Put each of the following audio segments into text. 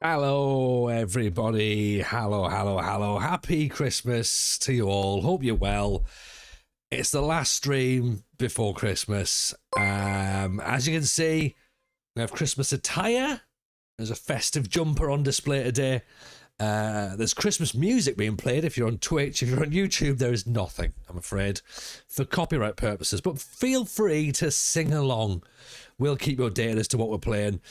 Hello, everybody. Hello, hello, hello. Happy Christmas to you all. Hope you're well. It's the last stream before Christmas. As you can see, we have Christmas attire. There's a festive jumper on display today. There's Christmas music being played. If you're on Twitch, if you're on YouTube, there is nothing, I'm afraid, for copyright purposes. But feel free to sing along. We'll keep you updated as to what we're playing.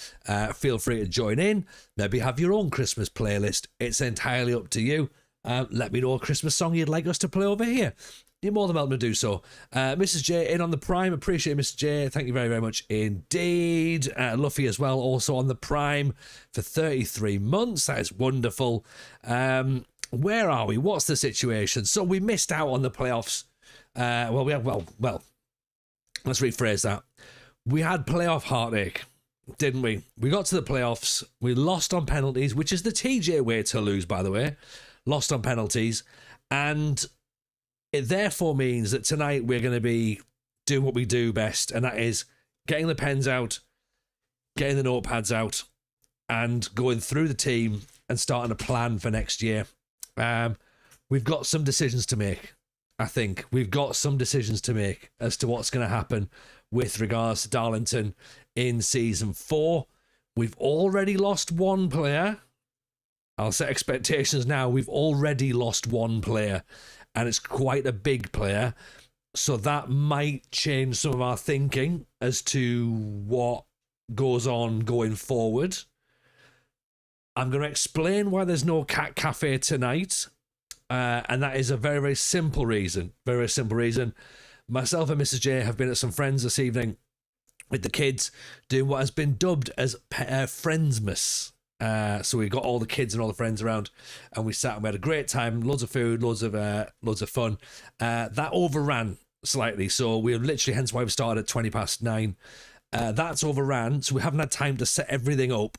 Feel free to join in. Maybe have your own Christmas playlist. It's entirely up to you. Let me know a Christmas song you'd like us to play over here. You're more than welcome to do so. Mrs. J in on the Prime. Appreciate it, Mrs. J. Thank you very, very much indeed. Luffy as well, also on the Prime for 33 months. That is wonderful. Where are we? What's the situation? So we missed out on the playoffs. Well, let's rephrase that. We had playoff heartache, didn't we? We got to the playoffs. We lost on penalties, which is the TJ way to lose, by the way. Lost on penalties. And it therefore means that tonight we're going to be doing what we do best, and that is getting the pens out, getting the notepads out, and going through the team and starting a plan for next year. We've got some decisions to make, I think. We've got some decisions to make as to what's going to happen with regards to Darlington in Season 4. We've already lost one player. I'll set expectations now. We've already lost one player, and it's quite a big player. So that might change some of our thinking as to what goes on going forward. I'm going to explain why there's no Cat Cafe tonight. And that is a very, very simple reason. Very, very simple reason. Myself and Mrs. J have been at some friends this evening with the kids doing what has been dubbed as Friendsmas. So we got all the kids and all the friends around, and we sat and we had a great time. Loads of food, loads of fun. That overran slightly, so we literally, hence why we started at 9:20. That's overran, so we haven't had time to set everything up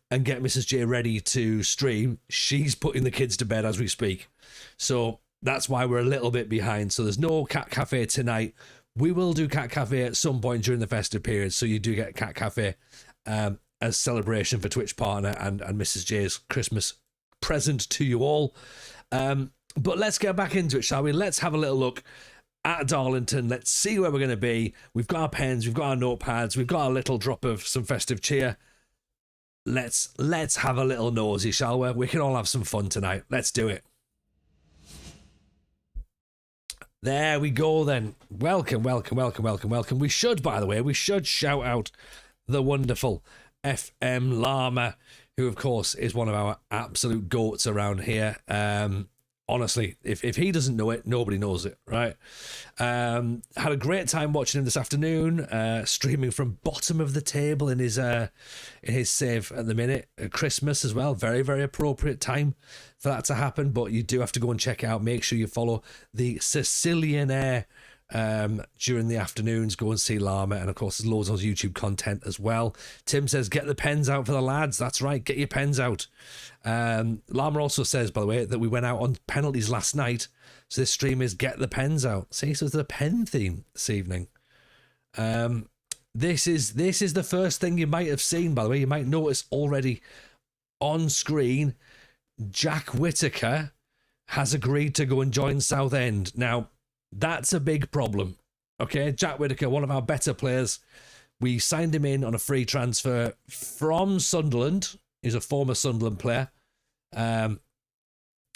and get Mrs. J ready to stream. She's putting the kids to bed as we speak, so that's why we're a little bit behind. So there's no Cat Cafe tonight. We will do Cat Cafe at some point during the festive period, so you do get Cat Cafe as celebration for Twitch partner and Mrs. J's Christmas present to you all. But let's get back into it, shall we? Let's have a little look at Darlington. Let's see where we're going to be. We've got our pens, we've got our notepads, we've got a little drop of some festive cheer. Let's have a little nosy, shall we? We can all have some fun tonight. Let's do it. There we go then. Welcome. We should, by the way, shout out the wonderful FM Llama, who of course is one of our absolute goats around here. Honestly, if he doesn't know it, nobody knows it, right? Had a great time watching him this afternoon, streaming from bottom of the table in his save at the minute. Christmas as well, very, very appropriate time for that to happen, but you do have to go and check it out. Make sure you follow the Sicilian Air during the afternoons. Go and see Llama, and of course there's loads of YouTube content as well. Tim says get the pens out for the lads. That's right, get your pens out. Llama also says, by the way, that we went out on penalties last night, so this stream is get the pens out. See, so it's the pen theme this evening. This is the first thing you might have seen, by the way. You might notice already on screen, Jack Whitaker has agreed to go and join Southend. Now that's a big problem. Okay, Jack Whitaker, one of our better players. We signed him in on a free transfer from Sunderland. He's a former Sunderland player.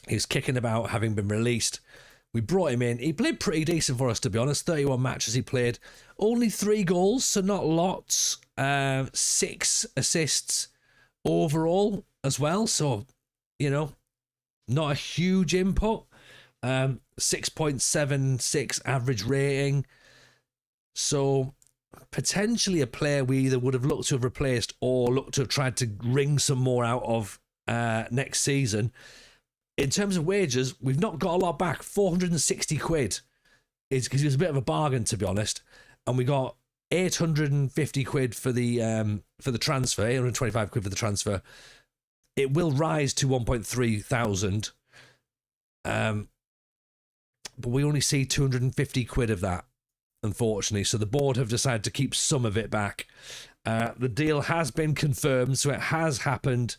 He's kicking about, having been released. We brought him in. He played pretty decent for us, to be honest. 31 matches he played. Only 3 goals, so not lots. 6 assists overall as well. So, you know, not a huge input. 6.76 average rating. So potentially a player we either would have looked to have replaced or looked to have tried to wring some more out of next season. In terms of wages, we've not got a lot back. 460 quid is because he was a bit of a bargain, to be honest. And we got 850 quid for the transfer, 825 quid for the transfer. It will rise to 1.3 thousand. But we only see 250 quid of that, unfortunately. So the board have decided to keep some of it back. The deal has been confirmed, so it has happened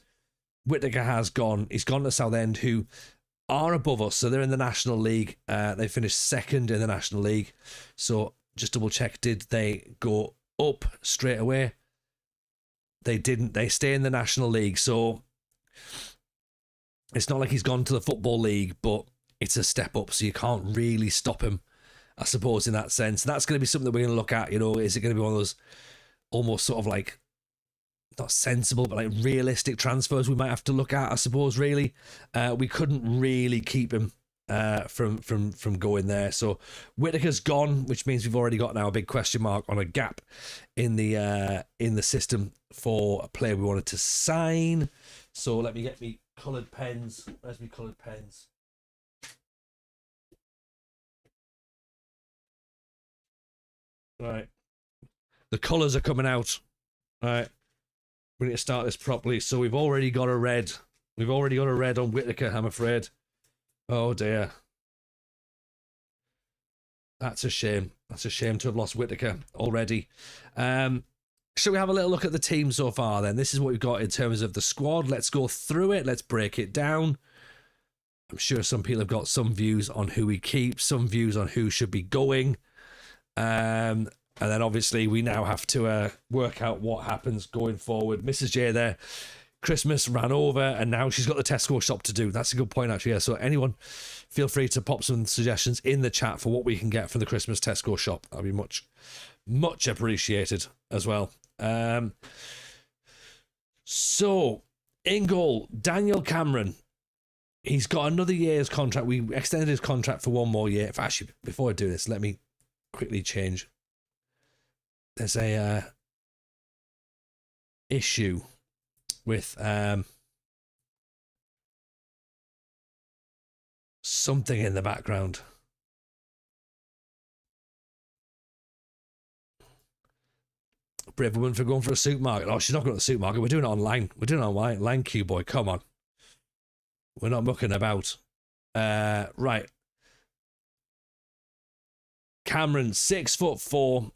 Whittaker has gone. He's gone to Southend, who are above us. So they're in the National League. They finished second in the National League. So just double check, did they go up straight away? They didn't. They stay in the National League. So it's not like he's gone to the Football League, but it's a step up. So you can't really stop him, I suppose, in that sense. And that's going to be something that we're going to look at. You know, is it going to be one of those almost sort of like, not sensible, but like realistic transfers we might have to look at, I suppose, really. We couldn't really keep him from going there. So Whittaker's gone, which means we've already got now a big question mark on a gap in the system for a player we wanted to sign. So let me get me coloured pens. Where's me coloured pens? Right. The colours are coming out. All right. We need to start this properly. So we've already got a red. We've already got a red on Whittaker, I'm afraid. Oh dear. That's a shame. That's a shame to have lost Whittaker already. Shall we have a little look at the team so far then? This is what we've got in terms of the squad. Let's go through it. Let's break it down. I'm sure some people have got some views on who we keep, some views on who should be going. And then obviously we now have to work out what happens going forward. Mrs. J there, Christmas ran over and now she's got the Tesco shop to do. That's a good point actually. Yeah. So anyone feel free to pop some suggestions in the chat for what we can get from the Christmas Tesco shop. That'll be much appreciated as well. So in goal, Daniel Cameron. He's got another year's contract. We extended his contract for one more year. If actually, before I do this, let me quickly change. There's a issue with something in the background. Brave woman for going for a supermarket. Oh, she's not going to the supermarket. We're doing it online. We're doing it online. Line Q boy, come on. We're not mucking about. Right. Cameron, 6'4".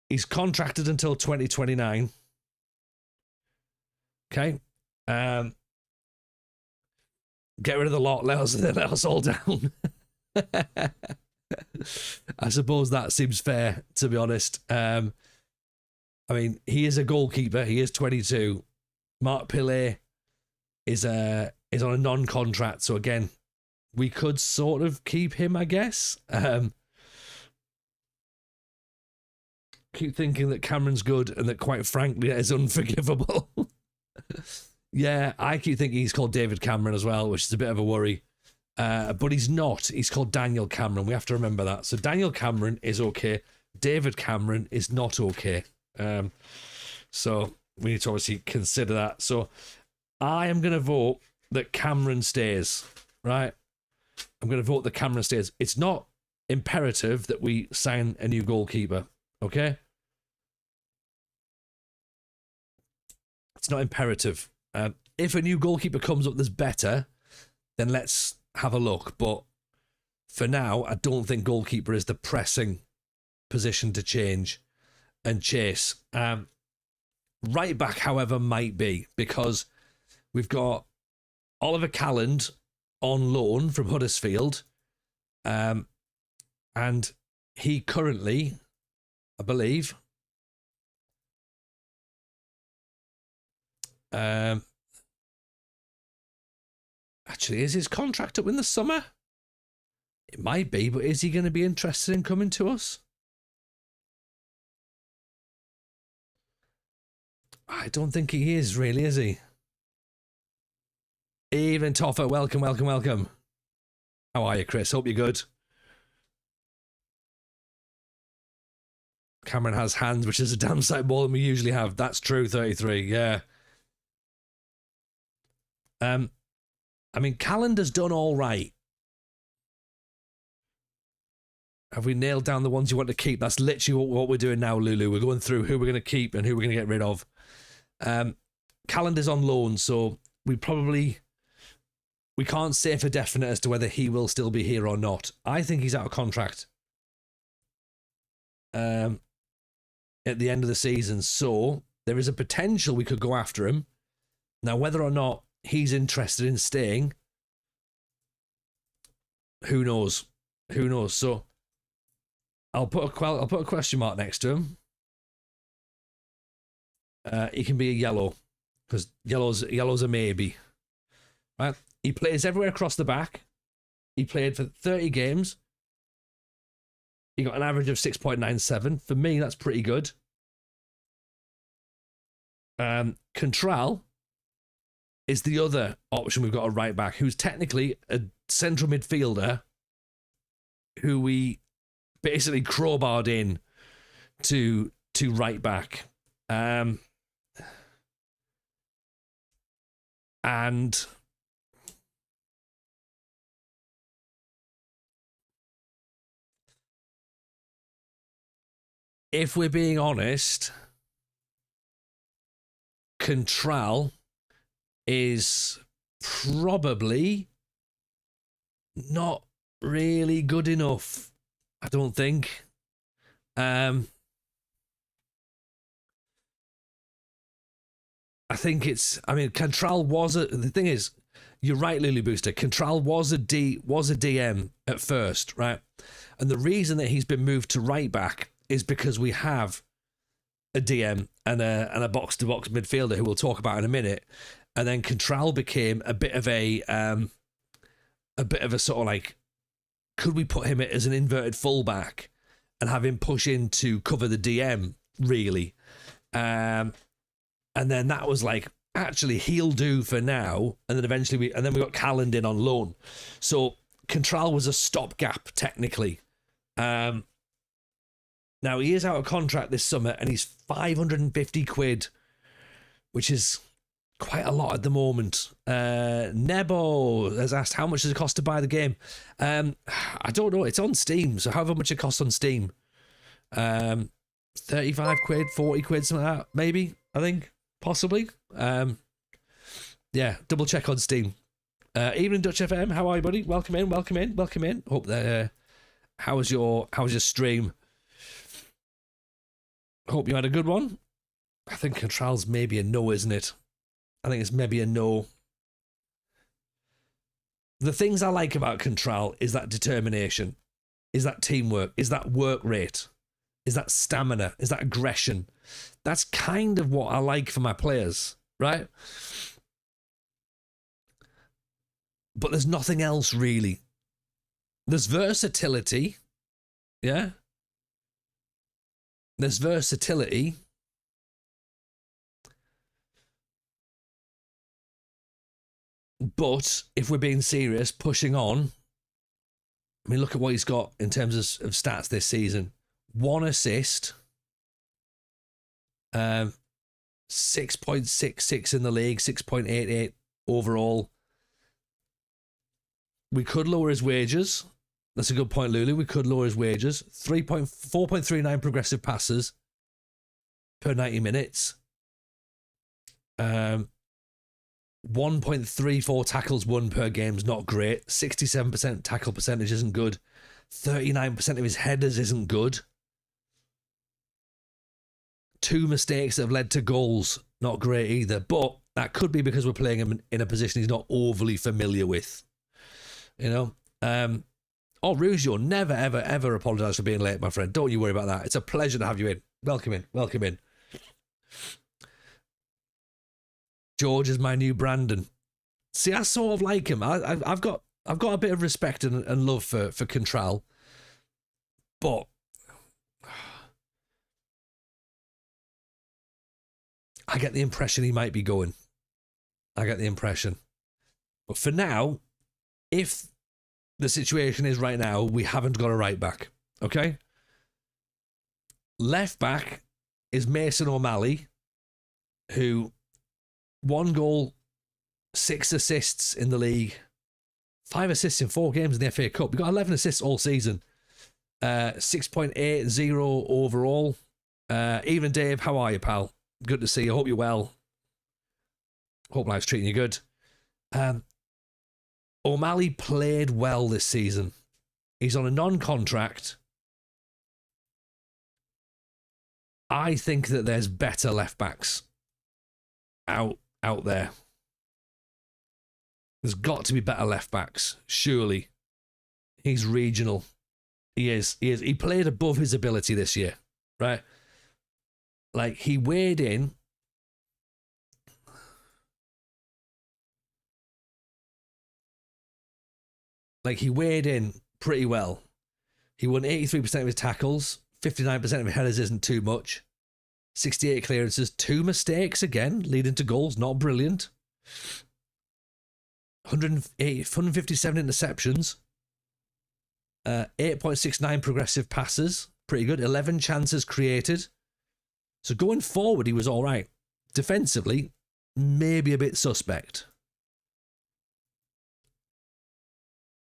He's contracted until 2029. Okay. Get rid of the lot. Let us all down. I suppose that seems fair, to be honest. I mean, he is a goalkeeper. He is 22. Mark Pillay is on a non-contract. So again, we could sort of keep him, I guess. Keep thinking that Cameron's good and that quite frankly is unforgivable. Yeah, I keep thinking he's called David Cameron as well, which is a bit of a worry. But he's not. He's called Daniel Cameron. We have to remember that. So Daniel Cameron is okay. David Cameron is not okay. So we need to obviously consider that. So I am going to vote that Cameron stays, right? I'm going to vote that Cameron stays. It's not imperative that we sign a new goalkeeper, okay? It's not imperative. If a new goalkeeper comes up that's better, then let's have a look. But for now, I don't think goalkeeper is the pressing position to change and chase. Right back, however, might be, because we've got Oliver Calland on loan from Huddersfield. And he currently, I believe, actually, is his contract up in the summer? It might be, but is he going to be interested in coming to us? I don't think he is, really, is he? Evening, Toffer. Welcome, welcome, welcome. How are you, Chris? Hope you're good. Cameron has hands, which is a damn sight more than we usually have. That's true, 33. Yeah. I mean, Calendar's done all right. Have we nailed down the ones you want to keep? That's literally what we're doing now, Lulu. We're going through who we're going to keep and who we're going to get rid of. Calendar's on loan, so we can't say for definite as to whether he will still be here or not. I think he's out of contract at the end of the season, so there is a potential we could go after him. Now, whether or not he's interested in staying. Who knows? Who knows? So I'll put a question mark next to him. He can be a yellow, because yellow's a maybe. Right? He plays everywhere across the back. He played for 30 games. He got an average of 6.97. For me, that's pretty good. Contral is the other option we've got a right back, who's technically a central midfielder who we basically crowbarred in to right back. And if we're being honest, Contral is probably not really good enough, I don't think. I think Contral the thing is, you're right, Lily Booster. Contral was a DM at first, right? And the reason that he's been moved to right back is because we have a DM and a box-to-box midfielder who we'll talk about in a minute. And then Contral became a bit of a sort of like, could we put him as an inverted fullback and have him push in to cover the DM, really? And then that was like, actually, he'll do for now. And then eventually we got Calland in on loan. So Contral was a stopgap, technically. Now, he is out of contract this summer, and he's 550 quid, which is quite a lot at the moment. Nebo has asked, how much does it cost to buy the game? I don't know. It's on Steam, so however much it costs on Steam. 35 quid, 40 quid, something like that, maybe, I think, possibly. Yeah, double check on Steam. Evening Dutch FM, how are you, buddy? Welcome in. Hope that, how was your stream? Hope you had a good one. I think Contral's maybe a no, isn't it? I think it's maybe a no. The things I like about Contral is that determination, is that teamwork, is that work rate, is that stamina, is that aggression. That's kind of what I like for my players, right? But there's nothing else really. There's versatility, yeah? There's versatility. But if we're being serious, pushing on, I mean, look at what he's got in terms of stats this season. 1 assist, 6.66 in the league, 6.88 overall. We could lower his wages. That's a good point, Lulu. We could lower his wages. 4.39 progressive passes per 90 minutes. 1.34 tackles won per game is not great. 67% tackle percentage isn't good. 39% of his headers isn't good. 2 mistakes that have led to goals, not great either. But that could be because we're playing him in a position he's not overly familiar with. You know? Rugio, never, ever, ever apologise for being late, my friend. Don't you worry about that. It's a pleasure to have you in. Welcome in. George is my new Brandon. See, I sort of like him. I've got a bit of respect and love for Contral, but I get the impression he might be going. But for now, if the situation is right now, we haven't got a right back. Okay? Left back is Mason O'Malley, who 1 goal, 6 assists in the league, 5 assists in 4 games in the FA Cup. We got 11 assists all season. 6.80 overall. Even Dave, how are you, pal? Good to see you. Hope you're well. Hope life's treating you good. O'Malley played well this season. He's on a non-contract. I think that there's better left backs out there. There's got to be better left backs, surely. He's regional. He is. He played above his ability this year, right? Like, he weighed in. Like, he weighed in pretty well. He won 83% of his tackles. 59% of his headers isn't too much. 68 clearances. 2 mistakes again, leading to goals. Not brilliant. 157 interceptions. 8.69 progressive passes. Pretty good. 11 chances created. So going forward, he was all right. Defensively, maybe a bit suspect.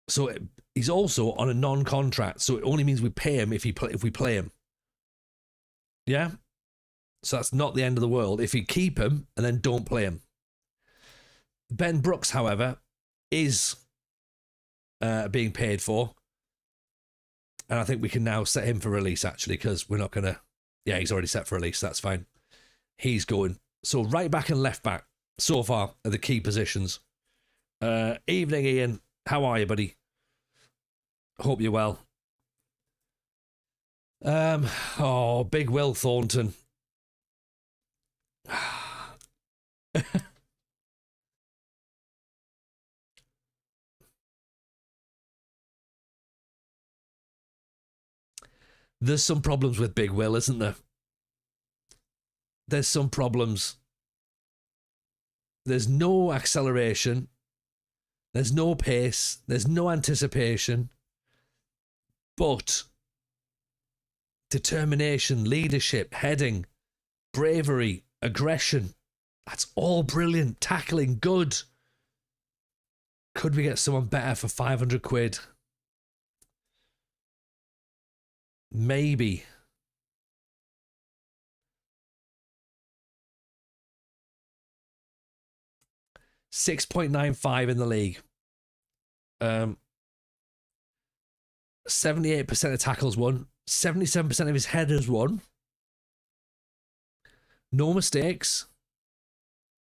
So he's also on a non-contract, so it only means we pay him if we play him. Yeah? So that's not the end of the world if you keep him and then don't play him. Ben Brooks, however, is being paid for. And I think we can now set him for release, actually, because we're not going to... Yeah, he's already set for release. That's fine. He's going. So right back and left back, so far, are the key positions. Evening, Ian. How are you, buddy? Hope you're well. Big Will Thornton. There's some problems with Big Will, isn't there? There's some problems. There's no acceleration. There's no pace. There's no anticipation. But determination, leadership, heading, bravery, aggression. That's all brilliant. Tackling, good. Could we get someone better for 500 quid? Maybe. .95 in the league. 78% of tackles won. 77% of his headers won. No mistakes.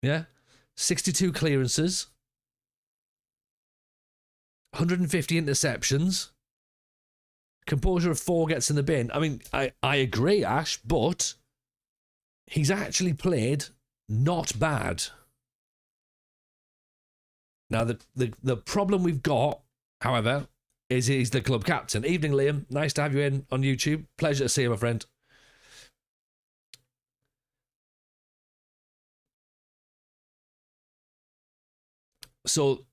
Yeah. 62 clearances. 150 interceptions. Composure of 4 gets in the bin. I mean, I agree, Ash, but he's actually played not bad. Now, the problem we've got, however, is he's the club captain. Evening, Liam. Nice to have you in on YouTube. Pleasure to see you, my friend. So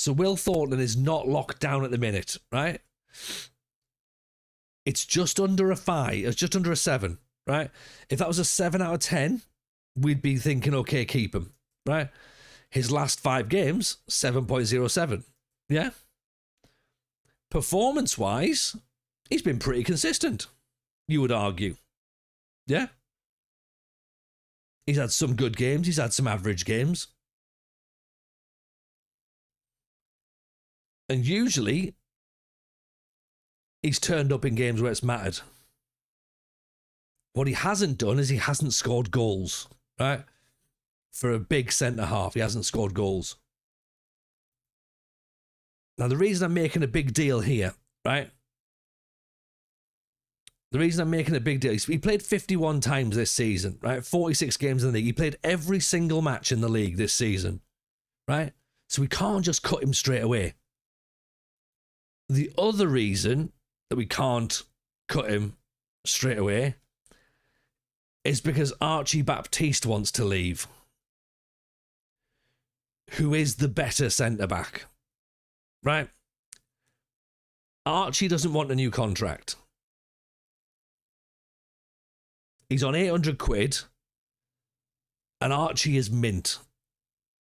Will Thornton is not locked down at the minute, right? It's just under a 5. It's just under a 7, right? If that was a 7 out of 10, we'd be thinking, okay, keep him, right? His last 5 games, 7.07. Yeah? Performance-wise, he's been pretty consistent, you would argue. Yeah? He's had some good games. He's had some average games. And usually, he's turned up in games where it's mattered. What he hasn't done is he hasn't scored goals, right? For a big centre-half, he hasn't scored goals. Now, the reason I'm making a big deal here, right? The reason I'm making a big deal is he played 51 times this season, right? 46 games in the league. He played every single match in the league this season, right? So we can't just cut him straight away. The other reason that we can't cut him straight away is because Archie Baptiste wants to leave. Who is the better centre-back, right? Archie doesn't want a new contract. He's on 800 quid, and Archie is mint,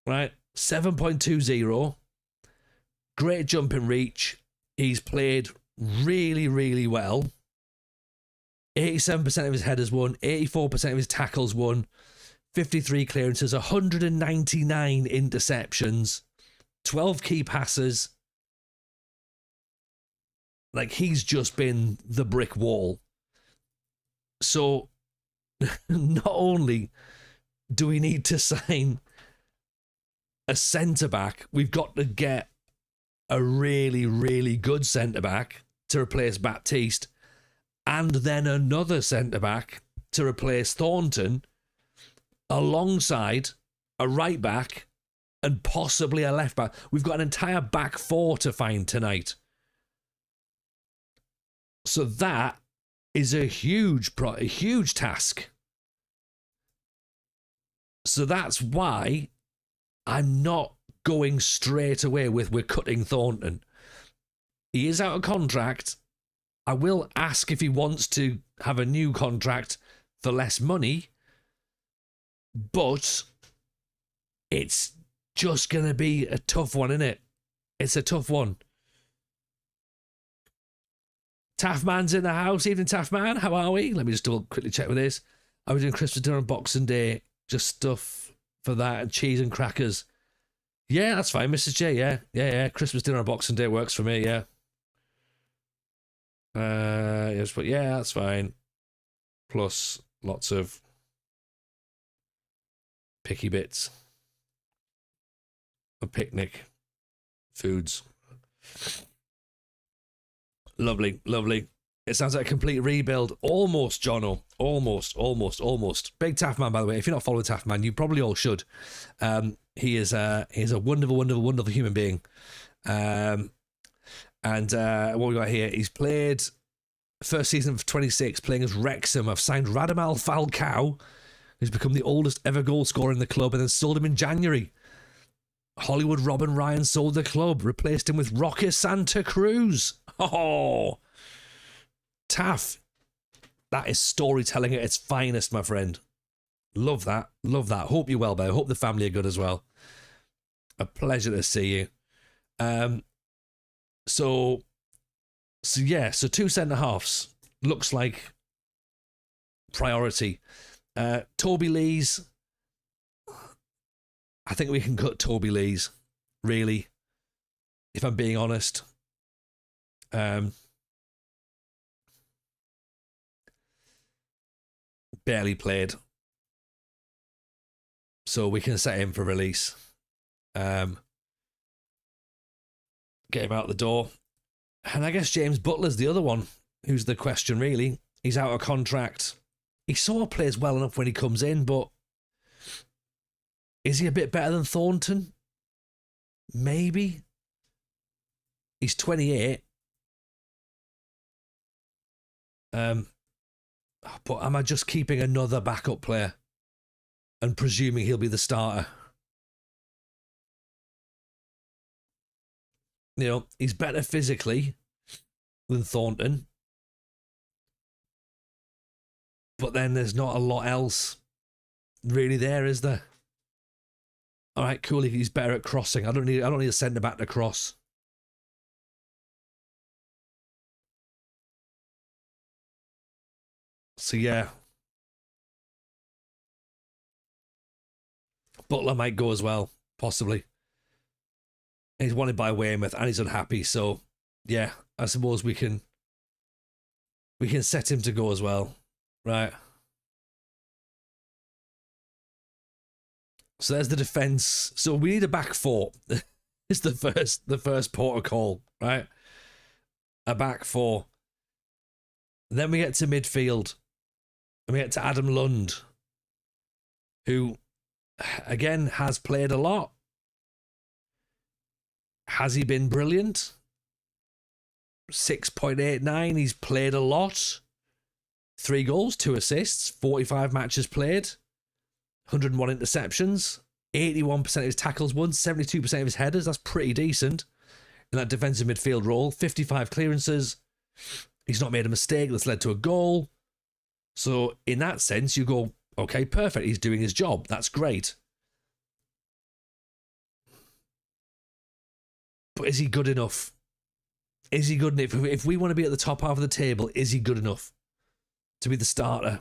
right? 7.20, great jump in reach. He's played really, really well. 87% of his headers won, 84% of his tackles won, 53 clearances, 199 interceptions, 12 key passes. Like, he's just been the brick wall. So, not only do we need to sign a centre-back, we've got to get a really, really good centre-back to replace Baptiste, and then another centre-back to replace Thornton, alongside a right-back and possibly a left-back. We've got an entire back four to find tonight. So that is a huge task. So that's why I'm not going straight away with we're cutting Thornton. He is out of contract. I will ask if he wants to have a new contract for less money, but it's just going to be a tough one, isn't it? It's a tough one. Taffman's in the house. Evening, Taffman. How are we? Let me just quickly check with this. Are we doing Christmas dinner on Boxing Day? Just stuff for that and cheese and crackers. Yeah, that's fine, Mrs. J. Yeah. Christmas dinner on Boxing Day works for me, yeah. Yes, but yeah, that's fine. Plus lots of picky bits of picnic foods. Lovely. It sounds like a complete rebuild. Almost, Jono. Almost. Big Taffman, by the way. If you're not following Taffman, you probably all should. He is a wonderful human being. And what we got here, he's played first season of 26, playing as Wrexham. I've signed Radamel Falcao, who's become the oldest ever goal scorer in the club, and then sold him in January. Hollywood Robin Ryan sold the club, replaced him with Roque Santa Cruz. Oh, Taff, that is storytelling at its finest, my friend. Love that. Hope you're well, Bear. Hope the family are good as well. A pleasure to see you. So two centre halves looks like priority. Toby Lees, I think we can cut Toby Lees, really, if I'm being honest. Barely played, so we can set him for release. Get him out the door. And I guess James Butler's the other one who's the question, really. He's out of contract. He sort of plays well enough when he comes in, but is he a bit better than Thornton? Maybe. He's 28. But am I just keeping another backup player and presuming he'll be the starter? You know, he's better physically than Thornton. But then there's not a lot else really there, is there? All right, cool. He's better at crossing. I don't need a centre back to cross. So yeah, Butler might go as well, possibly. He's wanted by Weymouth and he's unhappy, so yeah, I suppose we can set him to go as well, right? So there's the defense. So we need a back four. It's the first port of call, right? A back four. Then we get to midfield. And we get to Adam Lund, who, again, has played a lot. Has he been brilliant? 6.89. He's played a lot. 3 goals, 2 assists, 45 matches played, 101 interceptions, 81% of his tackles won, 72% of his headers. That's pretty decent in that defensive midfield role. 55 clearances. He's not made a mistake that's led to a goal. So in that sense, you go, okay, perfect. He's doing his job. That's great. But is he good enough? Is he good enough? If we want to be at the top half of the table, is he good enough to be the starter?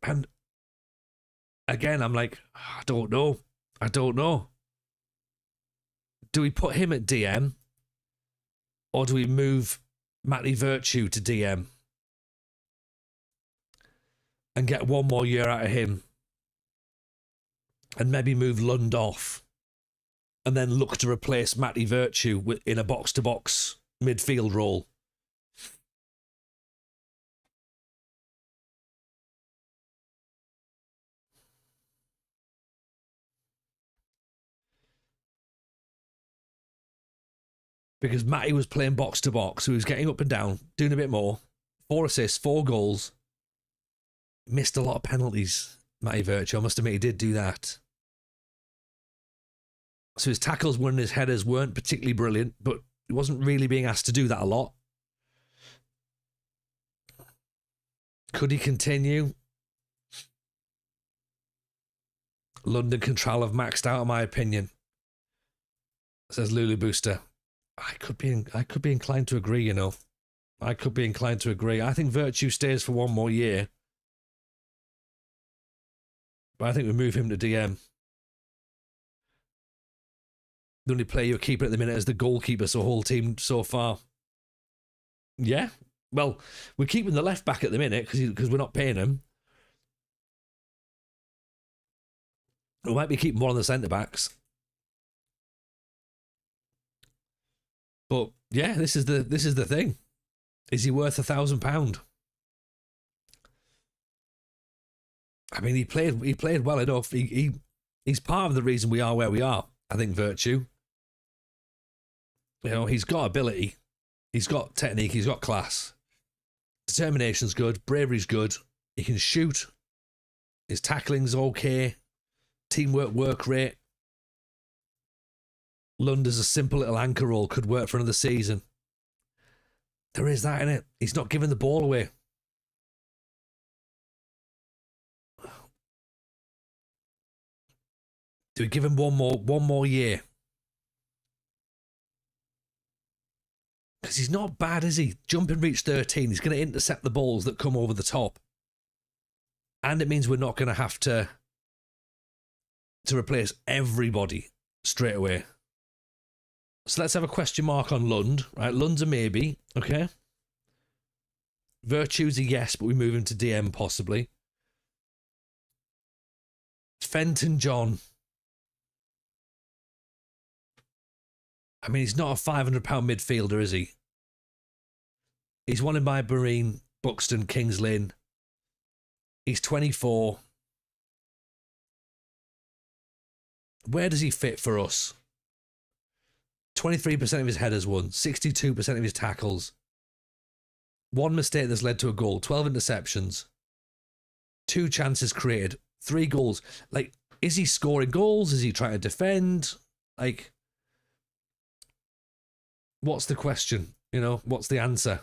And again, I'm like, I don't know. Do we put him at DM? Or do we move Matty Virtue to DM? And get one more year out of him? and maybe move Lund off and then look to replace Matty Virtue in a box-to-box midfield role. Because Matty was playing box-to-box, so he was getting up and down, doing a bit more. 4 assists, 4 goals. Missed a lot of penalties, Matty Virtue. I must admit, he did do that. So his tackles and his headers weren't particularly brilliant, but he wasn't really being asked to do that a lot. Could he continue? London Control have maxed out, in my opinion, says Lulu Booster. I could be inclined to agree, you know. I could be inclined to agree. I think Virtue stays for 1 more year. But I think we move him to DM. The only player you're keeping at the minute is the goalkeeper, so whole team so far. Yeah. Well, we're keeping the left back at the minute because we're not paying him. We might be keeping one of the centre backs. But yeah, this is the thing. Is he worth £1,000? I mean, he played well enough. He's part of the reason we are where we are. I think Virtue. You know, he's got ability, he's got technique, he's got class. Determination's good, bravery's good. He can shoot. His tackling's okay. Teamwork, work rate. Lund as a simple little anchor role could work for another season. There is that in it. He's not giving the ball away. Do we give him one more year? Because he's not bad, is he? Jump and reach 13. He's going to intercept the balls that come over the top. And it means we're not going to have to replace everybody straight away. So let's have a question mark on Lund. Right, Lund's a maybe, okay? Virtue's a yes, but we move him to DM possibly. Fenton John. I mean, he's not a £500 midfielder, is he? He's wanted by Marine, Buxton, Kings Lynn. He's 24. Where does he fit for us? 23% of his headers won, 62% of his tackles. 1 mistake that's led to a goal, 12 interceptions. 2 chances created, 3 goals. Like, is he scoring goals? Is he trying to defend? Like, what's the question? You know, what's the answer?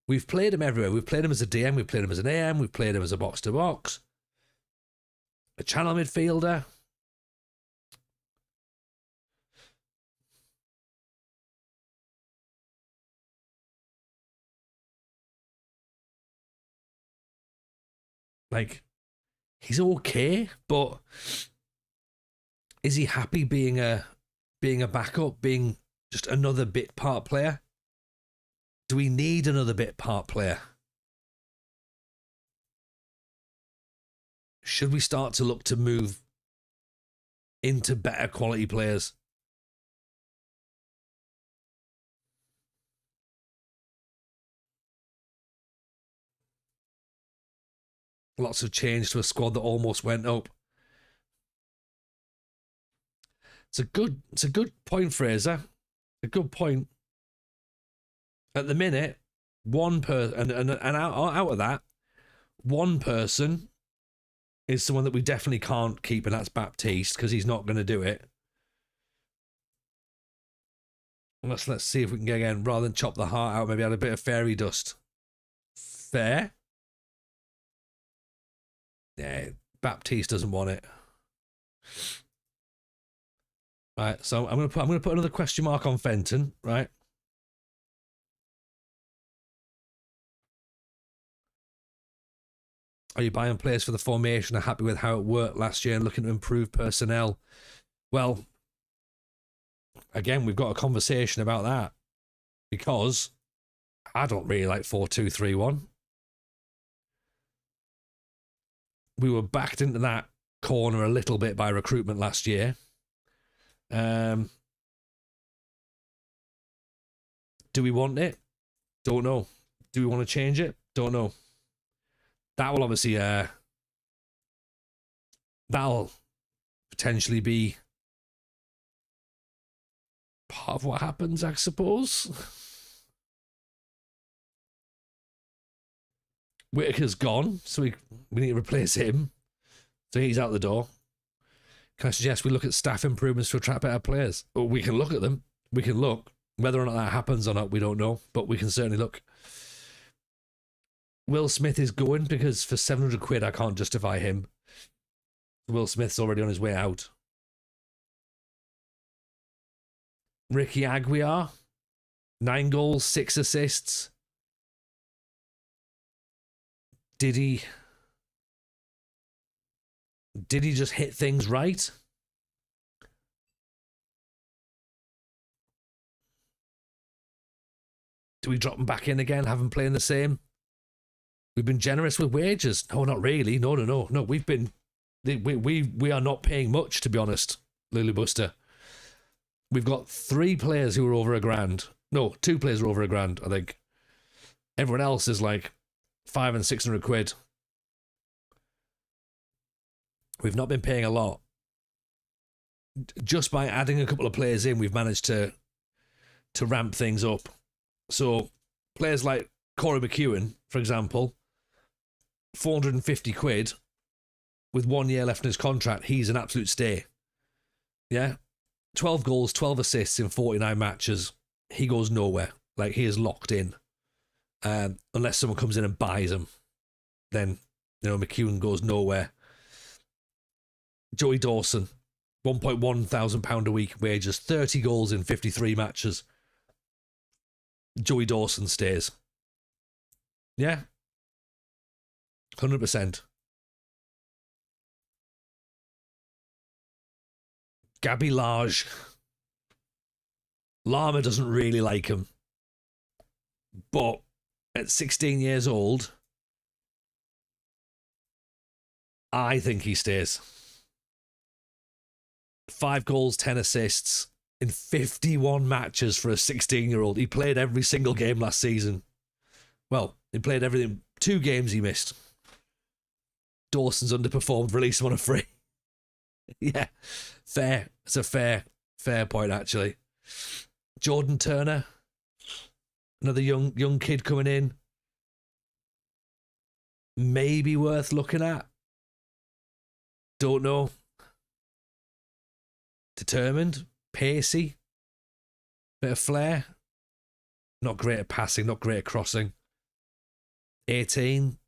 We've played him everywhere. We've played him as a DM, we've played him as an AM, we've played him as a box-to-box. A channel midfielder. Like, he's okay, but is he happy being a backup, being just another bit part player? Do we need another bit part player? Should we start to look to move into better quality players? Lots of change to a squad that almost went up. It's a good point, Fraser. A good point. At the minute, one person, and out of that, one person is someone that we definitely can't keep, and that's Baptiste, because he's not going to do it. Let's see if we can get again, rather than chop the heart out, maybe add a bit of fairy dust. Fair. Yeah, Baptiste doesn't want it. Right, so I'm gonna put another question mark on Fenton, right? Are you buying players for the formation? Are happy with how it worked last year and looking to improve personnel? Well, again, we've got a conversation about that because I don't really like 4-2-3-1. We were backed into that corner a little bit by recruitment last year. Do we want it? Don't know. Do we want to change it? Don't know. That will obviously that'll potentially be part of what happens, I suppose. Whitaker's gone, so we need to replace him. So he's out the door. Can I suggest we look at staff improvements to attract better players? Well, we can look at them. We can look. Whether or not that happens or not, we don't know. But we can certainly look. Will Smith is going because for 700 quid, I can't justify him. Will Smith's already on his way out. Ricky Aguiar, 9 goals, 6 assists. Did he just hit things right? Do we drop him back in again, have him playing the same? We've been generous with wages. No, not really. No. We've been... We are not paying much, to be honest, Lulu Buster. We've got 3 players who are over $1,000. No, 2 players are over $1,000, I think. Everyone else is like 500 and 600 quid. We've not been paying a lot. Just by adding a couple of players in, we've managed to ramp things up. So players like Corey McEwen, for example, 450 quid with 1 year left in his contract. He's an absolute stay. Yeah. 12 goals, 12 assists in 49 matches. He goes nowhere. Like, he is locked in. Unless someone comes in and buys him. Then, McEwen goes nowhere. Joey Dawson, £1,100 a week wages, 30 goals in 53 matches. Joey Dawson stays. Yeah. 100%. Gabby Large. Lama doesn't really like him. But at 16 years old, I think he stays. 5 goals, 10 assists in 51 matches for a 16-year-old. He played every single game last season. Well, he played everything. 2 games he missed. Dawson's underperformed, released him on a free. Yeah, fair. It's a fair point, actually. Jordan Turner, another young kid coming in. Maybe worth looking at. Don't know. Determined, pacey, bit of flair. Not great at passing, not great at crossing. 18.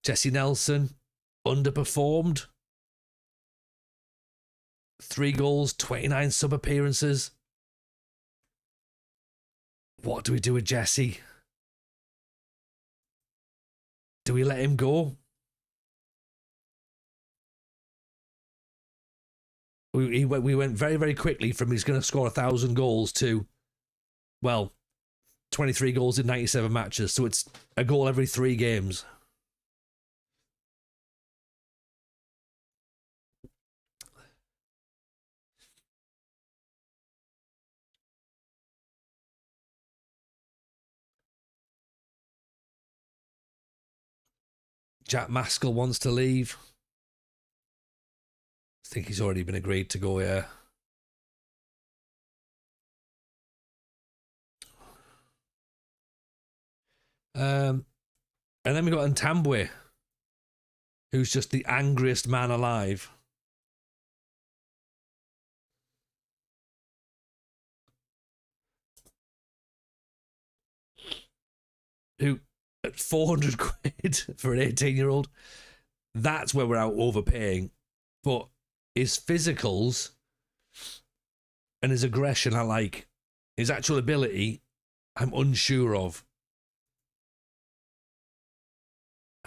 Jesse Nelson, underperformed. 3 goals, 29 sub-appearances. What do we do with Jesse? Do we let him go? We went very, very quickly from he's going to score 1,000 goals to, 23 goals in 97 matches. So it's a goal every 3 games. Jack Maskell wants to leave. I think he's already been agreed to go, yeah. And then we got Ntambwe, who's just the angriest man alive. Who, at 400 quid for an 18-year-old, that's where we're out overpaying. But his physicals and his aggression I like. His actual ability, I'm unsure of.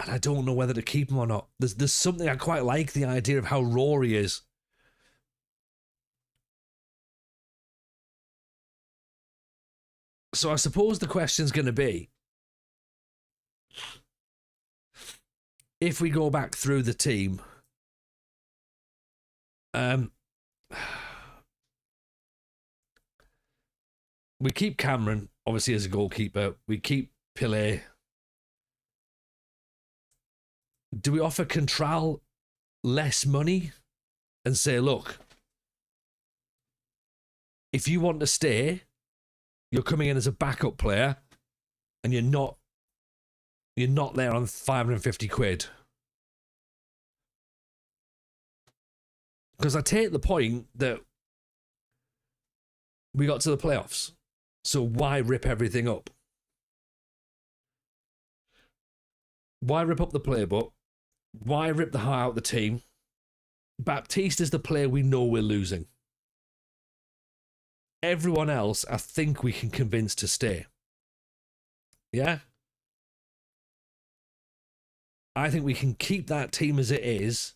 And I don't know whether to keep him or not. There's something I quite like, the idea of how raw he is. So I suppose the question's going to be, if we go back through the team, we keep Cameron, obviously, as a goalkeeper. We keep Pillay. Do we offer Contral less money and say, look, if you want to stay, you're coming in as a backup player and you're not there on 550 quid? Because I take the point that we got to the playoffs. So why rip everything up? Why rip up the playbook? Why rip the heart out of the team? Baptiste is the player we know we're losing. Everyone else, I think we can convince to stay. Yeah? I think we can keep that team as it is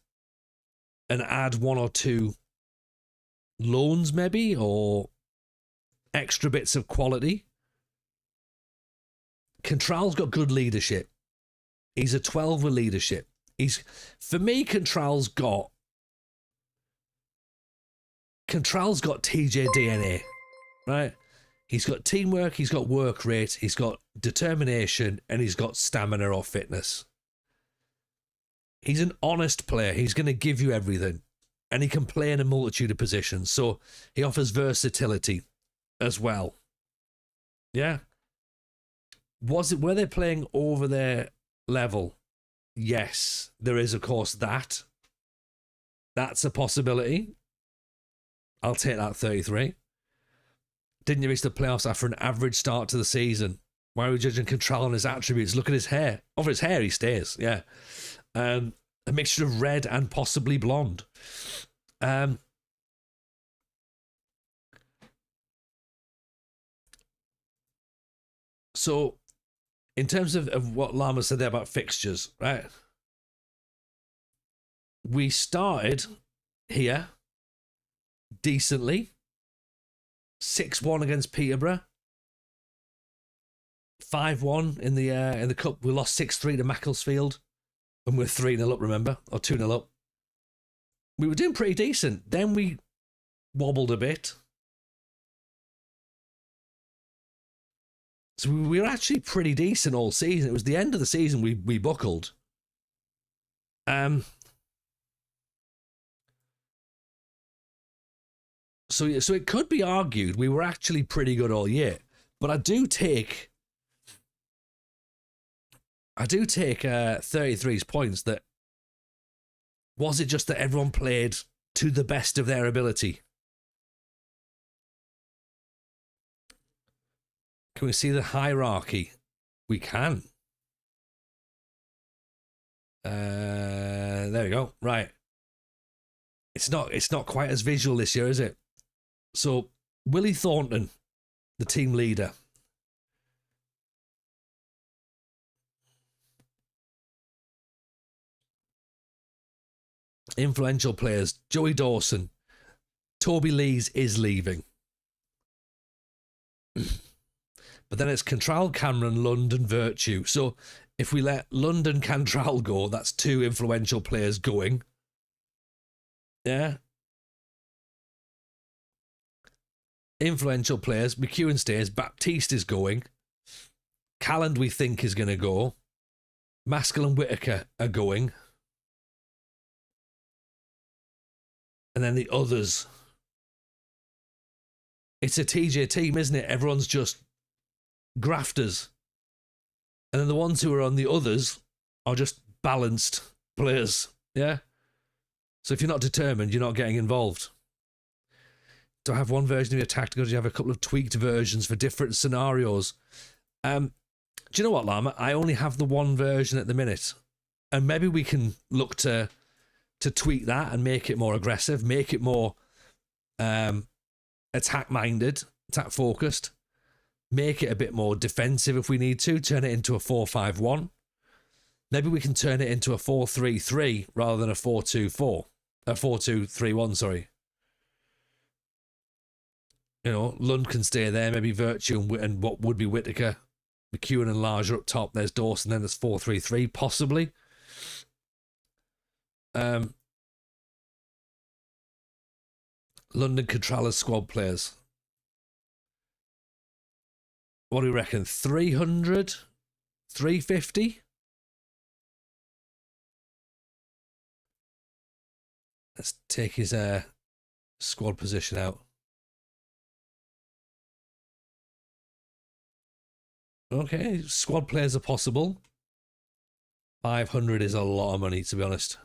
and add one or two loans maybe, or extra bits of quality. Contral's got good leadership. He's a 12 with leadership. For me, Contral's got TJ DNA, right? He's got teamwork, he's got work rate, he's got determination, and he's got stamina or fitness. He's an honest player. He's going to give you everything. And he can play in a multitude of positions. So he offers versatility as well. Yeah. Were they playing over their level? Yes. There is, of course, that. That's a possibility. I'll take that 33. Didn't you reach the playoffs after an average start to the season? Why are we judging Contral on his attributes? Look at his hair. Over his hair, he stays. Yeah. A mixture of red and possibly blonde. So, in terms of what Lama said there about fixtures, right? We started here decently. 6-1 against Peterborough. 5-1 in the cup. We lost 6-3 to Macclesfield. And we're 3-0 up, remember? Or 2-0 up. We were doing pretty decent. Then we wobbled a bit. So we were actually pretty decent all season. It was the end of the season we buckled. So it could be argued we were actually pretty good all year. But I do take 33's points that, was it just that everyone played to the best of their ability? Can we see the hierarchy? We can. There we go. Right. It's not quite as visual this year, is it? So, Willie Thornton, the team leader. Influential players. Joey Dawson. Toby Lees is leaving. But then it's Contral, Cameron, London, Virtue. So if we let London, Contral go, that's 2 influential players going. Yeah. Influential players. McEwen stays. Baptiste is going. Calland, we think, is going to go. Maskell and Whitaker are going. And then the others. It's a TJ team, isn't it? Everyone's just grafters. And then the ones who are on the others are just balanced players. Yeah? So if you're not determined, you're not getting involved. Do I have one version of your tactic, or do you have a couple of tweaked versions for different scenarios? Do you know what, Lama? I only have the one version at the minute. And maybe we can look to tweak that and make it more aggressive, make it more attack-minded, attack-focused, make it a bit more defensive if we need to, turn it into a 4-5-1. Maybe we can turn it into a 4-3-3 rather than a 4-2-4. A 4-2-3-1, sorry. You know, Lund can stay there, maybe Virtue and what would be Whitaker, McEwen and Large are up top, there's Dawson, then there's 4-3-3, possibly. London Contralors squad players. What do we reckon? 300? 350? Let's take his squad position out. Okay, squad players are possible. 500 is a lot of money, to be honest.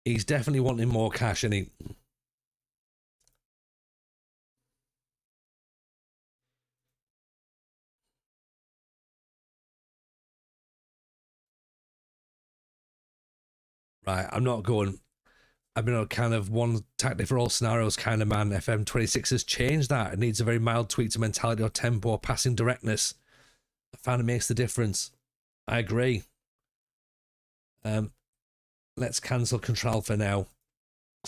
He's definitely wanting more cash, and he. Right, I'm not going. I've been on kind of one tactic for all scenarios kind of man. FM26 has changed that. It needs a very mild tweak to mentality or tempo or passing directness. I found it makes the difference. I agree. Let's cancel Contral for now.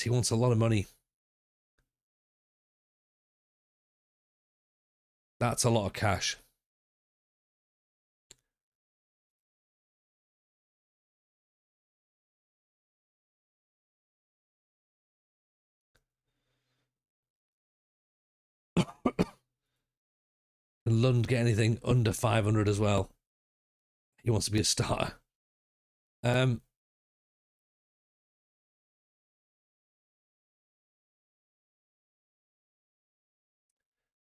He wants a lot of money. That's a lot of cash. And Lund get anything under 500 as well. He wants to be a starter.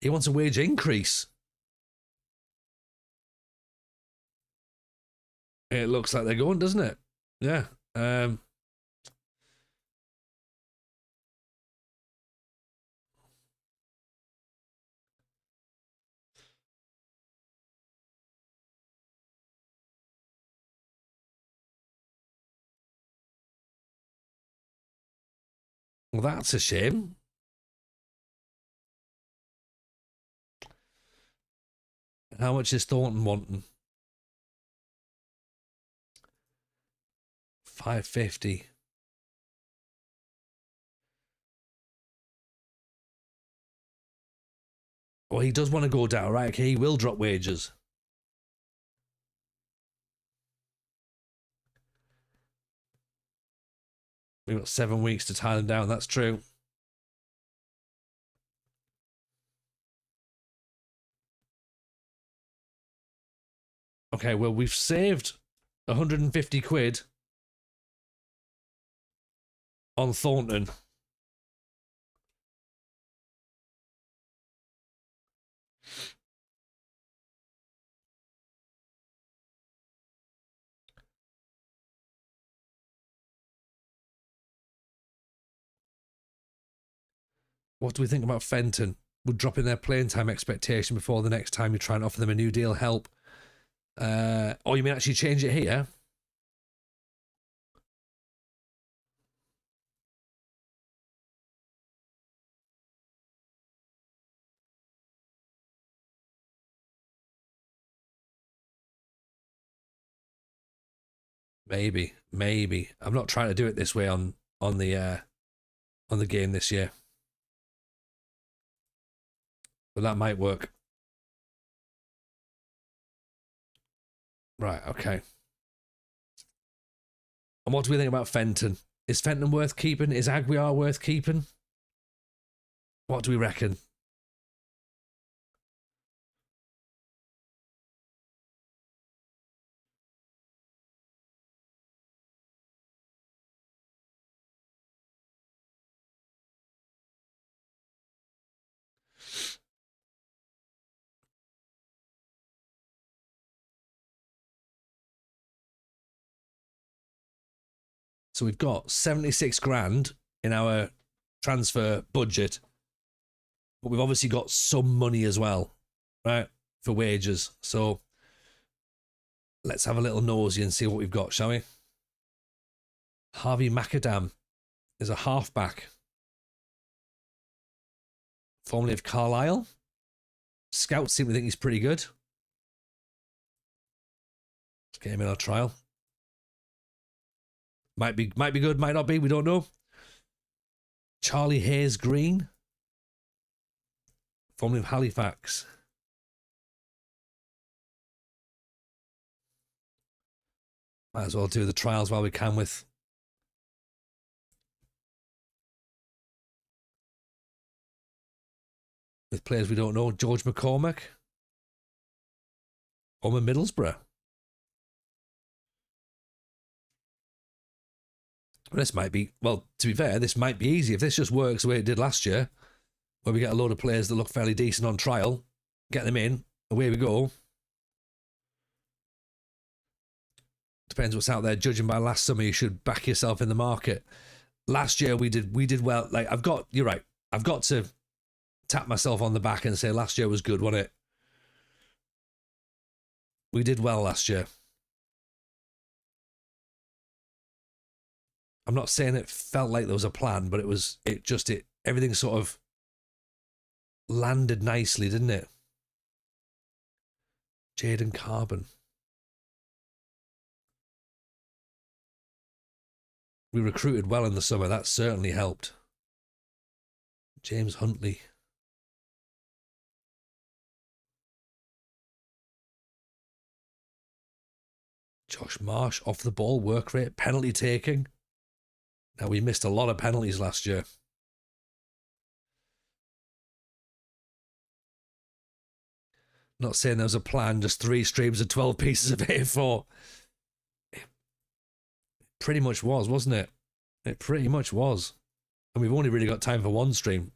He wants a wage increase. It looks like they're going, doesn't it? Yeah. Well, that's a shame. How much is Thornton wanting? 550. Well, he does want to go down, right? Okay, he will drop wages. We've got 7 weeks to tie them down. That's true. Okay, well, we've saved 150 quid on Thornton. What do we think about Fenton? Would dropping their playing time expectation before the next time you try and offer them a new deal help? Or you mean actually change it here? Maybe. I'm not trying to do it this way on the game this year, but that might work. Right. Okay. And what do we think about Fenton? Is Fenton worth keeping? Is Aguiar worth keeping? What do we reckon? So we've got 76 grand in our transfer budget, but we've obviously got some money as well, right, for wages. So let's have a little nosy and see what we've got, shall we? Harvey Macadam is a halfback, formerly of Carlisle. Scouts seem to think he's pretty good. Let's get him in our trial. Might be good, might not be. We don't know. Charlie Hayes Green, formerly of Halifax. Might as well do the trials while we can with players we don't know. George McCormack, former Middlesbrough. This might be, well, to be fair, this might be easy. If this just works the way it did last year, where we get a load of players that look fairly decent on trial, get them in, away we go. Depends what's out there. Judging by last summer, you should back yourself in the market. Last year we did well. Like, you're right. I've got to tap myself on the back and say last year was good, wasn't it? We did well last year. I'm not saying it felt like there was a plan, but everything sort of landed nicely, didn't it? Jaden Carbon. We recruited well in the summer. That certainly helped. James Huntley. Josh Marsh, off the ball, work rate, penalty taking. Now, we missed a lot of penalties last year. Not saying there was a plan, just 3 streams of 12 pieces of A4. It pretty much was, wasn't it? It pretty much was. And we've only really got time for 1 stream.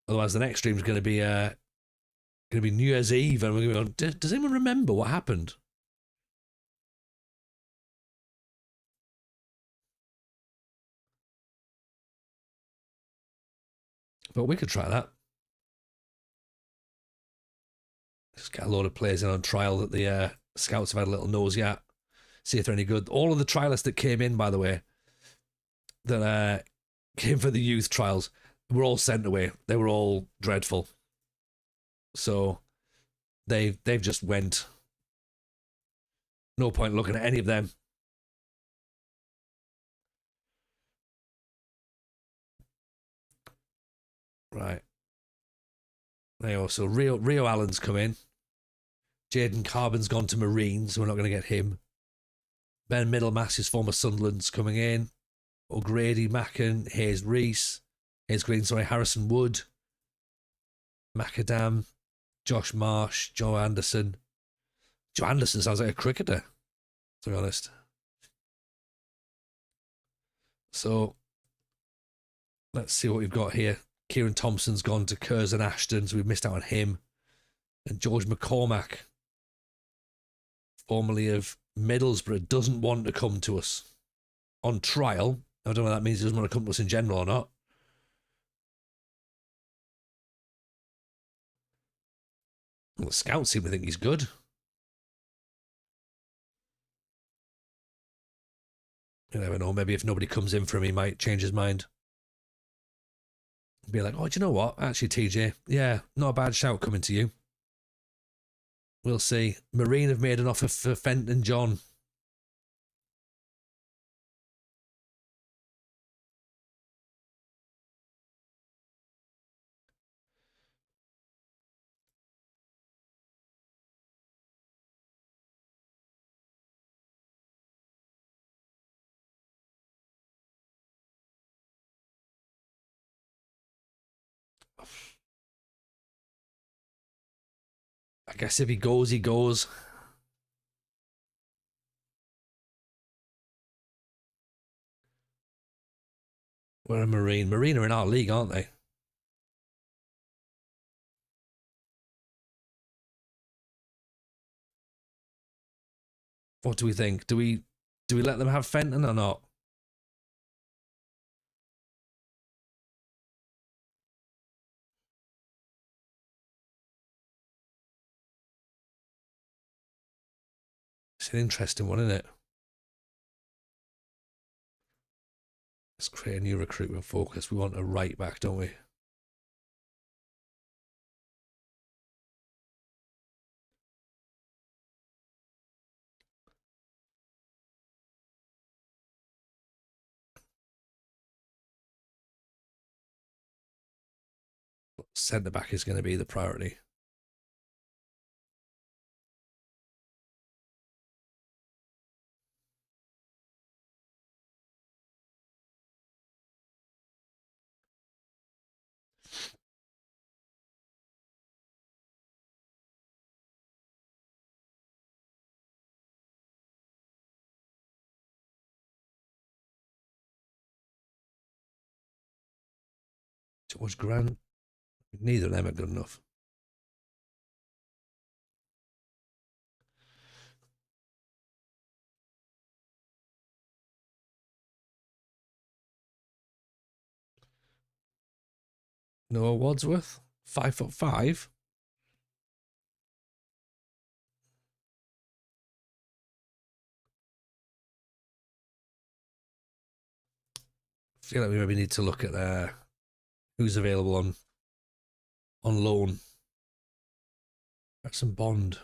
Otherwise, the next stream is going to be New Year's Eve, and we're going to go, does anyone remember what happened? But we could try that. Just get a load of players in on trial that the scouts have had a little nosy at. See if they're any good. All of the trialists that came in, by the way, that came for the youth trials, were all sent away. They were all dreadful. So they've just went. No point looking at any of them. Right. There you go. So Rio Allen's come in. Jaden Carbon's gone to Marine, so we're not going to get him. Ben Middlemass, his former Sunderland's coming in. O'Grady, Macken, Hayes Green, Harrison Wood, Macadam, Josh Marsh, Joe Anderson. Joe Anderson sounds like a cricketer, to be honest. So let's see what we've got here. Kieran Thompson's gone to Curzon Ashton, so we've missed out on him. And George McCormack, formerly of Middlesbrough, doesn't want to come to us on trial. I don't know if that means he doesn't want to come to us in general or not. Well, the scouts seem to think he's good. You never know. Maybe if nobody comes in for him, he might change his mind. Be like, oh, do you know what? Actually, TJ, yeah, not a bad shout coming to you. We'll see. Marine have made an offer for Fenton John. I guess if he goes, he goes. We're a Marine. Marine are in our league, aren't they? What do we think? Do we let them have Fenton or not? It's an interesting one, isn't it? Let's create a new recruitment focus. We want a right back, don't we? centre back is going to be the priority. George Grant, neither of them are good enough. Noah Wadsworth, 5'5". I feel like we maybe need to look at who's available on loan. That's some Bond.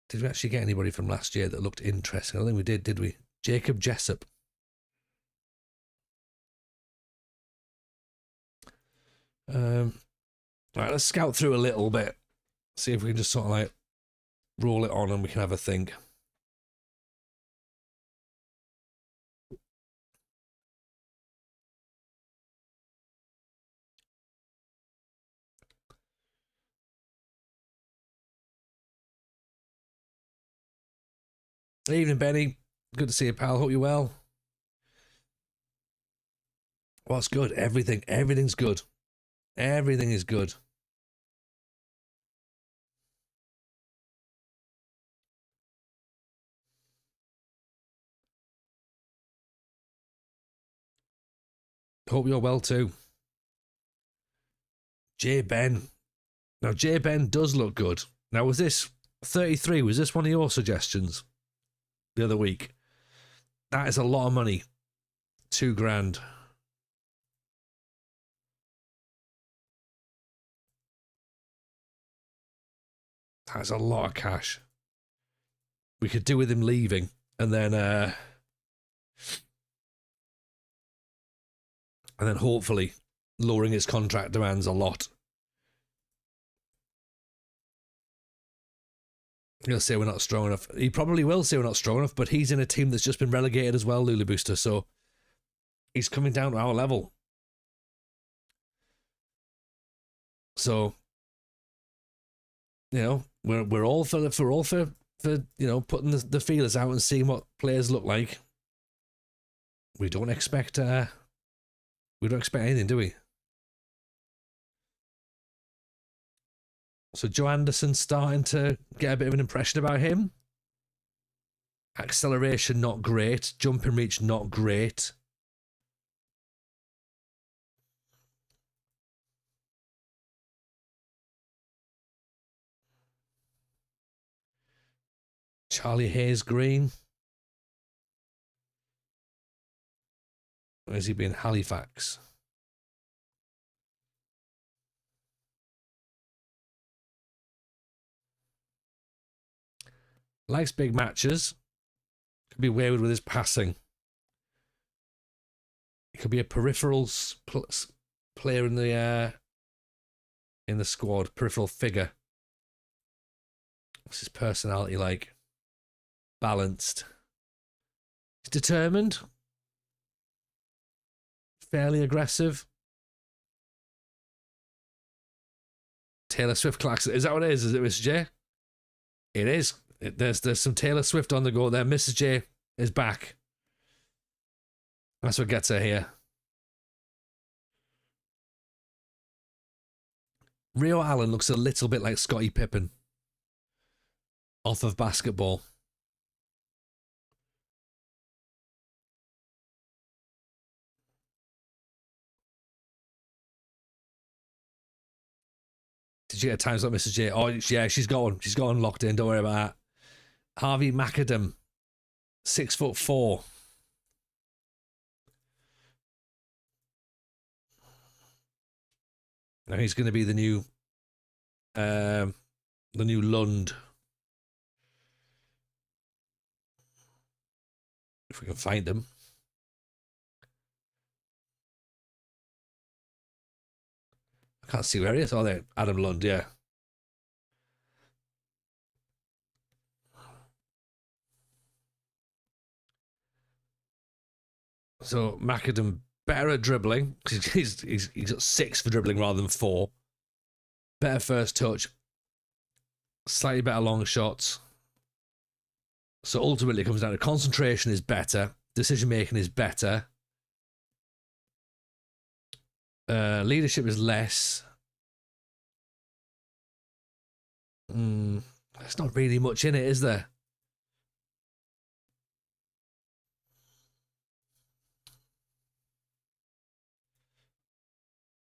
Did we actually get anybody from last year that looked interesting? I don't think we did we? Jacob Jessup. Right, let's scout through a little bit. See if we can just sort of like roll it on and we can have a think. Evening, Benny. Good to see you, pal. Hope you're well. What's good? Everything's good. Everything is good. Hope you're well too. J Ben. Now J Ben does look good. Now was this 33? Was this one of your suggestions the other week? That is a lot of money. $2,000. That's a lot of cash. We could do with him leaving and then hopefully lowering his contract demands a lot. He'll say we're not strong enough. He probably will say we're not strong enough, but he's in a team that's just been relegated as well, Lulu Booster, so he's coming down to our level. So, you know, we're all for you know, putting the feelers out and seeing what players look like. We don't expect anything, do we? So Joe Anderson's starting to get a bit of an impression about him. Acceleration, not great. Jumping reach, not great. Charlie Hayes Green. Or has he been Halifax? Likes big matches. Could be wayward with his passing. He could be a peripheral player in the squad. Peripheral figure. What's his personality like? Balanced. He's determined. Fairly aggressive. Taylor Swift Clarkson. Is that what it is? Is it Mr. J? It is. There's some Taylor Swift on the go there. Mrs. J is back. That's what gets her here. Rio Allen looks a little bit like Scottie Pippen. Off of basketball. Did you get a time slot, Mrs. J? Oh, yeah, she's got one. She's got one locked in. Don't worry about that. Harvey McAdam, 6'4". Now he's going to be the new Lund. If we can find them. I can't see where he is. Oh, there. Adam Lund, yeah. So Macadam better at dribbling. He's got 6 for dribbling rather than 4. Better first touch. Slightly better long shots. So ultimately it comes down to concentration is better. Decision making is better. Leadership is less. There's not really much in it, is there?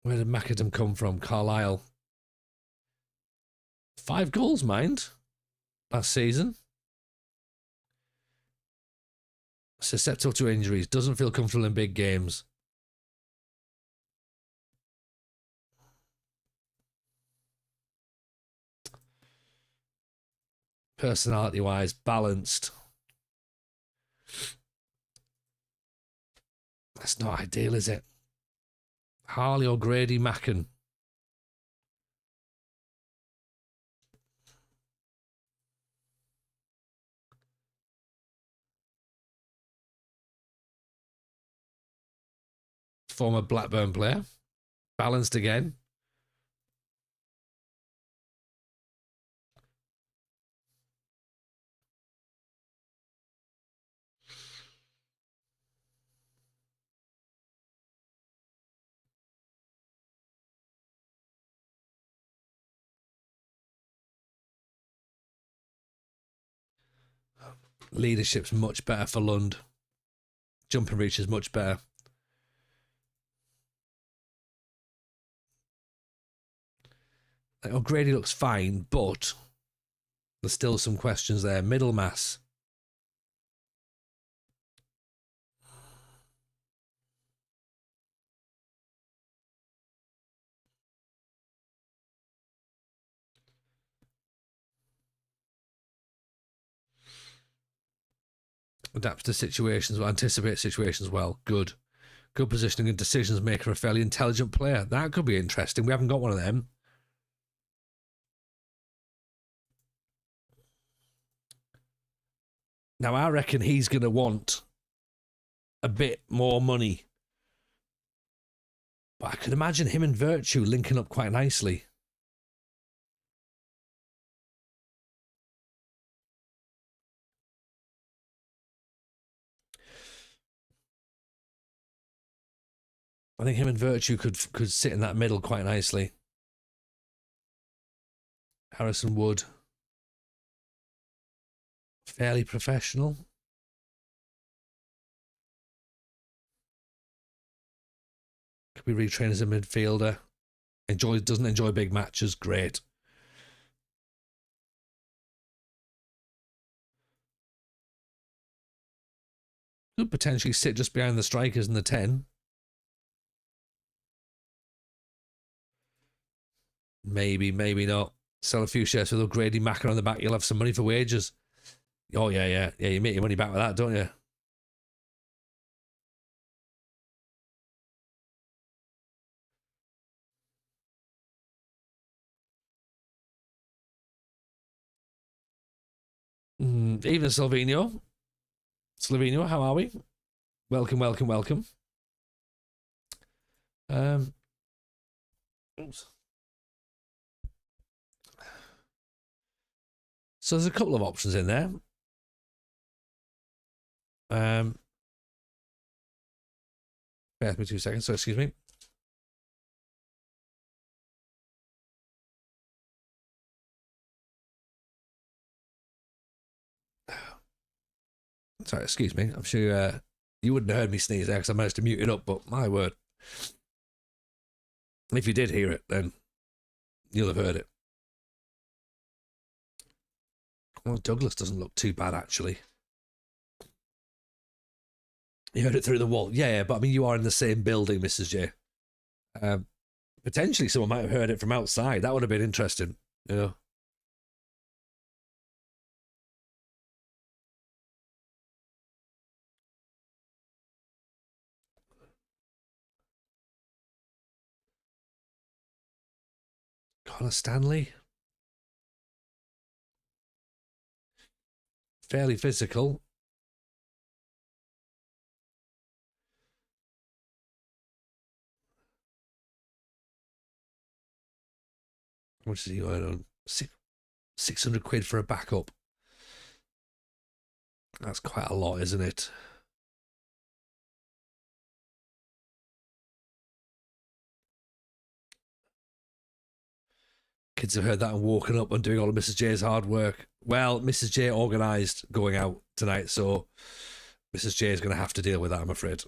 Where did Macadam come from? Carlisle. 5 goals, mind, last season. Susceptible to injuries. Doesn't feel comfortable in big games. Personality-wise, balanced. That's not ideal, is it? Harley or Grady Macken? Former Blackburn player. Balanced again. Leadership's much better for Lund. Jumping reach is much better. O'Grady looks fine, but there's still some questions there. Middle mass. Adapts to situations, anticipates situations well. Good. Good positioning and decisions maker, a fairly intelligent player. That could be interesting. We haven't got one of them. Now, I reckon he's going to want a bit more money. But I could imagine him and Virtue linking up quite nicely. I think him and Virtue could sit in that middle quite nicely. Harrison Wood. Fairly professional. Could be retrained as a midfielder. Doesn't enjoy big matches. Great. Could potentially sit just behind the strikers in the 10. Maybe, maybe not. Sell a few shares with O'Grady Macker on the back. You'll have some money for wages. Oh, yeah. You make your money back with that, don't you? Even Slovenia, how are we? Welcome. Oops. So there's a couple of options in there. Bear with me 2 seconds, so excuse me. Sorry, excuse me. I'm sure you wouldn't have heard me sneeze there because I managed to mute it up, but my word. If you did hear it, then you'll have heard it. Well, Douglas doesn't look too bad, actually. You heard it through the wall. Yeah, but I mean, you are in the same building, Mrs. J. Potentially someone might have heard it from outside. That would have been interesting, you know. Connor Stanley. Fairly physical. How much is he going on? 600 quid for a backup. That's quite a lot, isn't it? Kids have heard that and woken up and doing all of Mrs. J's hard work. Well, Mrs. J organised going out tonight, so Mrs. J is going to have to deal with that, I'm afraid.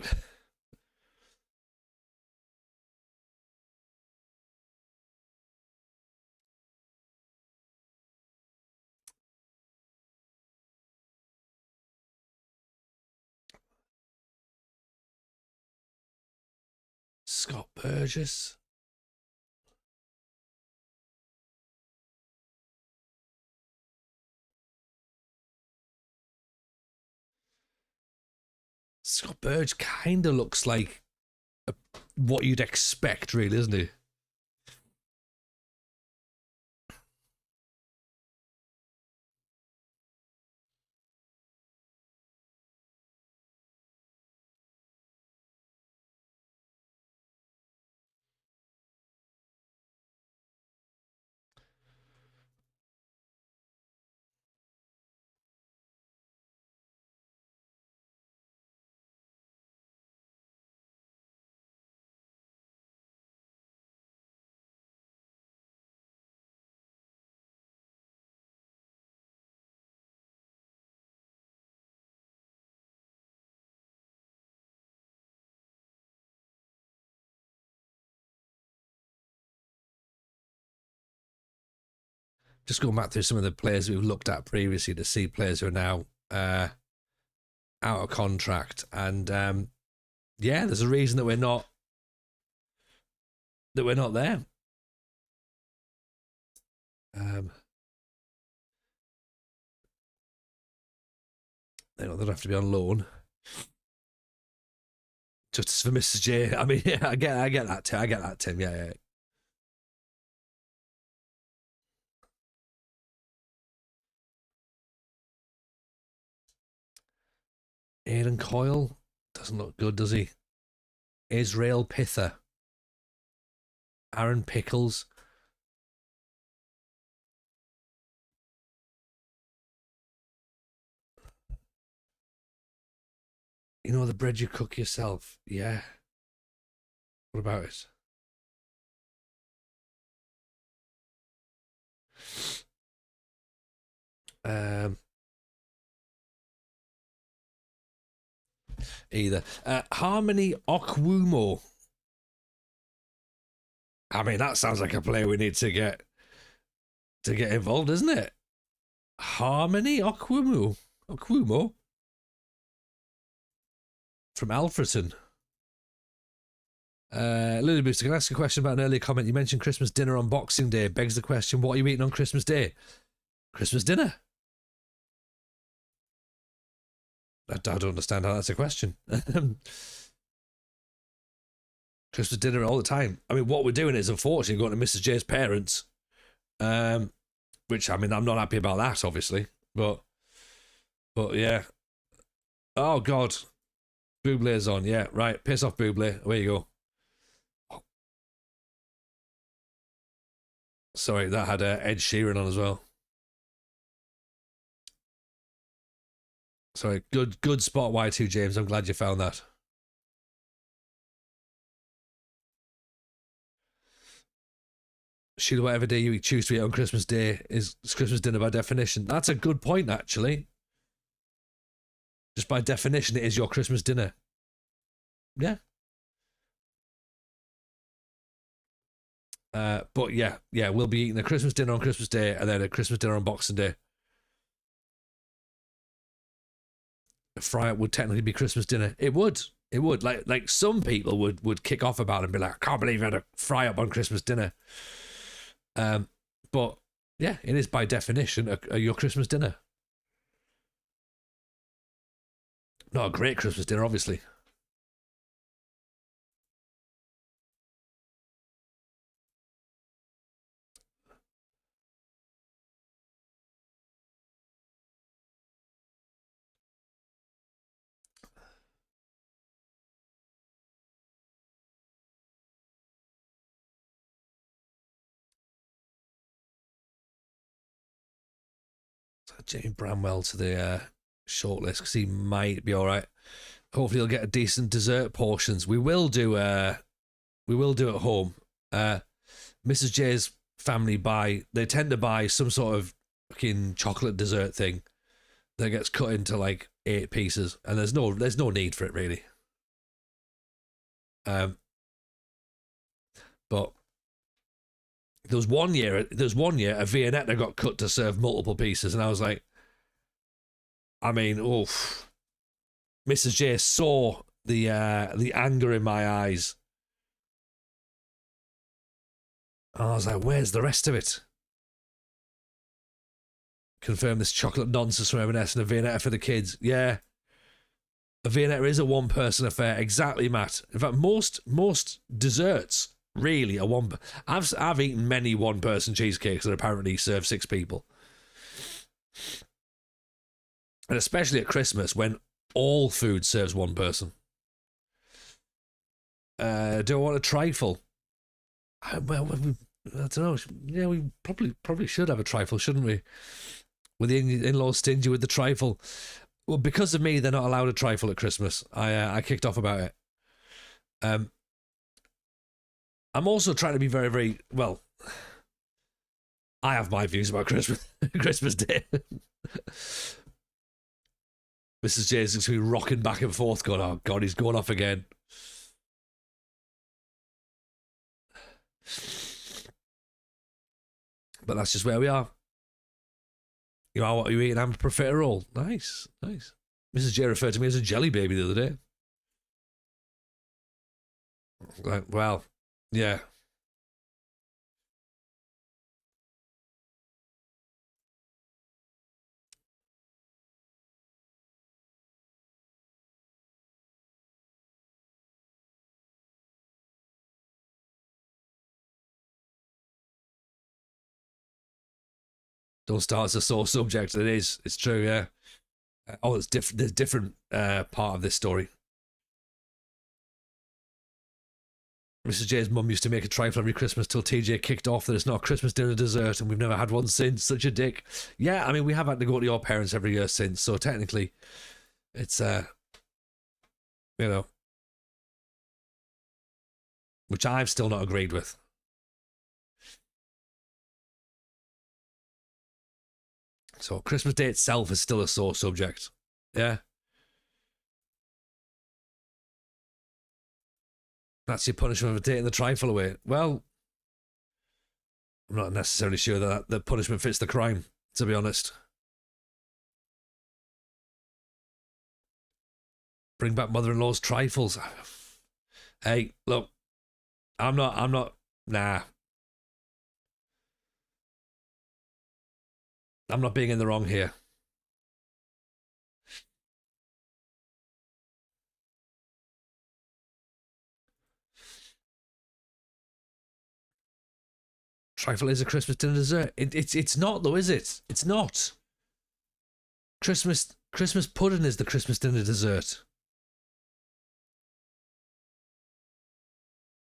Scott Burgess. Scott Burge kind of looks like what you'd expect, really, isn't he? Just going back through some of the players we've looked at previously to see players who are now out of contract, and yeah, there's a reason that we're not there. They don't have to be on loan. Justice for Mrs. J. I mean, yeah, I get that, Tim. I get that, Tim. Yeah. Aidan Coyle doesn't look good, does he? Israel Pither, Aaron Pickles. You know the bread you cook yourself? Yeah. What about it? Either. Harmony Okwumo. I mean, that sounds like a player we need to get involved, isn't it? Harmony Okwumo. From Alfreton. Lily Booster, can I ask a question about an earlier comment? You mentioned Christmas dinner on Boxing Day. Begs the question, what are you eating on Christmas Day? Christmas dinner. I don't understand how that's a question. Christmas dinner all the time. I mean, what we're doing is unfortunately going to Mrs. J's parents, which, I mean, I'm not happy about that, obviously, but yeah. Oh God, Bublé's on. Yeah, right. Piss off, Bublé. Away you go. Sorry, that had Ed Sheeran on as well. Sorry, good spot, Y2 James. I'm glad you found that. Sheila, whatever day you choose to eat on Christmas Day is Christmas dinner by definition. That's a good point, actually. Just by definition, it is your Christmas dinner. Yeah. But yeah, we'll be eating a Christmas dinner on Christmas Day and then a Christmas dinner on Boxing Day. A fry-up would technically be Christmas dinner. It would. Like some people would kick off about it and be like, I can't believe you had a fry-up on Christmas dinner. But yeah, it is by definition your Christmas dinner. Not a great Christmas dinner, obviously. Jamie Bramwell to the shortlist because he might be all right. Hopefully, he'll get a decent dessert portions. We will do at home. Mrs. J's family they tend to buy some sort of fucking chocolate dessert thing that gets cut into like 8 pieces, and there's no need for it really. But there's one year a Viennetta got cut to serve multiple pieces, and I was like, I mean, oof. Mrs. J saw the anger in my eyes. And I was like, where's the rest of it? Confirm this chocolate nonsense from M&S and a Viennetta for the kids. Yeah. A Viennetta is a one-person affair. Exactly, Matt. In fact, most desserts really are one. I've eaten many one-person cheesecakes that apparently serve 6 people. And especially at Christmas when all food serves one person. Do I want a trifle? Well, I don't know. Yeah, we probably should have a trifle, shouldn't we? With the in-laws stingy with the trifle. Well, because of me, they're not allowed a trifle at Christmas. I kicked off about it. I'm also trying to be very, very well. I have my views about Christmas Day. Mrs. J's going to be rocking back and forth, going, "Oh God, he's going off again." But that's just where we are. You know, what are you eating? I'm a profiterole. Nice. Mrs. J referred to me as a jelly baby the other day. Like, well, yeah. Don't start as a sore subject. It is. It's true, yeah. It's different. There's different part of this story. Mrs. J's mum used to make a trifle every Christmas till TJ kicked off that it's not a Christmas dinner dessert, and we've never had one since. Such a dick. Yeah, I mean, we have had to go to your parents every year since, so technically, it's which I've still not agreed with. So Christmas Day itself is still a sore subject. Yeah. That's your punishment for taking the trifle away. Well, I'm not necessarily sure that the punishment fits the crime, to be honest. Bring back mother-in-law's trifles. Hey, look. I'm not, nah. I'm not being in the wrong here. Trifle is a Christmas dinner dessert. It's not though, is it? It's not. Christmas pudding is the Christmas dinner dessert.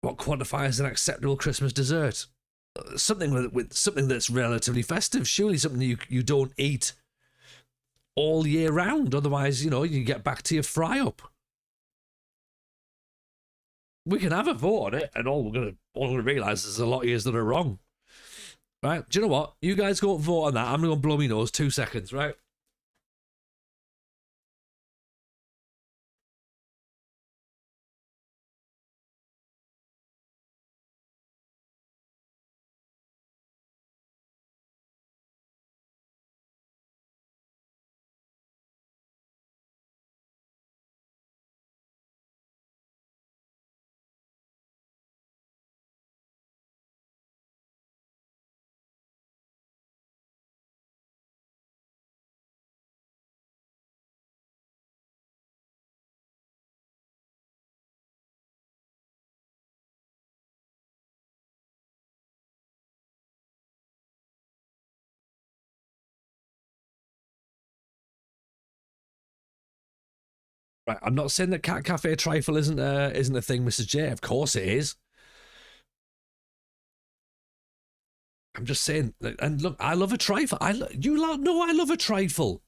What quantifies an acceptable Christmas dessert? Something with something that's relatively festive. Surely something you don't eat all year round. Otherwise, you get back to your fry up. We can have a vote on it, and all we're gonna realise is a lot of years that are wrong. Right? Do you know what? You guys go and vote on that. I'm gonna blow my nose 2 seconds, right? Right, I'm not saying that Cat Cafe trifle isn't a thing, Mrs. J. Of course it is. I'm just saying, and look, I love a trifle. You lot know I love a trifle.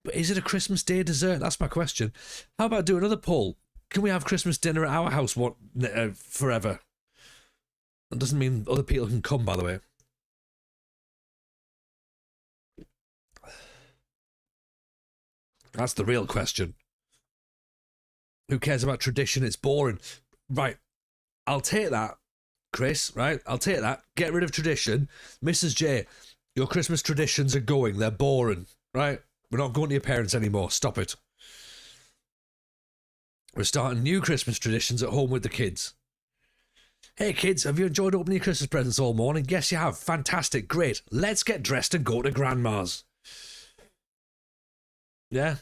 But is it a Christmas Day dessert? That's my question. How about do another poll? Can we have Christmas dinner at our house forever? That doesn't mean other people can come, by the way. That's the real question. Who cares about tradition? It's boring. Right. I'll take that, Chris, right? I'll take that. Get rid of tradition. Mrs. J, your Christmas traditions are going. They're boring, right? We're not going to your parents anymore. Stop it. We're starting new Christmas traditions at home with the kids. Hey kids, have you enjoyed opening your Christmas presents all morning? Yes, you have. Fantastic. Great. Let's get dressed and go to Grandma's. Yeah?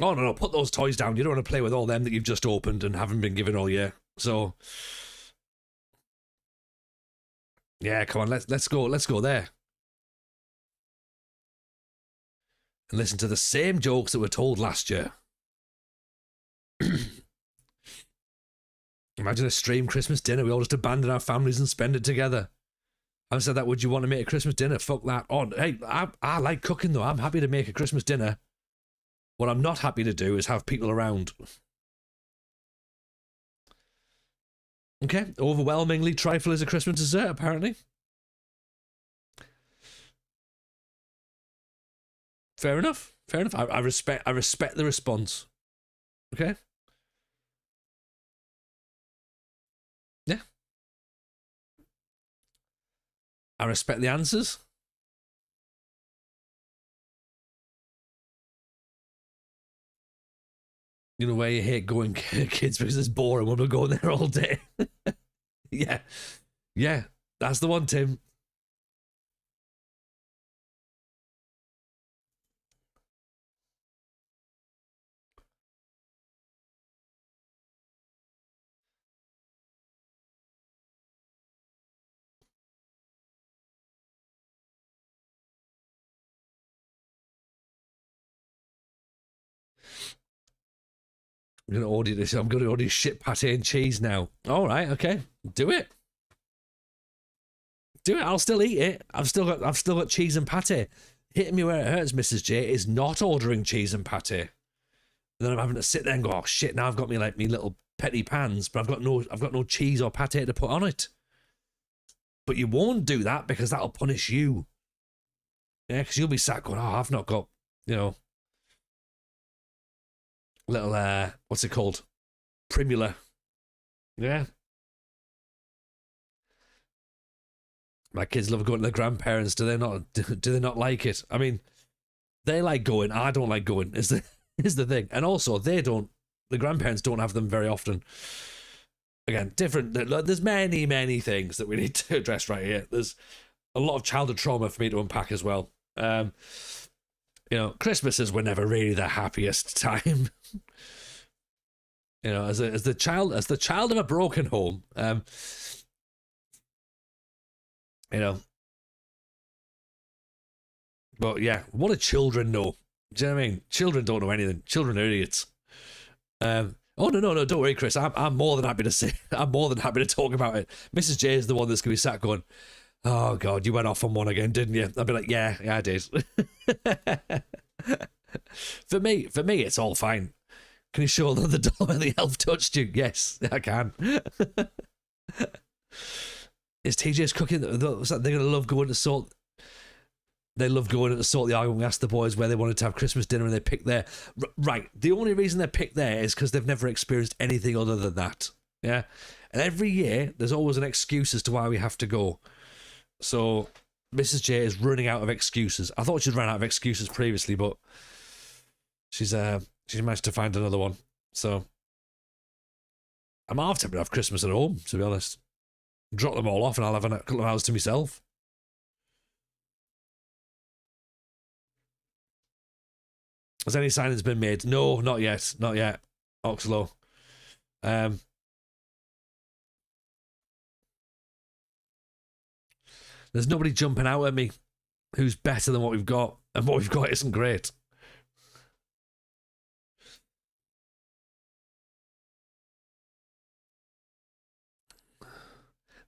Oh, no, put those toys down. You don't want to play with all them that you've just opened and haven't been given all year. So, yeah, come on, let's go there. And listen to the same jokes that were told last year. Imagine a stream Christmas dinner. We all just abandon our families and spend it together. I've said that, would you want to make a Christmas dinner? Fuck that. Oh, hey, I like cooking though. I'm happy to make a Christmas dinner. What I'm not happy to do is have people around. Okay, overwhelmingly trifle is a Christmas dessert, apparently. Fair enough. Fair enough. I respect the response. Okay. Yeah. I respect the answers. You know where you hate going kids because it's boring when we're going there all day. Yeah. Yeah. That's the one, Tim. I'm going to order this. I'm going to order shit pate and cheese now. All right, okay. Do it. Do it. I'll still eat it. I've still got cheese and pate. Hitting me where it hurts, Mrs. J, is not ordering cheese and pate. And then I'm having to sit there and go, oh shit, now I've got me little petty pans, but I've got no cheese or pate to put on it. But you won't do that because that'll punish you. Yeah, because you'll be sat going, oh, I've not got, little what's it called? Primula. Yeah. My kids love going to their grandparents. Do they not like it? I mean, they like going. I don't like going. Is the thing. And also, the grandparents don't have them very often. Again, different. There's many things that we need to address right here. There's a lot of childhood trauma for me to unpack as well. Christmases were never really the happiest time. As the child of a broken home, but yeah, what do children know? Do you know what I mean? Children don't know anything. Children are idiots. Oh no, don't worry, Chris. I'm more than happy to say. I'm more than happy to talk about it. Mrs. J is the one that's gonna be sat going, "Oh God, you went off on one again, didn't you?" I'd be like, "Yeah, I did." For me, it's all fine. Can you show the doll where the elf touched you? Yes, I can. Is TJ's cooking? They're gonna love going to sort. They love going to sort the argument. We asked the boys where they wanted to have Christmas dinner, and they picked there. Right. The only reason they picked there is because they've never experienced anything other than that. Yeah. And every year, there's always an excuse as to why we have to go. So Mrs. J is running out of excuses. I thought she'd run out of excuses previously, but she's managed to find another one. So I'm half tempted to have Christmas at home, to be honest. Drop them all off and I'll have a couple of hours to myself. Has any signings been made? No, not yet. Not yet. Oxlow. There's nobody jumping out at me who's better than what we've got, and what we've got isn't great.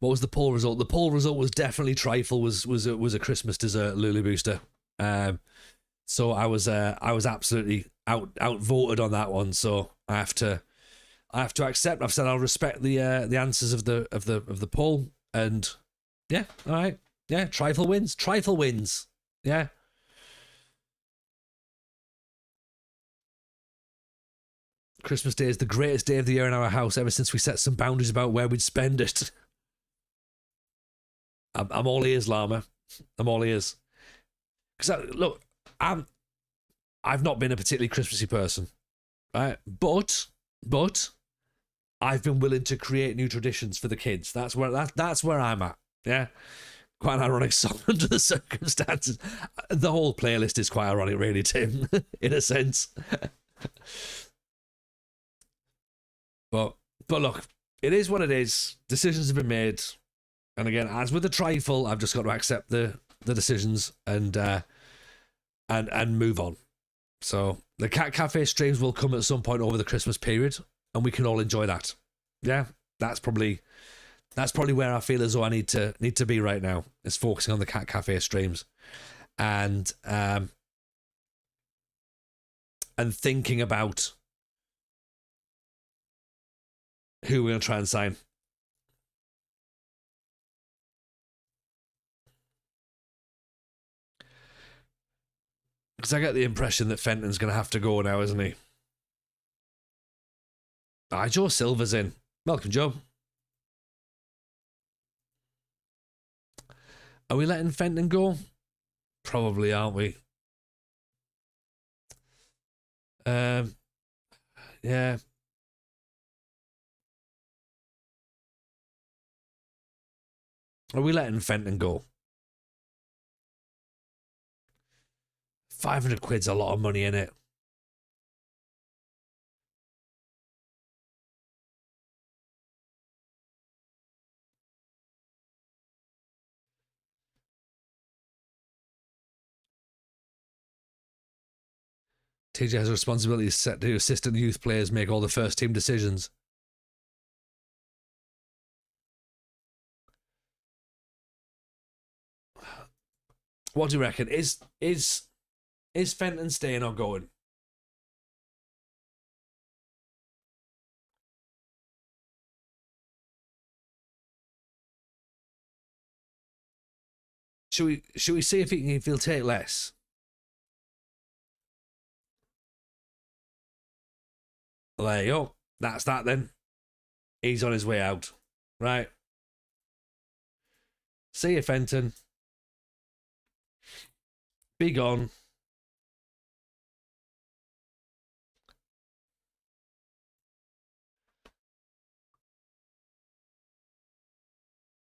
What was the poll result? The poll result was definitely trifle was a Christmas dessert, Lulu Booster. So I was absolutely outvoted on that one. So I have to accept. I've said I'll respect the answers of the poll, and yeah, all right, yeah, trifle wins. Trifle wins. Yeah. Christmas Day is the greatest day of the year in our house ever since we set some boundaries about where we'd spend it. I'm all ears, Llama. I'm all ears. Because look, I've not been a particularly Christmassy person, right? But I've been willing to create new traditions for the kids. That's where I'm at. Yeah. Quite an ironic song under the circumstances. The whole playlist is quite ironic, really, Tim, in a sense. But look, it is what it is. Decisions have been made. And again, as with the trifle, I've just got to accept the decisions and move on. So the Cat Cafe streams will come at some point over the Christmas period, and we can all enjoy that. Yeah, that's probably where I feel as though I need to be right now, is focusing on the Cat Cafe streams, and thinking about who we're going to try and sign. Because I get the impression that Fenton's going to have to go now, isn't he? Joe Silver's in. Welcome, Joe. Are we letting Fenton go? Probably, aren't we? Yeah. Are we letting Fenton go? 500 quid's a lot of money in it. TJ has a responsibility to assistant youth players make all the first team decisions. What do you reckon? Is Fenton staying or going? Should we see if he'll take less? There you go. That's that then. He's on his way out. Right. See you, Fenton. Be gone.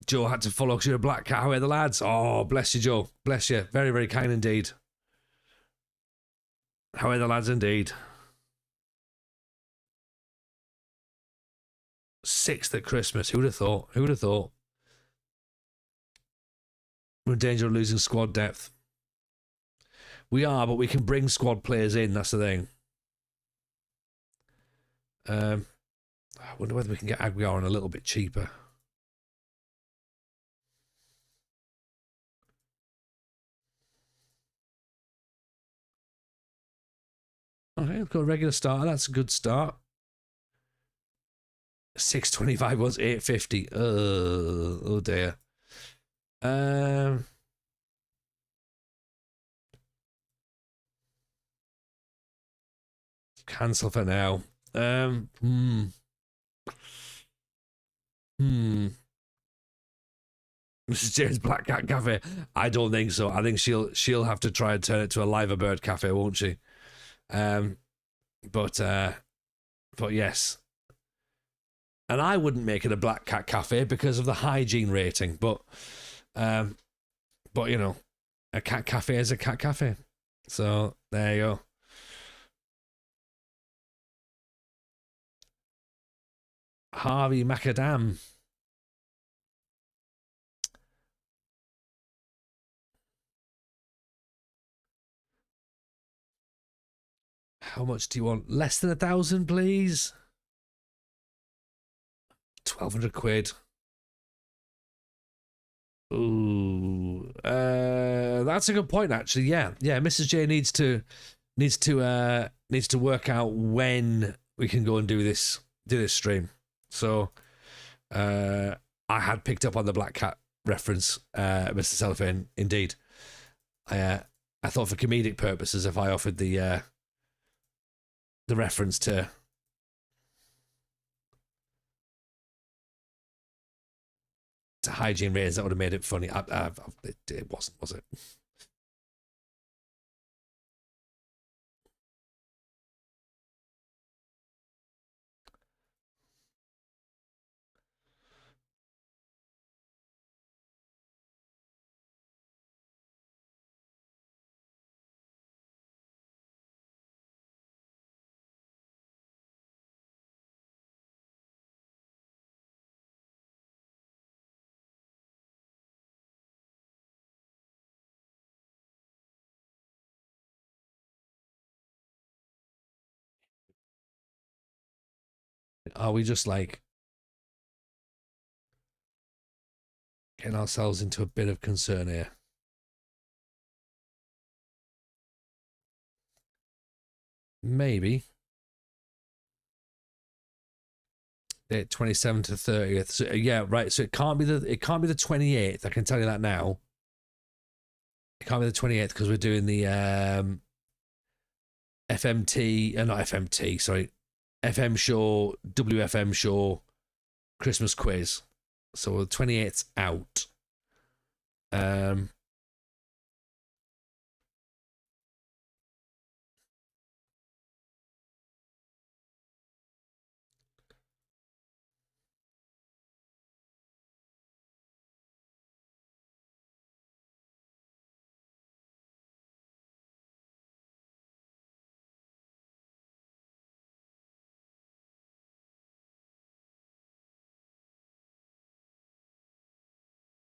Joe had to follow because you're a black cat. How are the lads? Oh, bless you, Joe. Bless you. Very, very kind indeed. How are the lads indeed? 6th at Christmas. Who'd have thought? Who'd have thought? We're in danger of losing squad depth. We are, but we can bring squad players in. That's the thing. I wonder whether we can get Aguiar on a little bit cheaper. Okay, we've got a regular starter. That's a good start. 625 was 850. Oh dear. Cancel for now. Mrs. James Black Cat Cafe. I don't think so. I think she'll have to try and turn it to a liver bird cafe, won't she? But yes. And I wouldn't make it a Black Cat Cafe because of the hygiene rating, but you know, a cat cafe is a cat cafe. So there you go. Harvey Macadam. How much do you want? Less than 1,000, please. 1,200 quid. Ooh, that's a good point, actually. Yeah, yeah. Mrs. J needs to work out when we can go and do this stream. So, I had picked up on the Black Cat reference, Mr. Cellophane. Indeed, I thought for comedic purposes, if I offered the reference to hygiene ratings, that would have made it funny. It wasn't, was it? Are we just like getting ourselves into a bit of concern here? Maybe. 27th to 30th. So, yeah, right. So it can't be the 28th. I can tell you that now. It can't be the 28th because we're doing the FMT, not FMT, sorry, FM show, WFM show, Christmas quiz. So the 28th's out.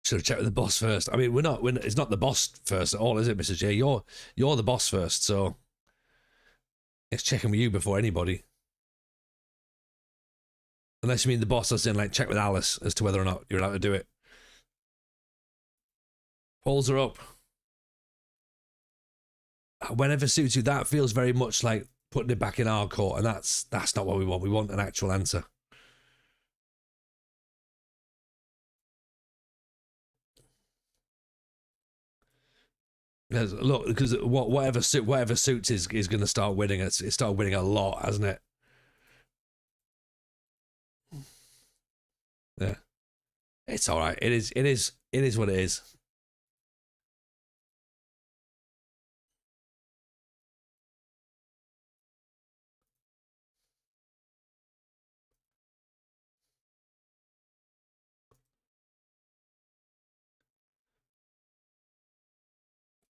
Should have checked with the boss first. I mean, it's not the boss first at all, is it, Mrs. J? You're the boss first, so it's checking with you before anybody. Unless you mean the boss as in like check with Alice as to whether or not you're allowed to do it. Polls are up. Whenever suits you, that feels very much like putting it back in our court, and that's not what we want. We want an actual answer. Look, because whatever suits is going to start winning. It started winning a lot, hasn't it? Yeah, it's all right. It is what it is.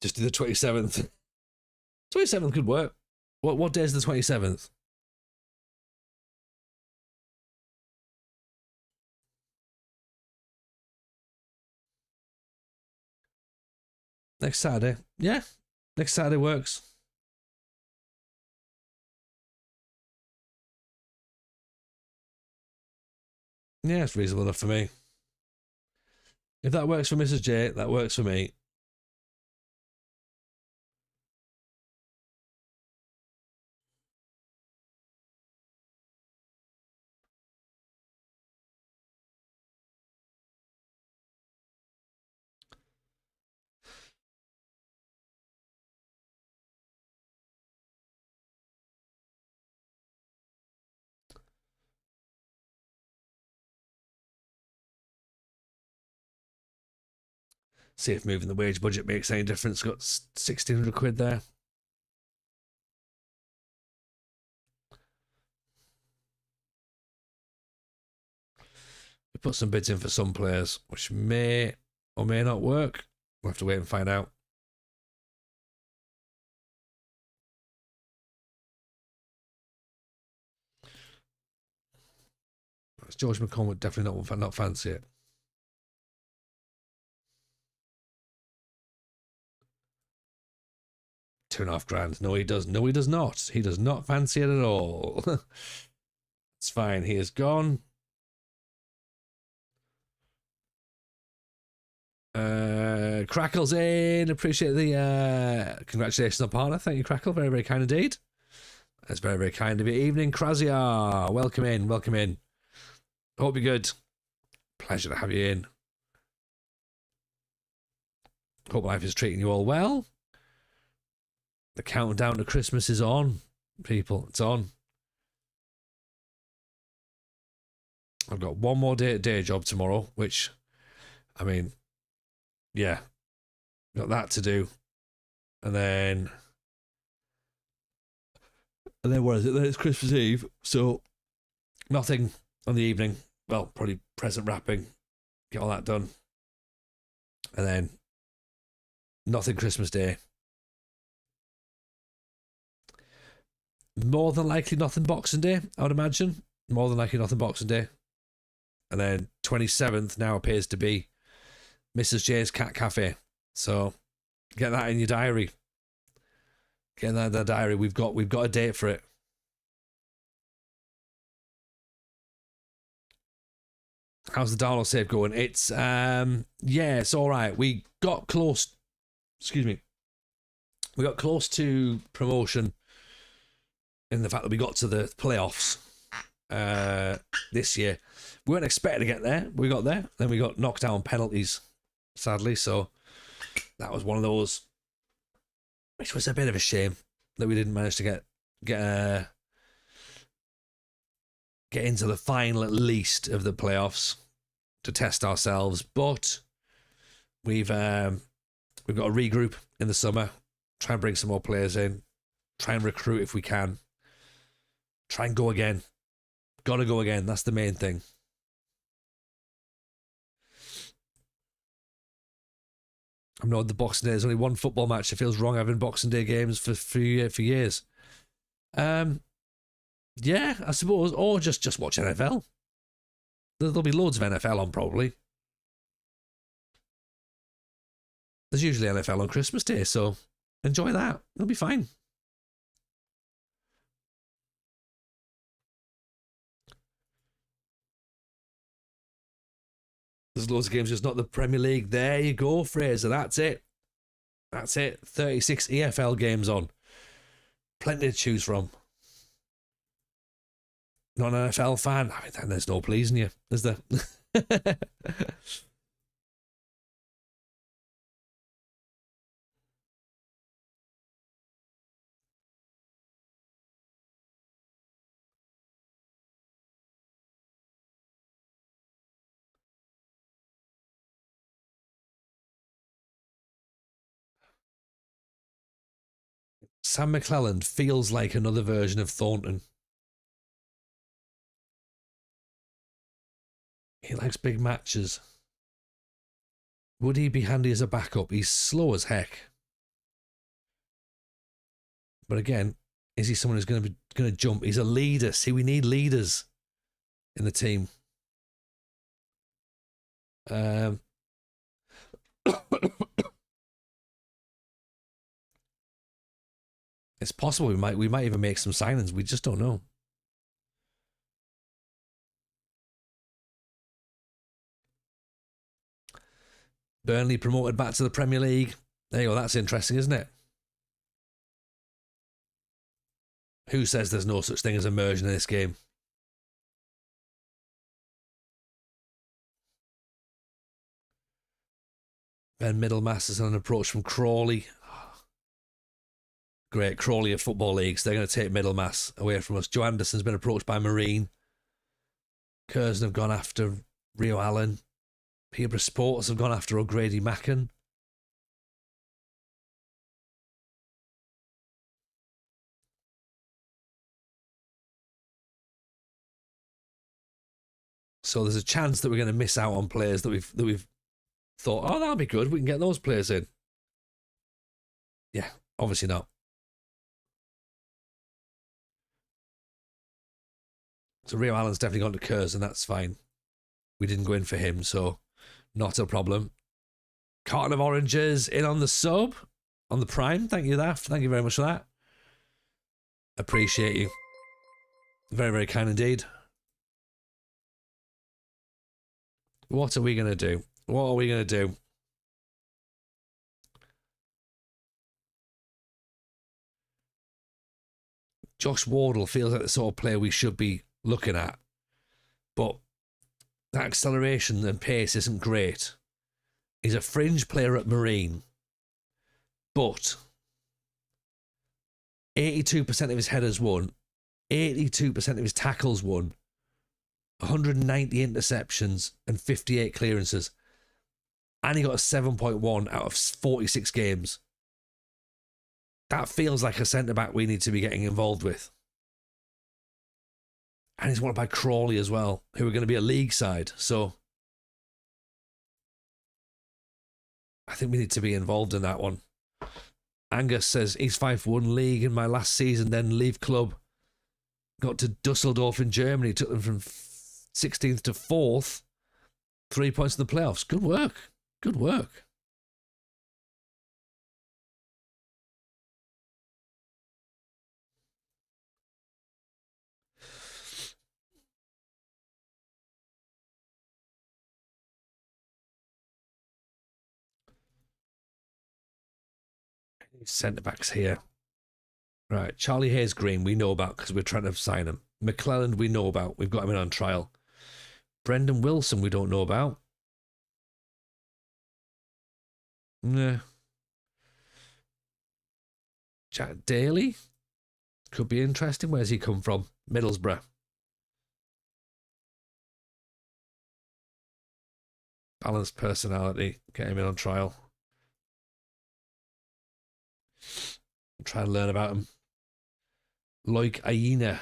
Just do the 27th. 27th could work. What day is the 27th? Next Saturday. Yeah, next Saturday works. Yeah, it's reasonable enough for me. If that works for Mrs. J, that works for me. See if moving the wage budget makes any difference. Got 1,600 quid there. We put some bids in for some players, which may or may not work. We'll have to wait and find out. George McCormick definitely not fancy it. £2.5 grand. No, he does. No, he does not. He does not fancy it at all. It's fine. He is gone. Crackle's in. Appreciate the congratulations on partner. Thank you, Crackle. Very, very kind indeed. That's very, very kind of you. Evening, Krazia. Welcome in. Welcome in. Hope you're good. Pleasure to have you in. Hope life is treating you all well. The countdown to Christmas is on, people. It's on. I've got one more day job tomorrow, which, I mean, yeah, got that to do. And then what is it? Then it's Christmas Eve, so nothing on the evening. Well, probably present wrapping, get all that done. And then nothing Christmas Day. More than likely nothing Boxing Day, I would imagine. More than likely nothing Boxing Day. And then 27th now appears to be Mrs. J's Cat Cafe. So get that in your diary. Get that in the diary. We've got a date for it. How's the download save going? It's yeah, it's all right. We got close. Excuse me. We got close to promotion in the fact that we got to the playoffs this year. We weren't expecting to get there. We got there. Then we got knocked out on penalties, sadly. So that was one of those, which was a bit of a shame that we didn't manage to get into the final at least of the playoffs to test ourselves. But we've got to regroup in the summer, try and bring some more players in, try and recruit if we can, try and go again. Got to go again. That's the main thing. I'm not the Boxing Day. There's only one football match. It feels wrong having Boxing Day games for years. Yeah, I suppose. Or just watch NFL. There'll be loads of NFL on probably. There's usually NFL on Christmas Day, so enjoy that. It'll be fine. There's loads of games, just not the Premier League. There you go, Fraser. That's it. That's it. 36 EFL games on. Plenty to choose from. Not an NFL fan? I mean, then there's no pleasing you, is there? Sam McClelland feels like another version of Thornton. He likes big matches. Would he be handy as a backup? He's slow as heck. But again, is he someone who's going to jump? He's a leader. See, we need leaders in the team. It's possible we might even make some signings. We just don't know. Burnley promoted back to the Premier League. There you go. That's interesting, isn't it? Who says there's no such thing as immersion in this game? Ben Middlemass is on an approach from Crawley. Great. Crawley of football leagues. They're going to take Middlemass away from us. Joe Anderson's been approached by Marine. Curzon have gone after Rio Allen. Peterborough Sports have gone after O'Grady Macken. So there's a chance that we're going to miss out on players that we've thought, oh, that'll be good. We can get those players in. Yeah, obviously not. So Rio Allen's definitely gone to Curzon, that's fine. We didn't go in for him, so not a problem. Carton of oranges in on the sub, on the prime. Thank you, that. Thank you very much for that. Appreciate you. Very, very kind indeed. What are we going to do? What are we going to do? Josh Wardle feels like the sort of player we should be looking at, but that acceleration and pace isn't great. He's a fringe player at Marine, but 82% of his headers won, 82% of his tackles won, 190 interceptions and 58 clearances, and he got a 7.1 out of 46 games. That feels like a centre-back we need to be getting involved with. And he's wanted by Crawley as well, who are going to be a league side. So I think we need to be involved in that one. Angus says, East Fife won league in my last season, then leave club. Got to Dusseldorf in Germany, took them from 16th to 4th. 3 points in the playoffs. Good work. Good work. Centre backs here. Right, Charlie Hayes Green, we know about because we're trying to sign him. McClelland, we know about. We've got him in on trial. Brendan Wilson, we don't know about. Nah. Jack Daly could be interesting. Where's he come from? Middlesbrough. Balanced personality. Get him in on trial. Try and learn about him. Loic Aina.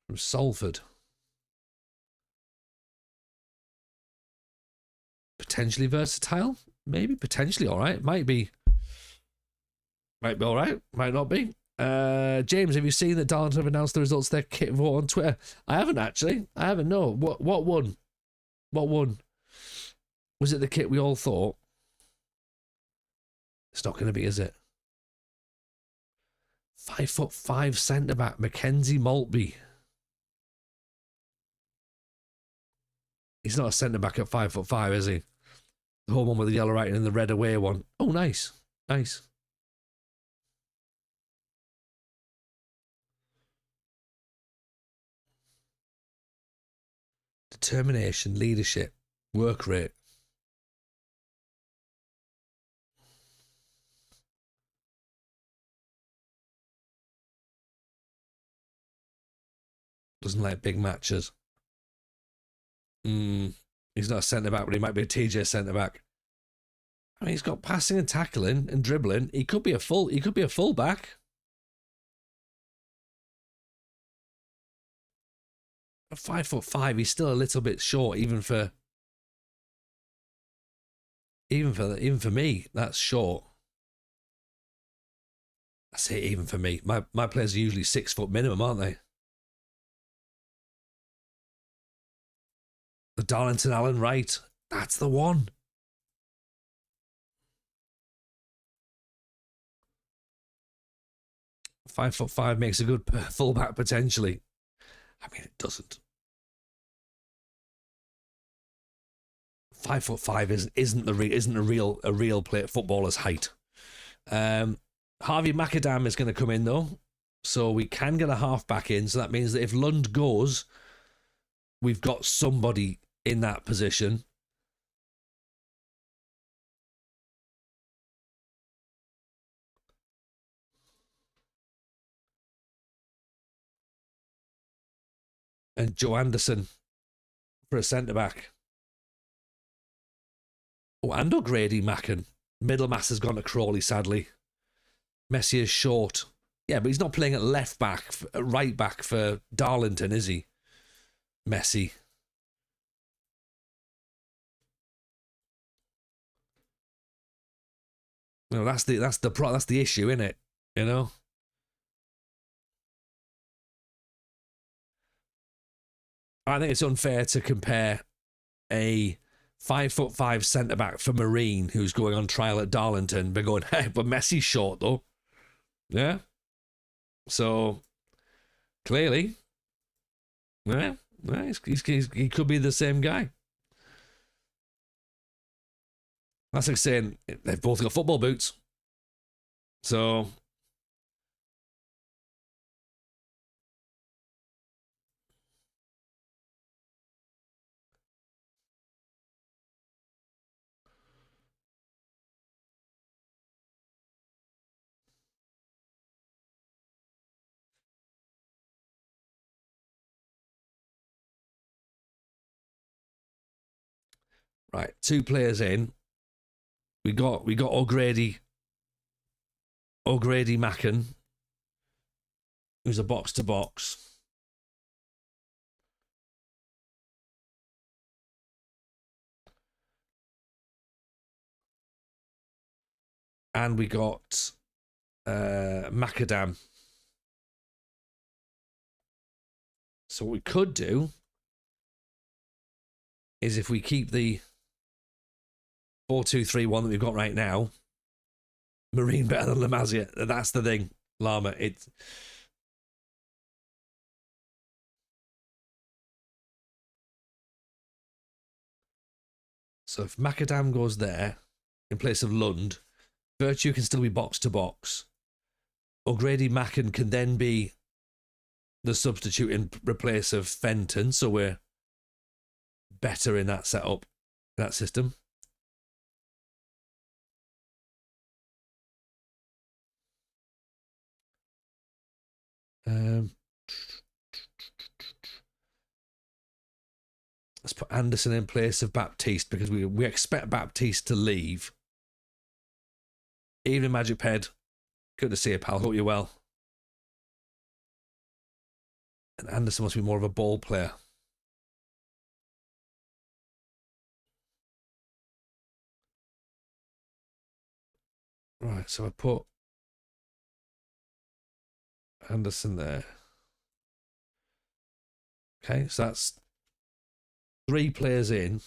From Salford. Potentially versatile. Maybe. Potentially alright. Might be alright. Might not be. James, have you seen that Darlington have announced the results of their kit vote on Twitter? I haven't actually. I haven't, no. What won? What won? Was it the kit we all thought? It's not going to be, is it? 5'5" centre-back, Mackenzie Maltby. He's not a centre-back at 5'5", is he? The whole one with the yellow writing and the red away one. Oh, nice. Nice. Determination, leadership, work rate. Doesn't like big matches. He's not a centre-back, but he might be a TJ centre-back. I mean, he's got passing and tackling and dribbling. He could be a full-back. At 5'5", he's still a little bit short, even for me. That's short. I say even for me. My players are usually 6 foot minimum, aren't they? The Darlington Alan Wright. That's the one. $5'5" makes a good fullback potentially. I mean, it doesn't. 5'5" isn't a real player footballer's height. Harvey Macadam is going to come in though, so we can get a halfback in. So that means that if Lund goes, we've got somebody in that position. And Joe Anderson for a centre-back. Oh, and O'Grady Macken. Middlemass has gone to Crawley, sadly. Messier's short. Yeah, but he's not playing at left back, right back for Darlington, is he? Messi. No, that's the issue, isn't it? You know. I think it's unfair to compare a 5'5" centre-back for Marine who's going on trial at Darlington, but going, hey, but Messi's short though. Yeah. So clearly, he could be the same guy. That's like saying they've both got football boots. So right, 2 players in. We got O'Grady Macken, who's a box to box. And we got Macadam. So what we could do is, if we keep the 4-2-3-1 that we've got right now, Marine better than Lamazia. That's the thing, Lama. So if Macadam goes there in place of Lund, Virtue can still be box to box. O'Grady Macken can then be the substitute in replace of Fenton, so we're better in that setup, that system. Let's put Anderson in place of Baptiste, because we expect Baptiste to leave. Evening, Magic Ped. Good to see you, pal. Hope you're well. And Anderson must be more of a ball player. Right, so I put Anderson there. Okay, so that's 3 players in.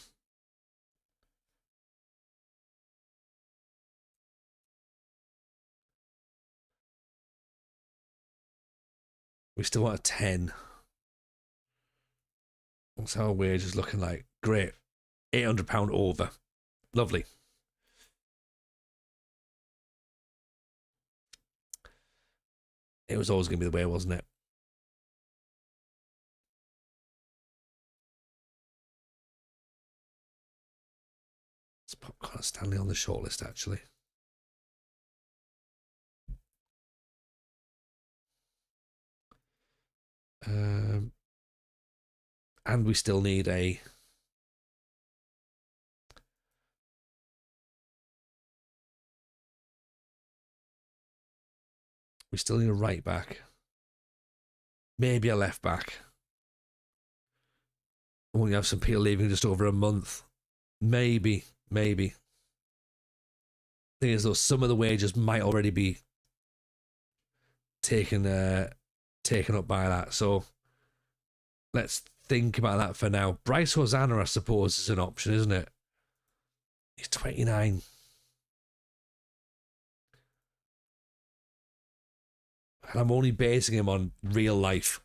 We still want a 10. What's our wages looking like? Great. £800 over. Lovely. It was always going to be the way, wasn't it? Let's put Connor Stanley on the shortlist, actually. And we still need a... We still need a right back. Maybe a left back. When you have some people leaving just over a month. Maybe. Thing is, though, some of the wages might already be taken up by that. So let's think about that for now. Bryce Hosanna, I suppose, is an option, isn't it? He's 29. And I'm only basing him on real life.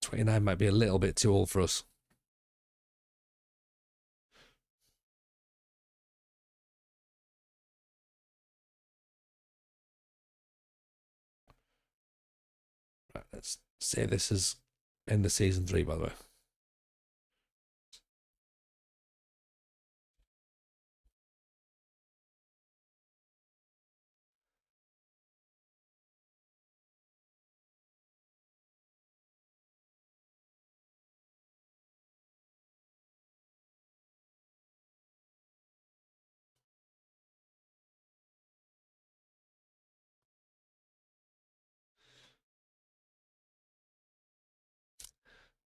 $29 might be a little bit too old for us. Right, let's say this is end of season 3, by the way.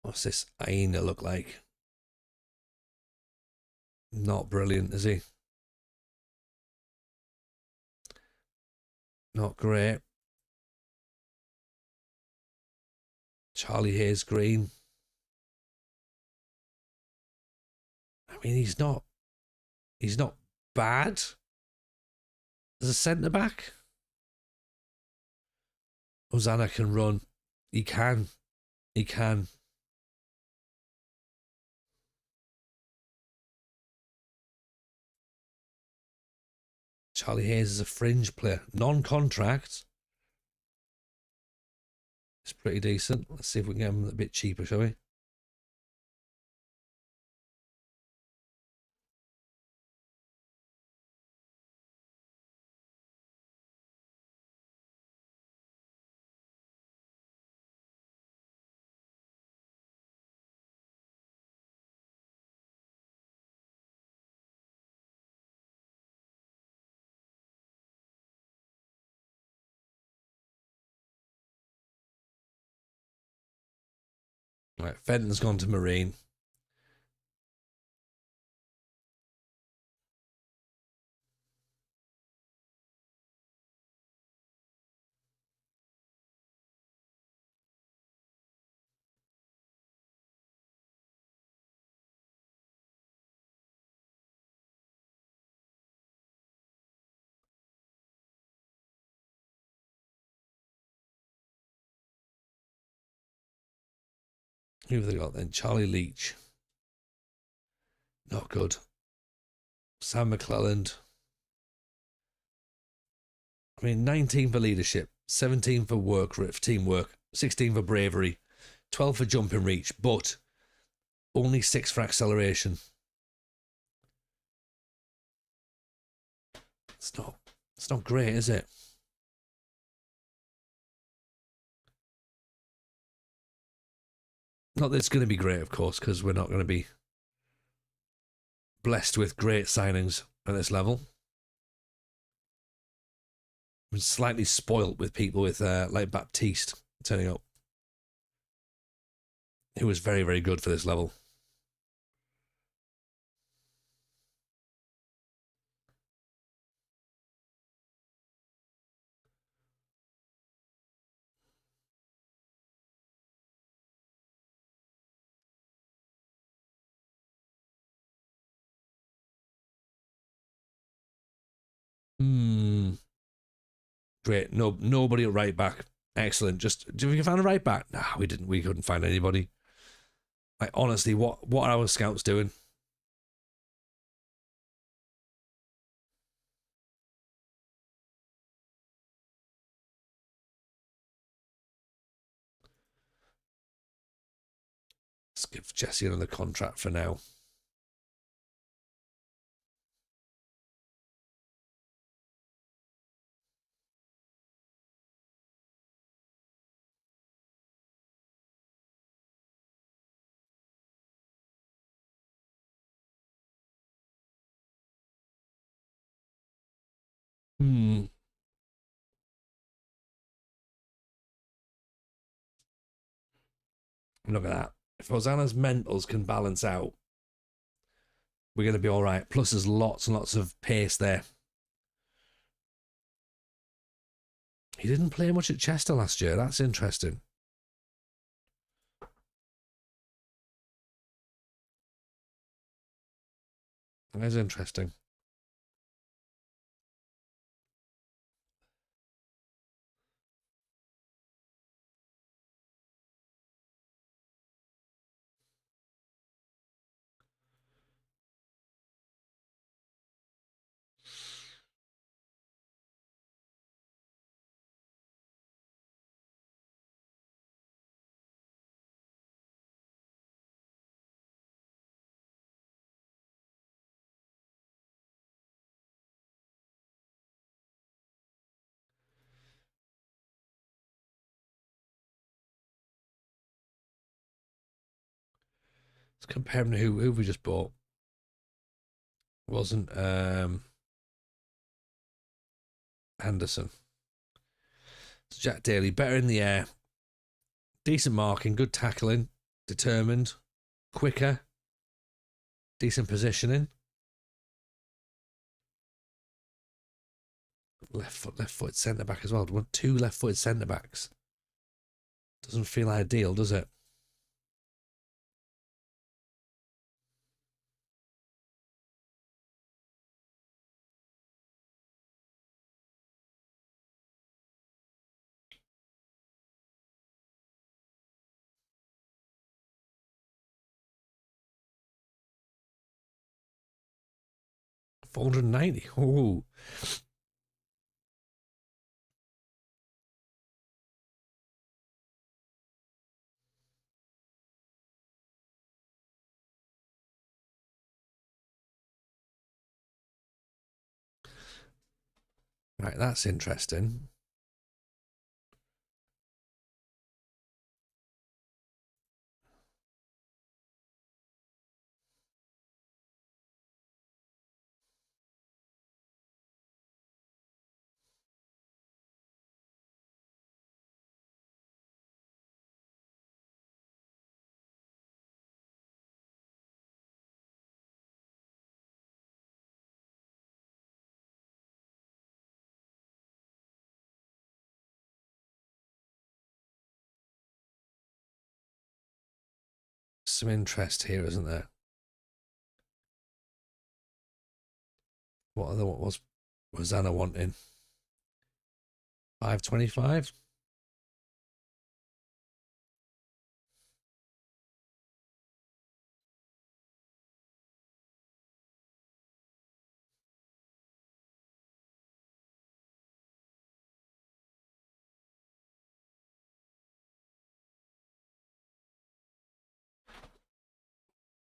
What's this Aina look like? Not brilliant, is he? Not great. Charlie Hayes Green. I mean, he's not bad as a centre back. Hosanna can run. He can. He can. Charlie Hayes is a fringe player. Non-contract. It's pretty decent. Let's see if we can get him a bit cheaper, shall we? Right, Fenton's gone to Marine. Who have they got then? Charlie Leach. Not good. Sam McClelland. I mean, 19 for leadership, 17 for teamwork, 16 for bravery, 12 for jumping reach, but only 6 for acceleration. It's not great, is it? Not that it's going to be great, of course, because we're not going to be blessed with great signings at this level. I'm slightly spoilt with people with like Baptiste turning up, who was very, very good for this level. Great. No, nobody at right back. Excellent. Just, did we find a right back? Nah, we didn't. We couldn't find anybody. Like, honestly, what are our scouts doing? Let's give Jesse another contract for now. Look at that. If Hosanna's mentals can balance out, we're going to be all right. Plus, there's lots and lots of pace there. He didn't play much at Chester last year. That's interesting. That's interesting. Let's compare him to who we just bought. It wasn't Henderson. It's Jack Daly, better in the air, decent marking, good tackling, determined, quicker, decent positioning. Left-footed centre back as well. We want 2 left-footed centre backs. Doesn't feel ideal, does it? 490. Ooh. Right, that's interesting. Some interest here, isn't there? What was Anna wanting? 525?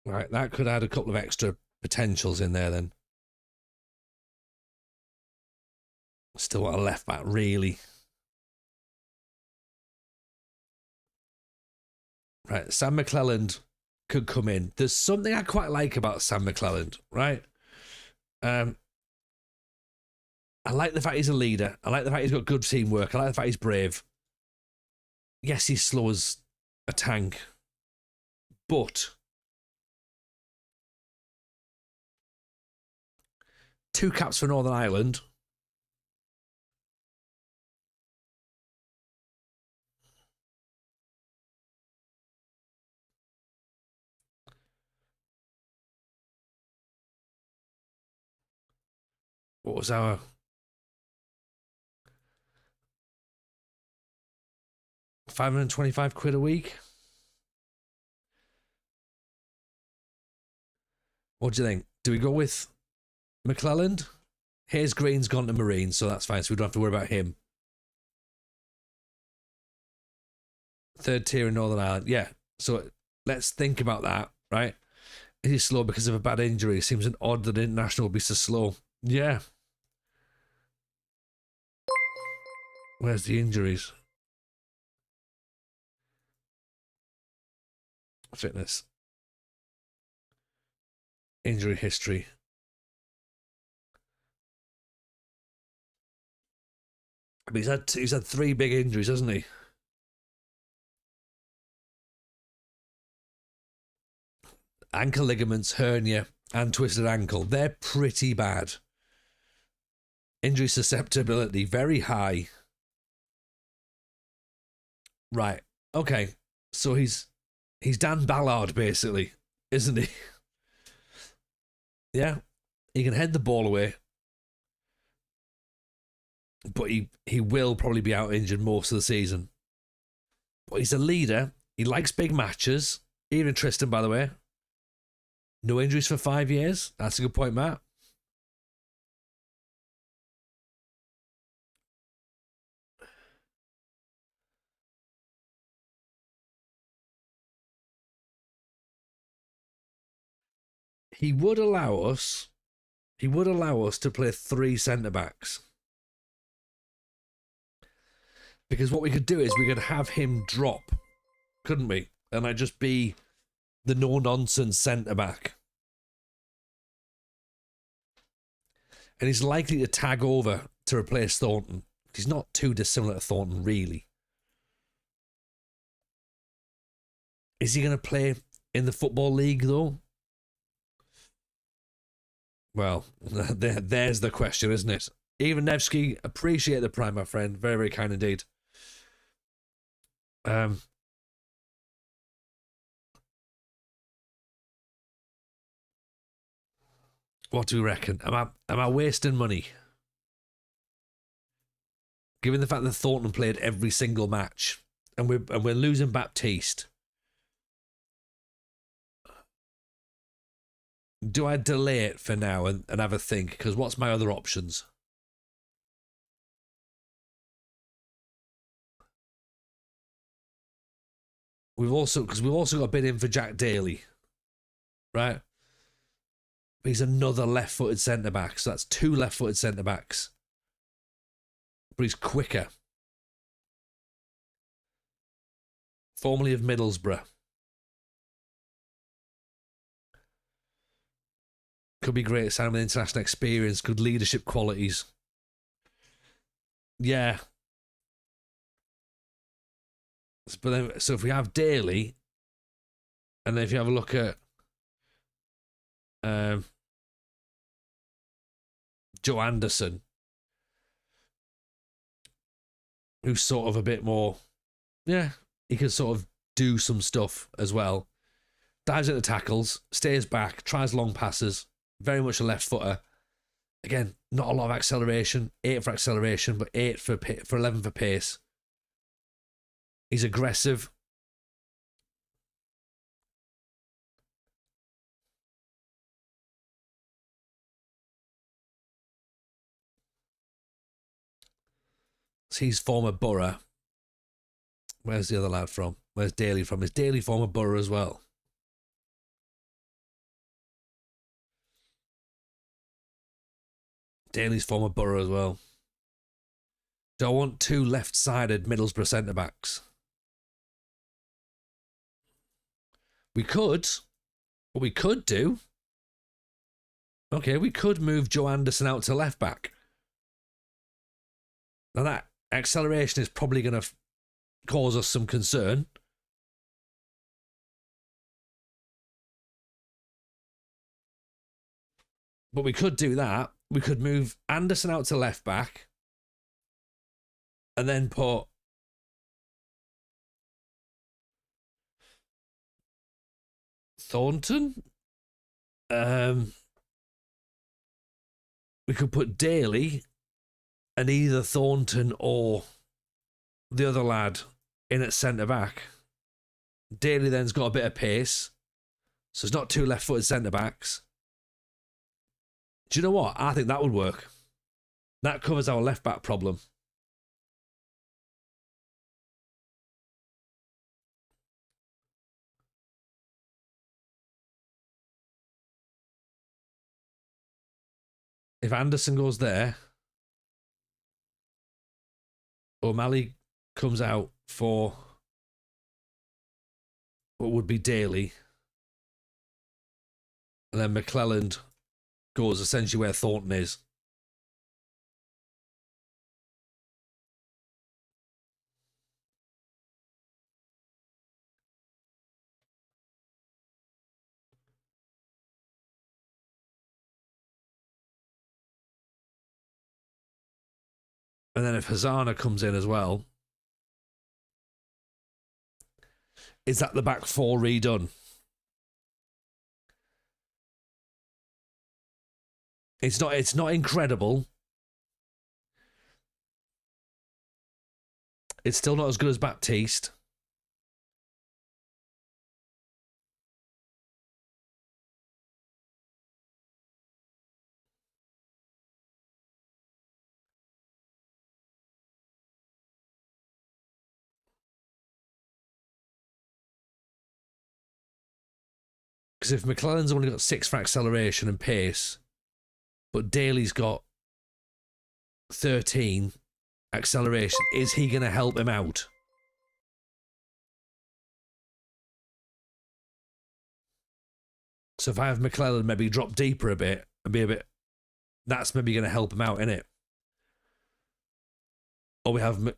Right, that could add a couple of extra potentials in there then. Still want a left back, really. Right, Sam McClelland could come in. There's something I quite like about Sam McClelland, right? I like the fact he's a leader. I like the fact he's got good teamwork. I like the fact he's brave. Yes, he's slow as a tank, but 2 caps for Northern Ireland. What was our 525 quid a week? What do you think? Do we go with McClelland? Hayes Green's gone to Marine, so that's fine. So we don't have to worry about him. 3rd tier in Northern Ireland. Yeah. So let's think about that, right? Is he slow because of a bad injury? It seems an odd that international will be so slow. Yeah. Where's the injuries? Fitness. Injury history. I mean, he's had 3 big injuries, hasn't he? Ankle ligaments, hernia, and twisted ankle. They're pretty bad. Injury susceptibility, very high. Right. Okay. So he's Dan Ballard, basically, isn't he? Yeah. He can head the ball away. But he will probably be out injured most of the season. But he's a leader. He likes big matches. Even Tristan, by the way. No injuries for 5 years. That's a good point, Matt. He would allow us to play 3 centre-backs. Because what we could do is we could have him drop, couldn't we? And I'd just be the no-nonsense centre-back. And he's likely to tag over to replace Thornton. He's not too dissimilar to Thornton, really. Is he going to play in the Football League, though? Well, there's the question, isn't it? Even Nevsky, appreciate the prime, my friend. Very, very kind indeed. What do we reckon? Am I wasting money? Given the fact that Thornton played every single match, and we're losing Baptiste. do I delay it for now and have a think? Because what's my other options? We've also got a bid in for Jack Daly, right? He's another left-footed centre back, so that's 2 left-footed centre backs. But he's quicker. Formerly of Middlesbrough. Could be great signing with international experience, good leadership qualities. Yeah. But then, so if we have Daly, and then if you have a look at Joe Anderson, who's sort of a bit more, yeah, he can sort of do some stuff as well. Dives into tackles, stays back, tries long passes, very much a left footer. Again, not a lot of acceleration, 8 for acceleration, but 8 for 11 for pace. He's aggressive. He's former Borough. Where's the other lad from? Where's Daly from? Is Daly former Borough as well? Daly's former Borough as well. Do I want 2 left-sided Middlesbrough centre-backs? We could. What we could do... Okay, we could move Joe Anderson out to left-back. Now that acceleration is probably going to cause us some concern. But we could do that. We could move Anderson out to left back and then put Thornton. We could put Daly and either Thornton or the other lad in at centre back. Daly then's got a bit of pace, so it's not 2 left-footed centre backs. Do you know what? I think that would work. That covers our left back problem. If Anderson goes there, O'Malley comes out for what would be Daly, and then McClelland goes essentially where Thornton is. And then if Hazana comes in as well, is that the back 4 redone? It's not incredible. It's still not as good as Baptiste. Because if McClellan's only got 6 for acceleration and pace, but Daly's got 13 acceleration, is he going to help him out? So if I have McClellan maybe drop deeper a bit and be a bit, that's maybe going to help him out, innit? Or we have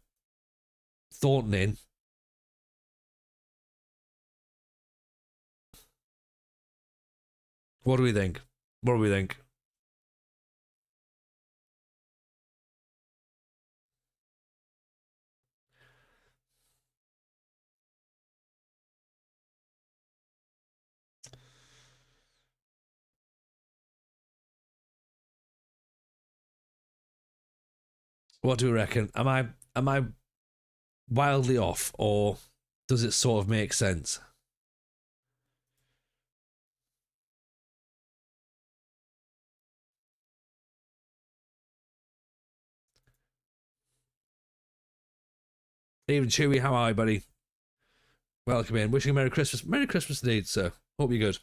Thornton in. What do we think? What do we think? What do we reckon? Am I wildly off, or does it sort of make sense? Even Chewy, how are you, buddy? Welcome in. Wishing you Merry Christmas. Merry Christmas indeed, sir. Hope you're good.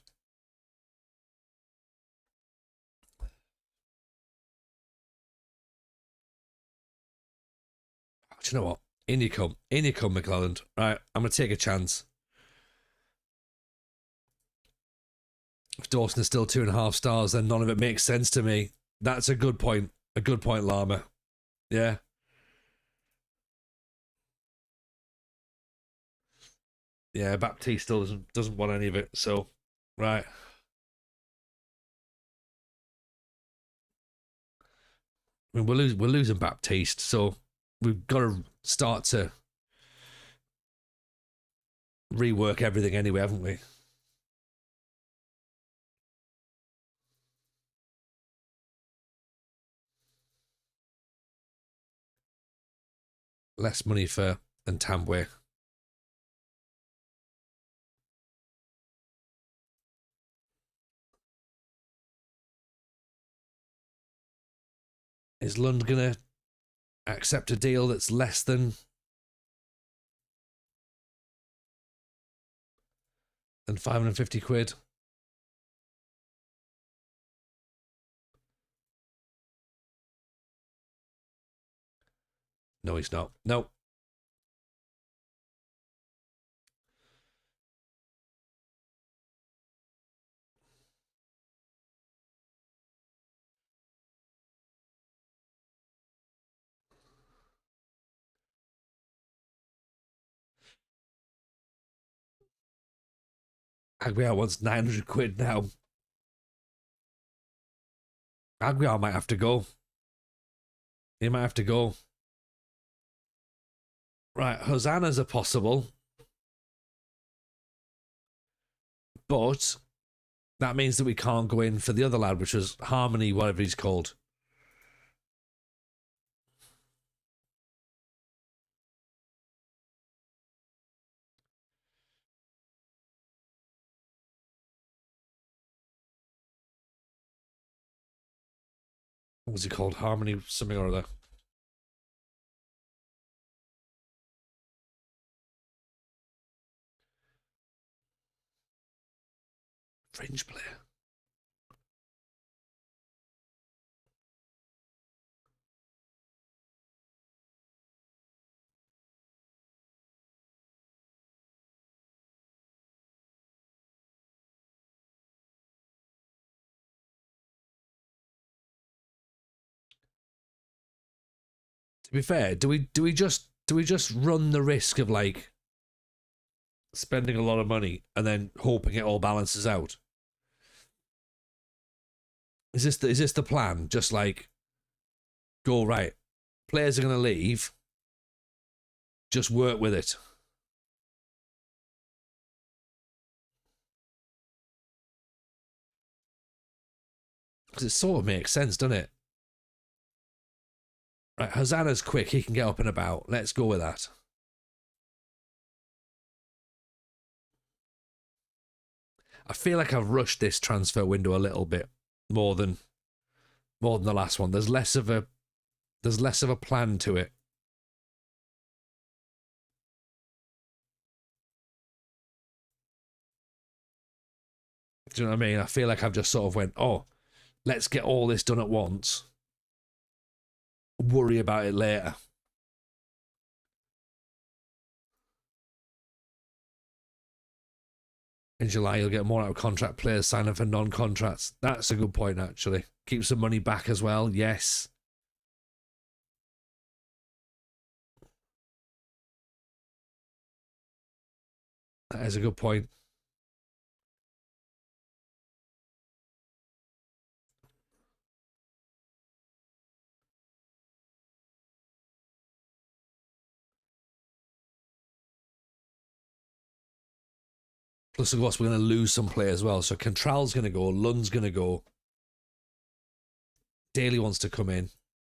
Do you know what? In you come. In you come, McClelland. Right, I'm going to take a chance. If Dawson is still 2.5 stars, then none of it makes sense to me. That's a good point. A good point, Llama. Yeah. Yeah, Baptiste still doesn't want any of it, so... Right. I mean, we're losing Baptiste, so we've got to start to rework everything anyway, haven't we? Less money for Ntambwe. Is Lund gonna accept a deal that's less than 550 quid? No, he's not. No. Aguiar wants 900 quid now. Aguiar might have to go. He might have to go. Right, Hosanna's a possible. But that means that we can't go in for the other lad, which was Harmony, whatever he's called. What was he called? Harmony something or other. Fringe player. To be fair, do we just run the risk of like spending a lot of money and then hoping it all balances out? Is this the plan? Just like go right, players are going to leave. Just work with it. Because it sort of makes sense, doesn't it? Right, Hosanna's quick. He can get up and about. Let's go with that. I feel like I've rushed this transfer window a little bit more than the last one. There's less of a plan to it. Do you know what I mean? I feel like I've just sort of went, oh, let's get all this done at once. Worry about it later. In July, you'll get more out of contract players signing for non-contracts. That's a good point, actually. Keep some money back as well. Yes. That is a good point. Plus, of course, we're going to lose some players as well. So Cantrell's going to go. Lund's going to go. Daly wants to come in.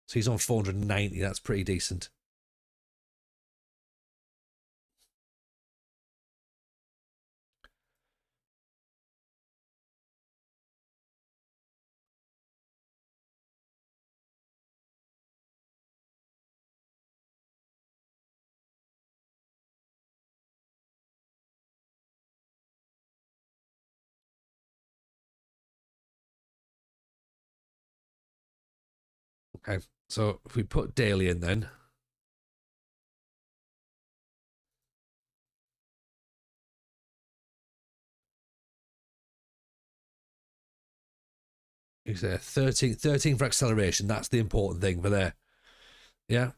So he's on 490. That's pretty decent. Okay, so if we put daily in then. Is there 13 for acceleration? That's the important thing for there. Yeah.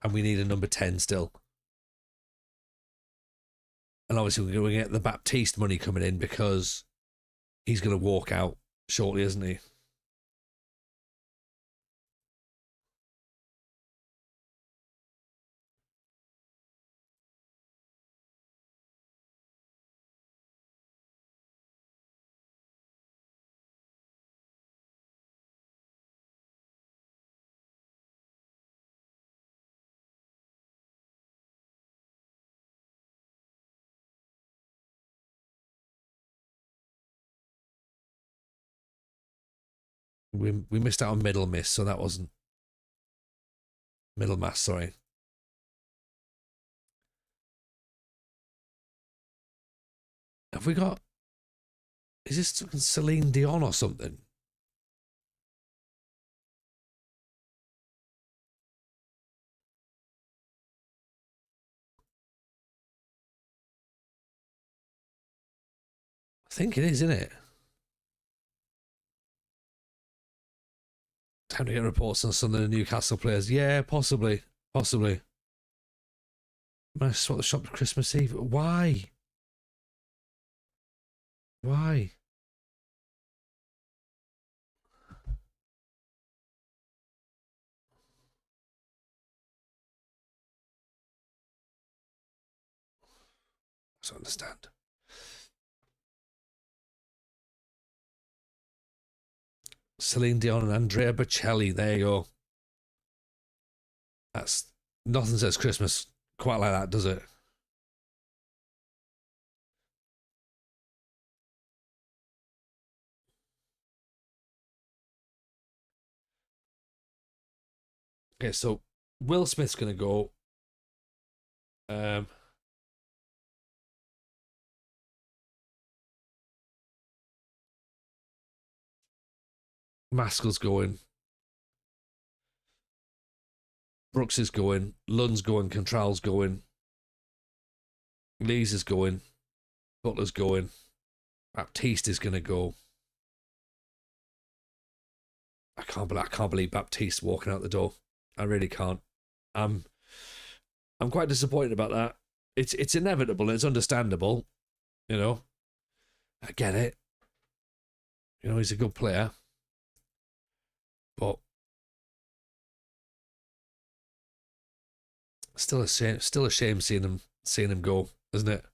And we need a number 10 still. And obviously we're going to get the Baptiste money coming in because he's going to walk out shortly, isn't he? We missed out on middle miss, so that wasn't middle mass, sorry. Have we got, is this Celine Dion or something? I think it is, isn't it? Time to get reports on some of the Newcastle players. Yeah, possibly. Possibly. I swap the shop for Christmas Eve. Why? Why? I don't understand. Celine Dion and Andrea Bocelli. There you go. That's nothing says Christmas quite like that, does it? Okay, so Will Smith's gonna go. Maskell's going. Brooks is going. Lund's going. Contral's going. Lees is going. Butler's going. Baptiste is gonna go. I can't believe Baptiste walking out the door. I really can't. I'm quite disappointed about that. It's inevitable. It's understandable. You know, I get it. You know, he's a good player, but still a shame. Still a shame seeing him go, isn't it?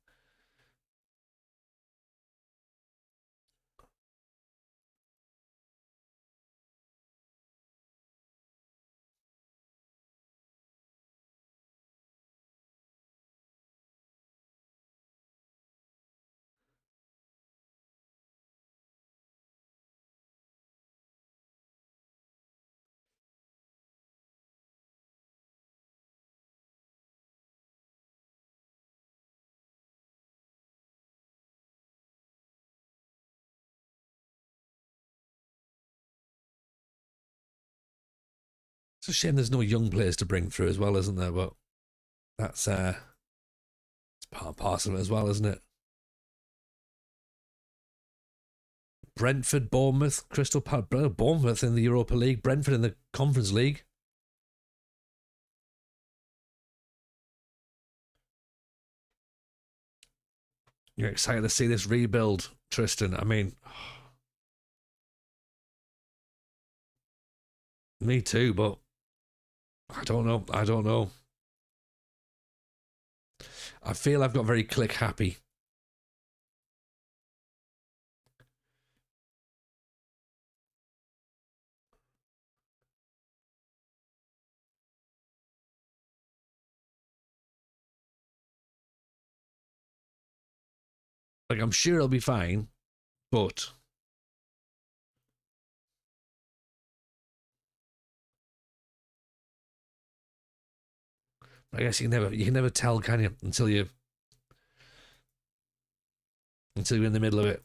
It's a shame there's no young players to bring through as well, isn't there? But that's it's part and parcel of it as well, isn't it? Brentford, Bournemouth, Crystal Palace, Bournemouth in the Europa League, Brentford in the Conference League. You're excited to see this rebuild, Tristan. I mean, me too, but I don't know. I don't know. I feel I've got very click happy. Like, I'm sure it'll be fine, but I guess you can never tell, can you? Until you're in the middle of it.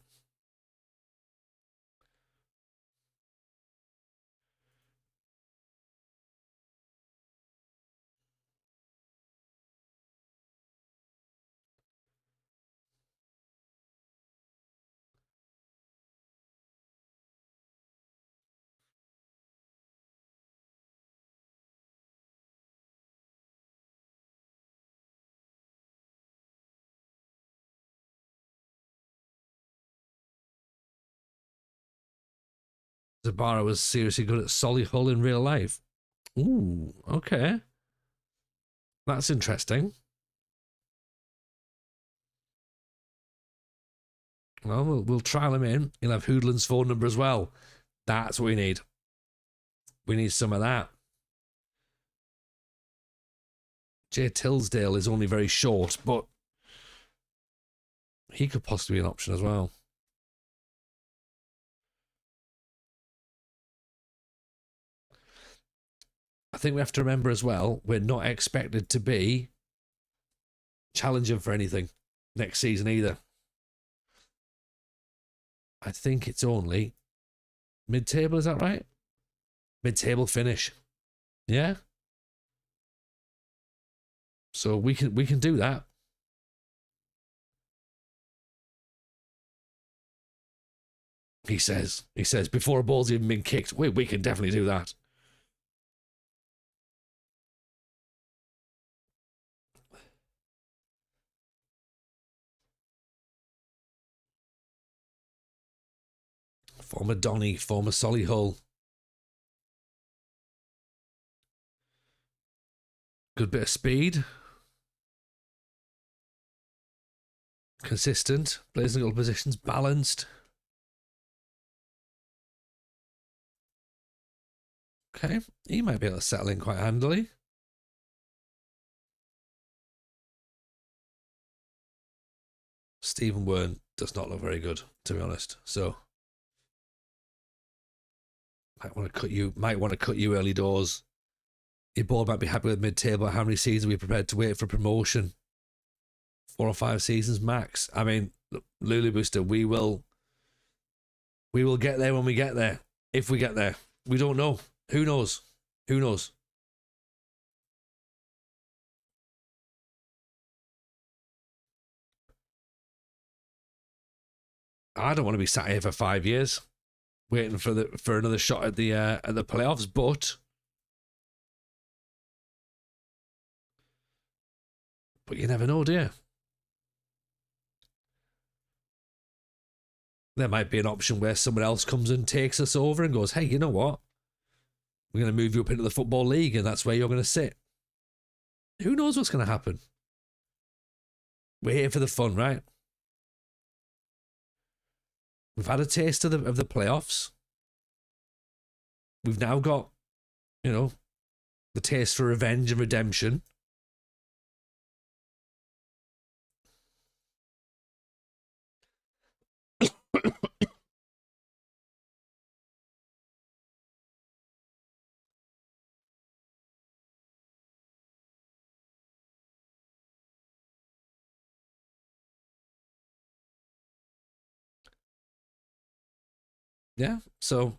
Zabara was seriously good at Solihull in real life. Ooh, okay. That's interesting. Well, we'll trial him in. He'll have Hoodland's phone number as well. That's what we need. We need some of that. Jay Tillsdale is only very short, but he could possibly be an option as well. I think we have to remember as well, we're not expected to be challenging for anything next season either. I think it's only mid-table, is that right? Mid-table finish. Yeah? So we can do that. He says before a ball's even been kicked, we can definitely do that. Former Donny, former Solihull. Good bit of speed. Consistent. Plays in all positions. Balanced. Okay. He might be able to settle in quite handily. Stephen Wern does not look very good, to be honest. So might want to cut you early doors. Your board might be happy with mid-table. How many seasons are we prepared to wait for promotion? 4 or 5 seasons max. I mean, Lulu Booster, we will get there when we get there. If we get there. We don't know. Who knows? Who knows? I don't want to be sat here for 5 years waiting for another shot at the playoffs, but you never know, do you? There might be an option where someone else comes and takes us over and goes, hey, you know what? We're going to move you up into the Football League and that's where you're going to sit. Who knows what's going to happen? We're here for the fun, right? We've had a taste of the playoffs. We've now got, the taste for revenge and redemption. Yeah, so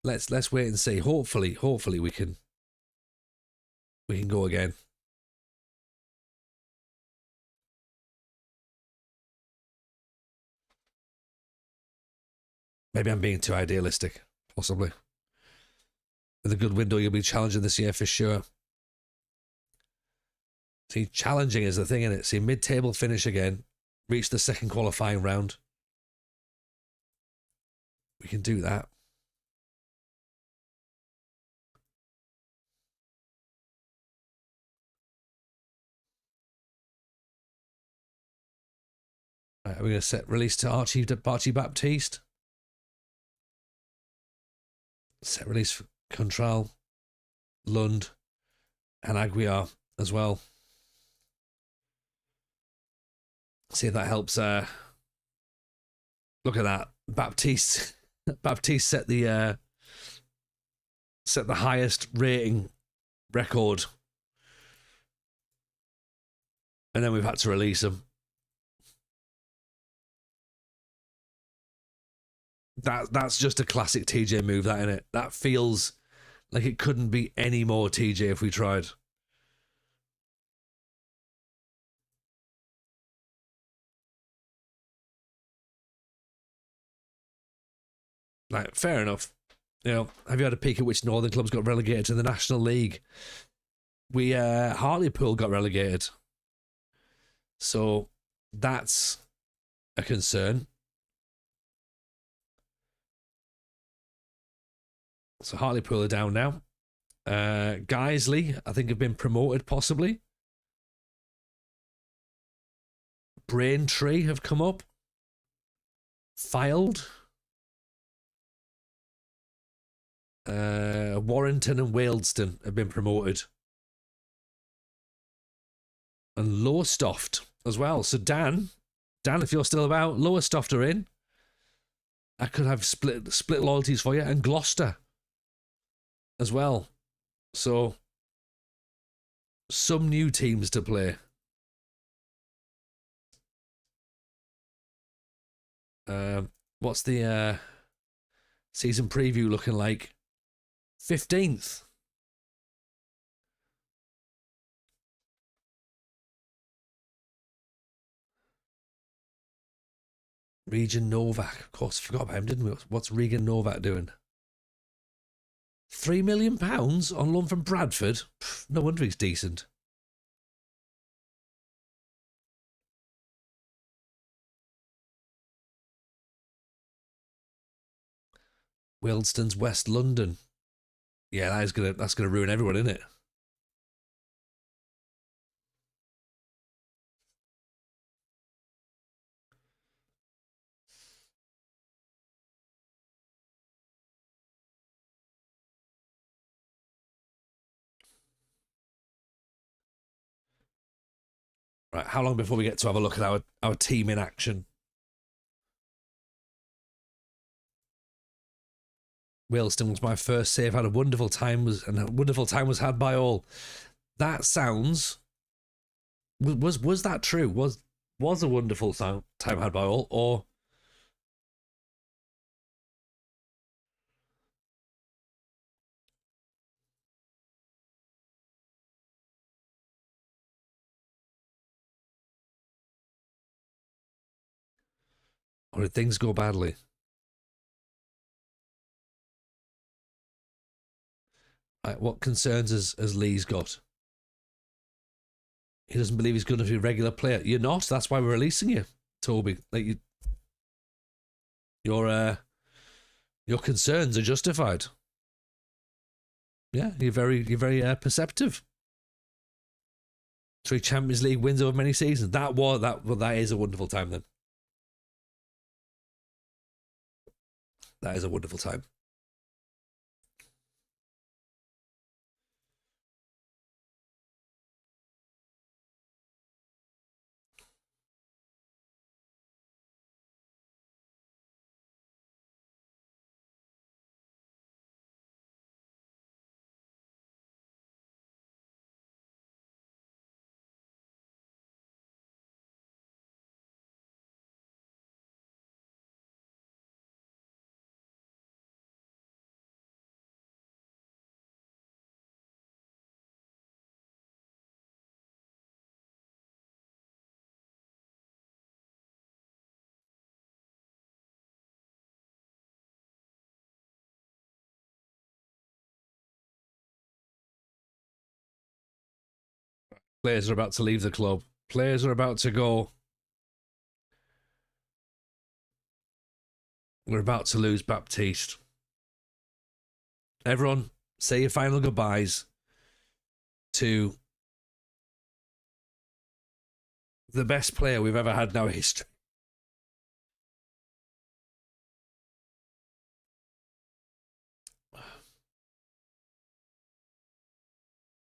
let's wait and see. Hopefully we can go again. Maybe I'm being too idealistic, possibly. With a good window, you'll be challenging this year for sure. See, challenging is the thing, isn't it? See, mid-table finish again, reach the second qualifying round. We can do that. Right, are we going to set release to Archie Baptiste? Set release for Contral, Lund, and Aguiar as well. See if that helps. Look at that. Baptiste set the highest rating record And then we've had to release him. That's just a classic TJ move, that, innit? That feels like it couldn't be any more TJ if we tried. Like, fair enough. You know, have you had a peek at which Northern clubs got relegated to the National League? Hartlepool got relegated. So that's a concern. So Hartlepool are down now. Guiseley, I think, have been promoted possibly. Braintree have come up. Fylde. Warrington and Wealdstone have been promoted. And Lowestoft as well. So Dan, if you're still about, Lowestoft are in. I could have split loyalties for you. And Gloucester as well. So some new teams to play. What's the season preview looking like? 15th. Regan Novak. Of course, forgot about him, didn't we? What's Regan Novak doing? £3 million on loan from Bradford? No wonder he's decent. Wealdstone's West London. Yeah, that's gonna ruin everyone, isn't it? Right, how long before we get to have a look at our team in action? Wealdstone was my first save. Had a wonderful time was had by all. That sounds. Was that true? Was a wonderful time had by all, or did things go badly? Right, what concerns has Lee's got? He doesn't believe he's going to be a regular player. You're not. That's why we're releasing you, Toby. Like your concerns are justified. Yeah, you're very perceptive. 3 Champions League wins over many seasons. That is a wonderful time then. That is a wonderful time. Players are about to leave the club. Players are about to go. We're about to lose Baptiste. Everyone, say your final goodbyes to the best player we've ever had in our history.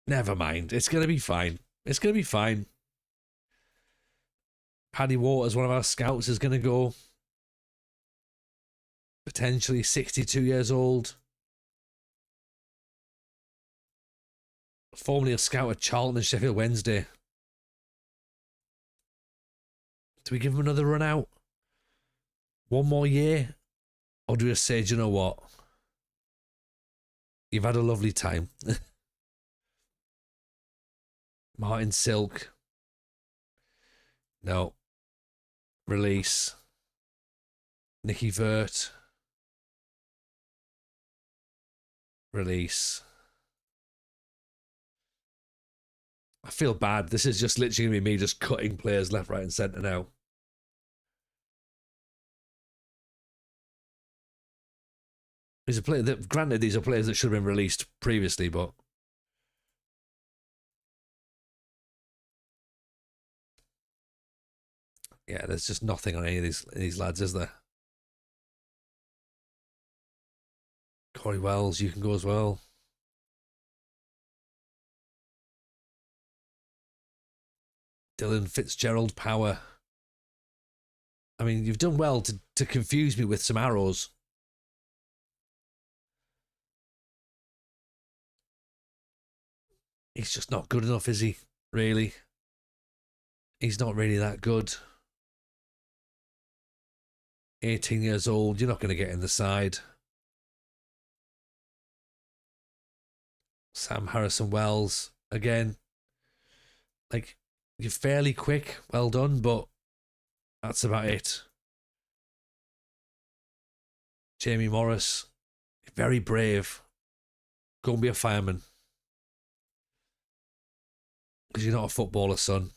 Never mind. It's going to be fine. It's going to be fine. Paddy Waters, one of our scouts, is going to go. Potentially 62 years old. Formerly a scout at Charlton and Sheffield Wednesday. Do we give him another run out? One more year? Or do we just say, do you know what? You've had a lovely time. Martin Silk. No. Release. Nicky Vert. Release. I feel bad. This is just literally going to be me just cutting players left, right, and centre now. These are players that, granted, these are players that should have been released previously, but yeah, there's just nothing on any of these lads, is there? Corey Wells, you can go as well. Dylan Fitzgerald Power. I mean, you've done well to confuse me with some arrows. He's just not good enough, is he? Really? He's not really that good. 18 years old, you're not going to get in the side. Sam Harrison-Wells, again, like, you're fairly quick, well done, but that's about it. Jamie Morris, very brave. Go and be a fireman. Because you're not a footballer, son.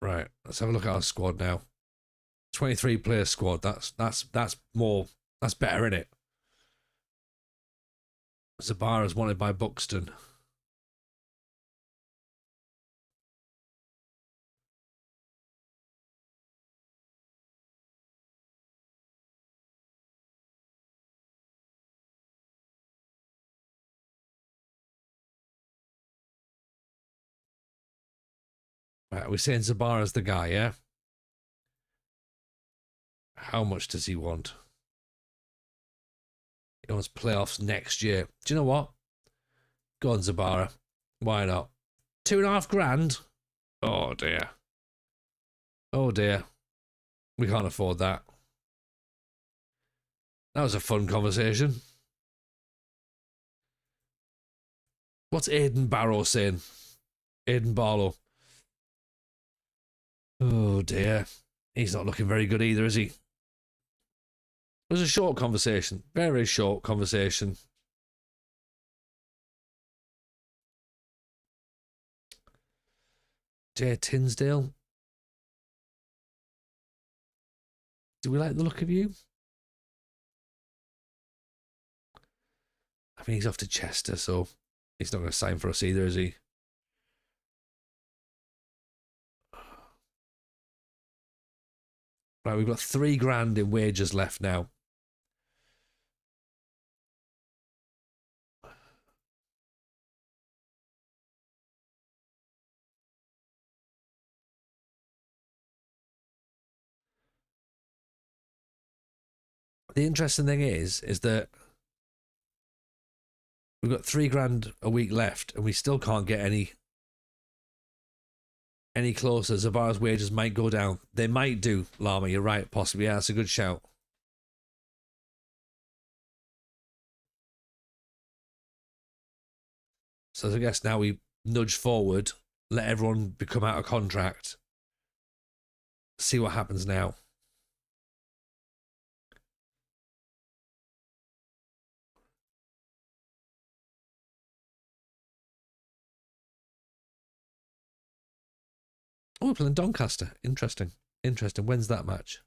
Right, let's have a look at our squad now. 23 player squad. That's more. That's better, isn't it? Zabara's wanted by Buxton. Right, we're saying Zabara's the guy, yeah? How much does he want? He wants playoffs next year. Do you know what? Go on, Zabara. Why not? $2.5 grand? Oh, dear. Oh, dear. We can't afford that. That was a fun conversation. What's Aidan Barrow saying? Aidan Barlow. Oh, dear. He's not looking very good either, is he? It was a short conversation. Very short conversation. Jay Tinsdale. Do we like the look of you? I mean, he's off to Chester, so he's not going to sign for us either, is he? Right, we've got $3 grand in wages left now. The interesting thing is that we've got $3 grand a week left, and we still can't get any closer. Zabara's wages might go down. They might do, Lama. You're right, possibly. Yeah, that's a good shout. So I guess now we nudge forward, let everyone become out of contract, see what happens now. Oh, we're playing Doncaster. Interesting. Interesting. When's that match?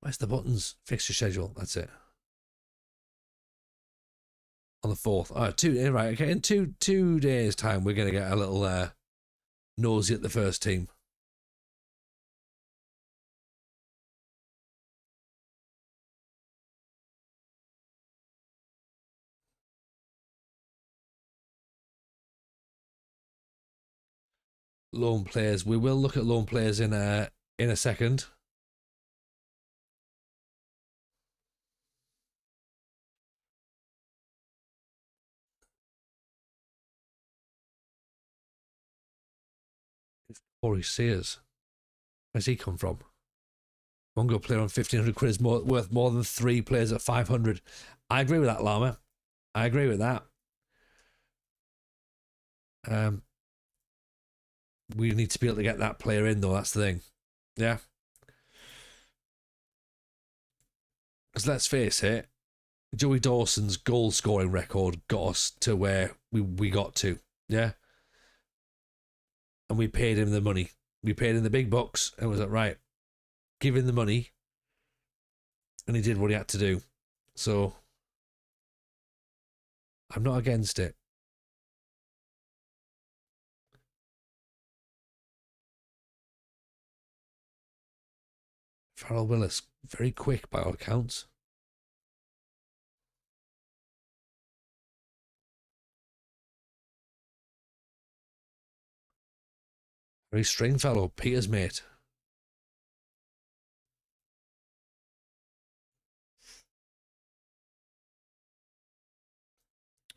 Where's the buttons? Fixture schedule. That's it. On the 4th. All right, right, okay. In two days' time, we're going to get a little nosy at the first team. Loan players. We will look at loan players in a second. Corey Sears. Where's he come from? One good player on 1,500 quid is worth more than 3 players at 500. I agree with that, Llama. I agree with that. We need to be able to get that player in, though. That's the thing. Yeah. Because let's face it, Joey Dawson's goal scoring record got us to where we got to. Yeah. And we paid him the money. We paid him the big bucks and was like, right, give him the money. And he did what he had to do. So I'm not against it. Farrell Willis, very quick by all accounts. Very Stringfellow, Peter's mate.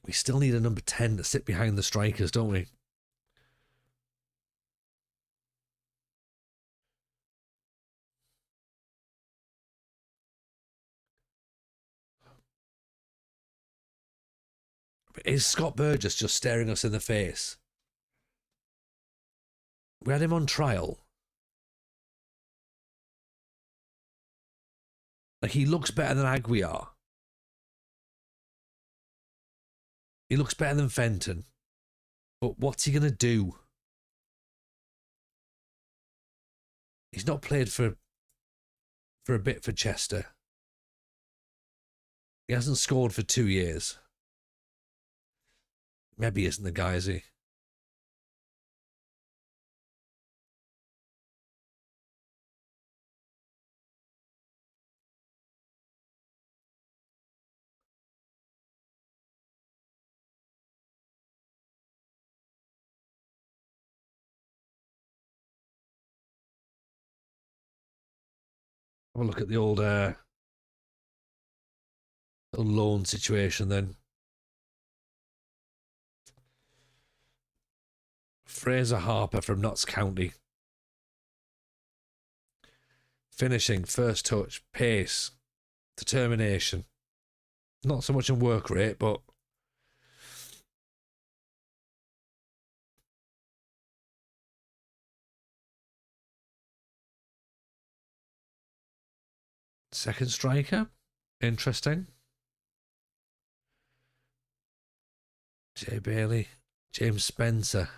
We still need a number 10 to sit behind the strikers, don't we? Is Scott Burgess just staring us in the face? We had him on trial. Like, he looks better than Aguiar. He looks better than Fenton. But what's he going to do? He's not played for a bit for Chester. He hasn't scored for 2 years. Maybe he isn't the guy, is he? Have a look at the old loan situation then. Fraser Harper from Notts County. Finishing, first touch, pace, determination. Not so much in work rate, but second striker. Interesting. Jay Bailey, James Spencer.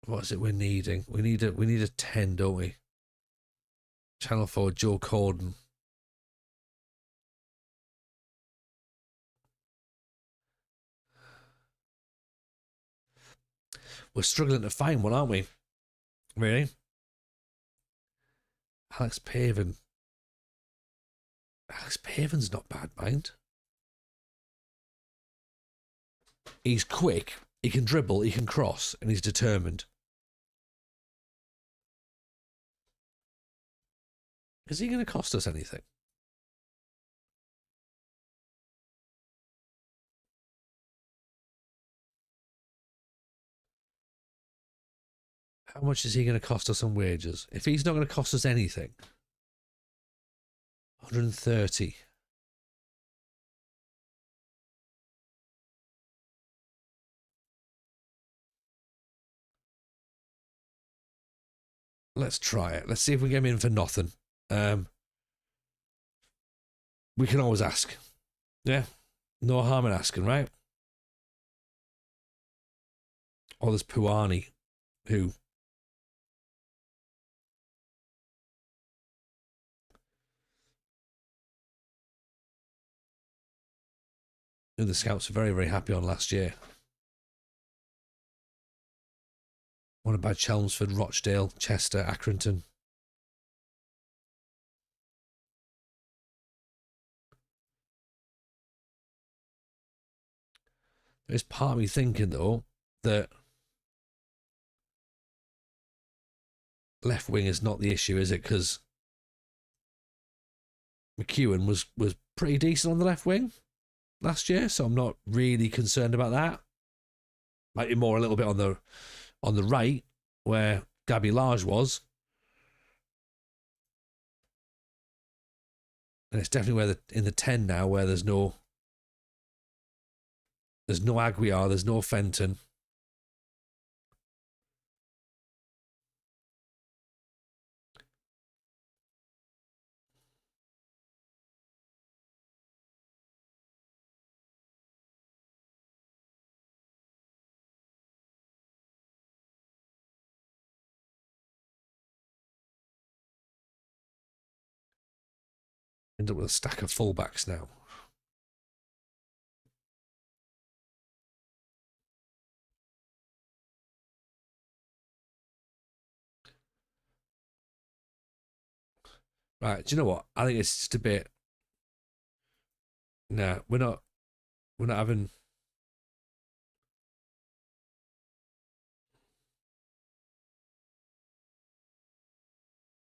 What is it we're needing? We need a 10, don't we? Channel 4, Joe Corden. We're struggling to find one, aren't we? Really? Alex Paven. Alex Paven's not bad, mind. He's quick, he can dribble, he can cross, and he's determined. Is he going to cost us anything? How much is he going to cost us on wages? If he's not going to cost us anything, 130. Let's try it. Let's see if we get him in for nothing. We can always ask. Yeah. No harm in asking, right? Or there's Puani, who... who the scouts were very, very happy on last year. One about Chelmsford, Rochdale, Chester, Accrington. There's part of me thinking, though, that left wing is not the issue, is it? Because McEwen was pretty decent on the left wing last year, so I'm not really concerned about that. Might be more a little bit on the right, where Gabby Large was. And it's definitely where in the 10 now, where there's no Aguiar, there's no Fenton. End up with a stack of fullbacks now. Right, do you know what? I think it's just a bit. No, we're not having.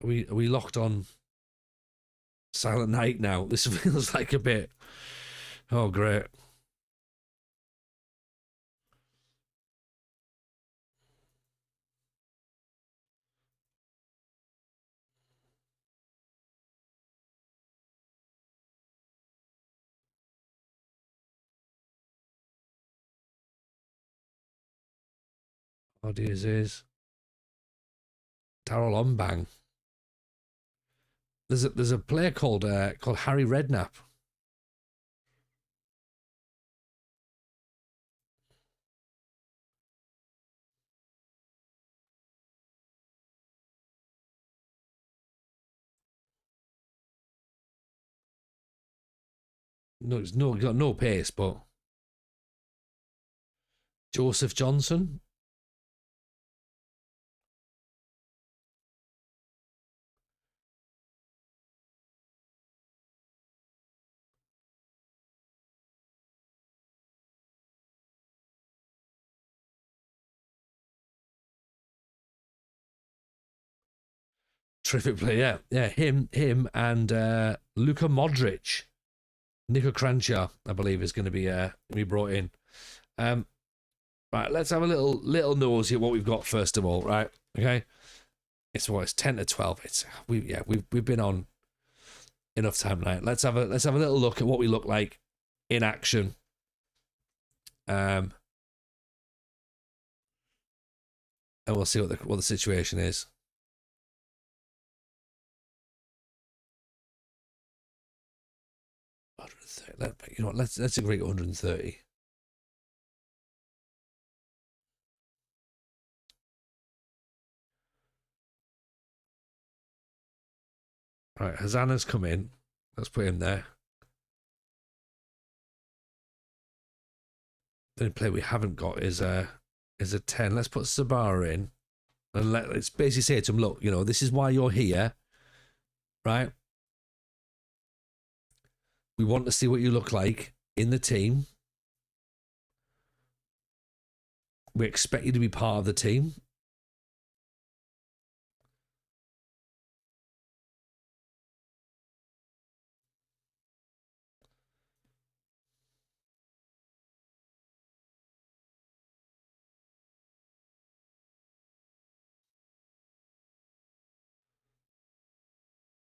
Are we locked on Silent Night now? This feels like a bit. Oh, great. Oh, dear, is Darrell Ombang. There's a player called Harry Redknapp. No, he's got no pace, but Joseph Johnson. Terrific player, yeah. Him and Luka Modric. Niko Kranjčar, I believe, is going to be brought in. Right, let's have a little nosy at what we've got first of all, right? Okay, it's 10 to 12. We've been on enough time tonight. Let's have a little look at what we look like in action. And we'll see what the situation is. You know what? Let's agree 130. All right, Hazana's come in. Let's put him there. The only player we haven't got is a 10. Let's put Sabara in, and let's basically say to him, look, you know, this is why you're here, right? We want to see what you look like in the team. We expect you to be part of the team.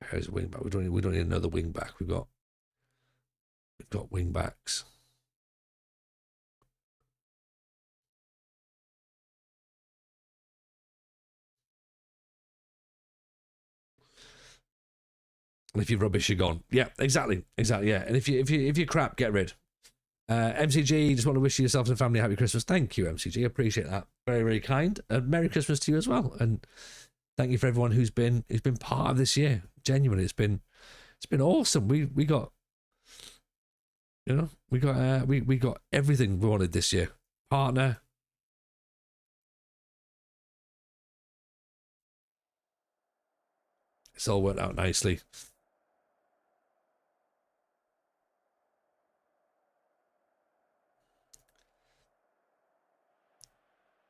Here's a wing back. We don't need another wing back. We've got wing backs. And if you're rubbish, you're gone. Yeah, exactly. Yeah. And if you're crap, get rid. MCG, just want to wish yourself and the family a happy Christmas. Thank you, MCG. Appreciate that. Very, very kind. And Merry Christmas to you as well. And thank you for everyone who's been part of this year. Genuinely, it's been awesome. We got You know, we got everything we wanted this year. Partner. It's all worked out nicely.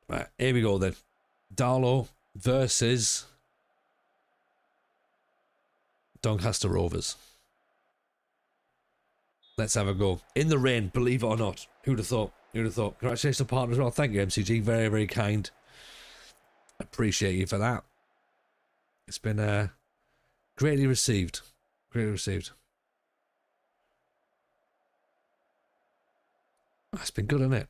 Right, here we go then. Darlow versus Doncaster Rovers. Let's have a go. In the rain, believe it or not. Who'd have thought? Who'd have thought? Congratulations to partner as well. Thank you, MCG. Very, very kind. Appreciate you for that. It's been greatly received. Greatly received. It's been good, hasn't it?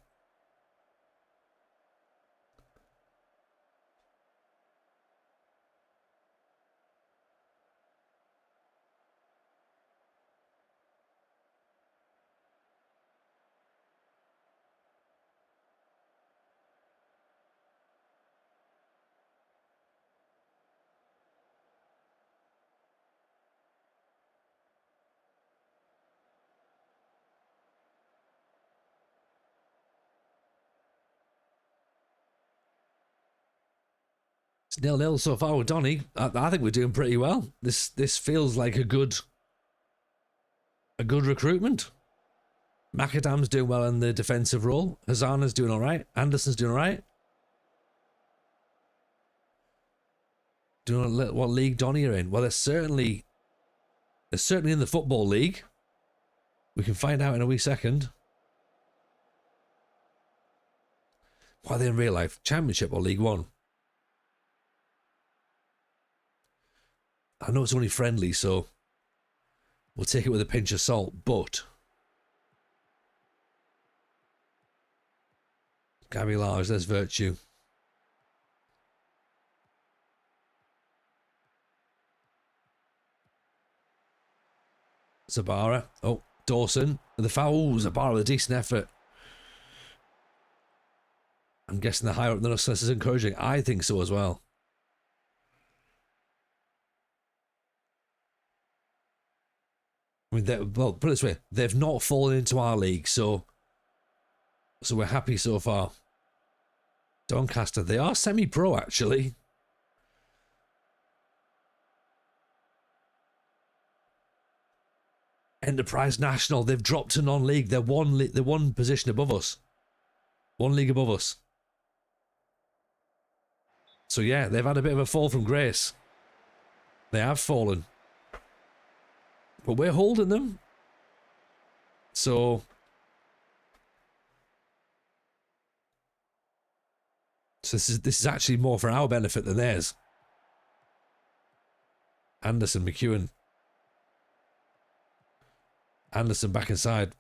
It's 0-0 so far with Donny. I think we're doing pretty well. This feels like a good recruitment. Macadam's doing well in the defensive role. Hazana's doing all right. Anderson's doing all right. Doing what league Donny are in? Well, they're certainly in the football league. We can find out in a wee second. What are they in real life? Championship or League One? I know it's only friendly, so we'll take it with a pinch of salt, but Gabby Large, there's Virtue. Zabara. Oh, Dawson. The foul. Zabara with a decent effort. I'm guessing they're higher up than us, so this is encouraging. I think so as well. I mean, well, put it this way, they've not fallen into our league, so we're happy so far. Doncaster, they are semi-pro actually. Enterprise National, they've dropped to non-league. They're one position above us, one league above us. So yeah, they've had a bit of a fall from grace. They have fallen. But we're holding them. So this is actually more for our benefit than theirs. Anderson, McEwen. Anderson back inside.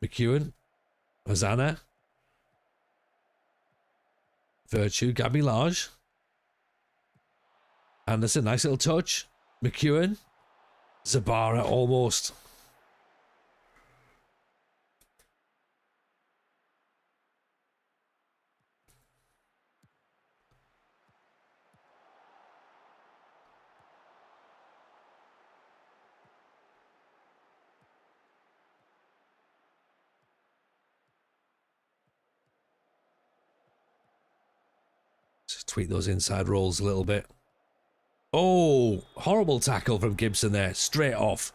McEwen. Hosanna. Virtue. Gabby Large. Anderson, nice little touch. McEwen. Zabara, almost. Just tweak those inside rolls a little bit. Oh, horrible tackle from Gibson there. Straight off.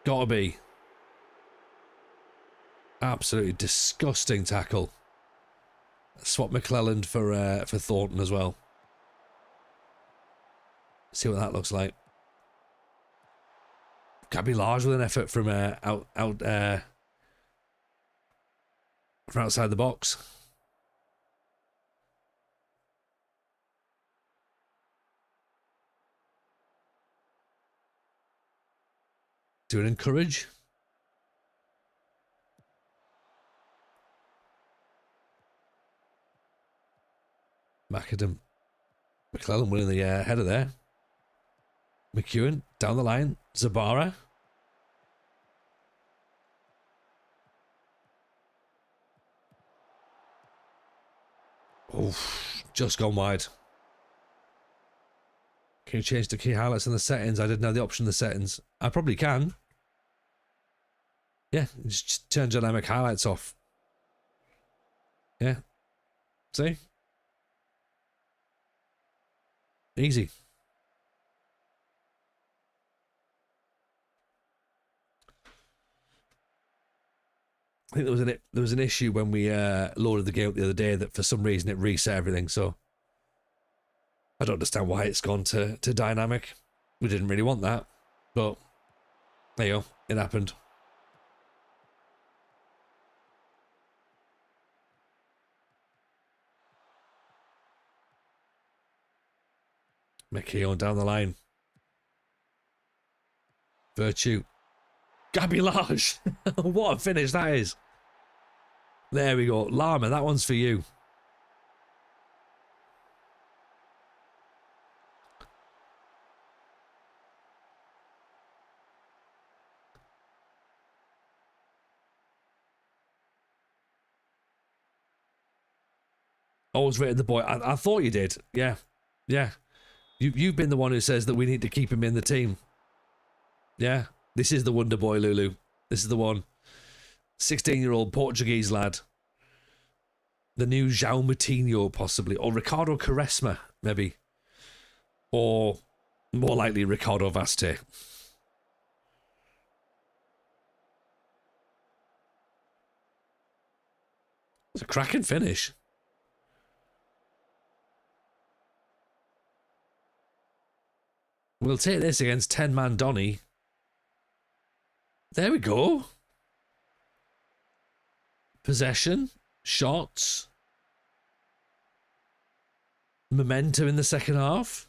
Gotta be. Absolutely disgusting tackle. Swap McClelland for Thornton as well. See what that looks like. Gabby Large with an effort from from outside the box. Do it encourage? Macadam. McClellan winning the header there. McEwen down the line. Zabara. Oh, just gone wide. Can you change the key highlights in the settings? I didn't have the option in the settings. I probably can. Yeah, just turn dynamic highlights off. Yeah. See? Easy. I think there was an issue when we loaded the game up the other day that for some reason it reset everything, so I don't understand why it's gone to dynamic. We didn't really want that, but there you go. It happened. Mickey on down the line. Virtue. Gabby Large. What a finish that is. There we go. Llama, that one's for you. Always rated the boy. I thought you did. Yeah. Yeah. You've been the one who says that we need to keep him in the team. Yeah. This is the wonder boy, Lulu. This is the one. 16-year-old Portuguese lad. The new João Moutinho, possibly. Or Ricardo Quaresma, maybe. Or more likely Ricardo Vaste. It's a cracking finish. We'll take this against 10-man Donny. There we go. Possession. Shots. Momentum in the second half.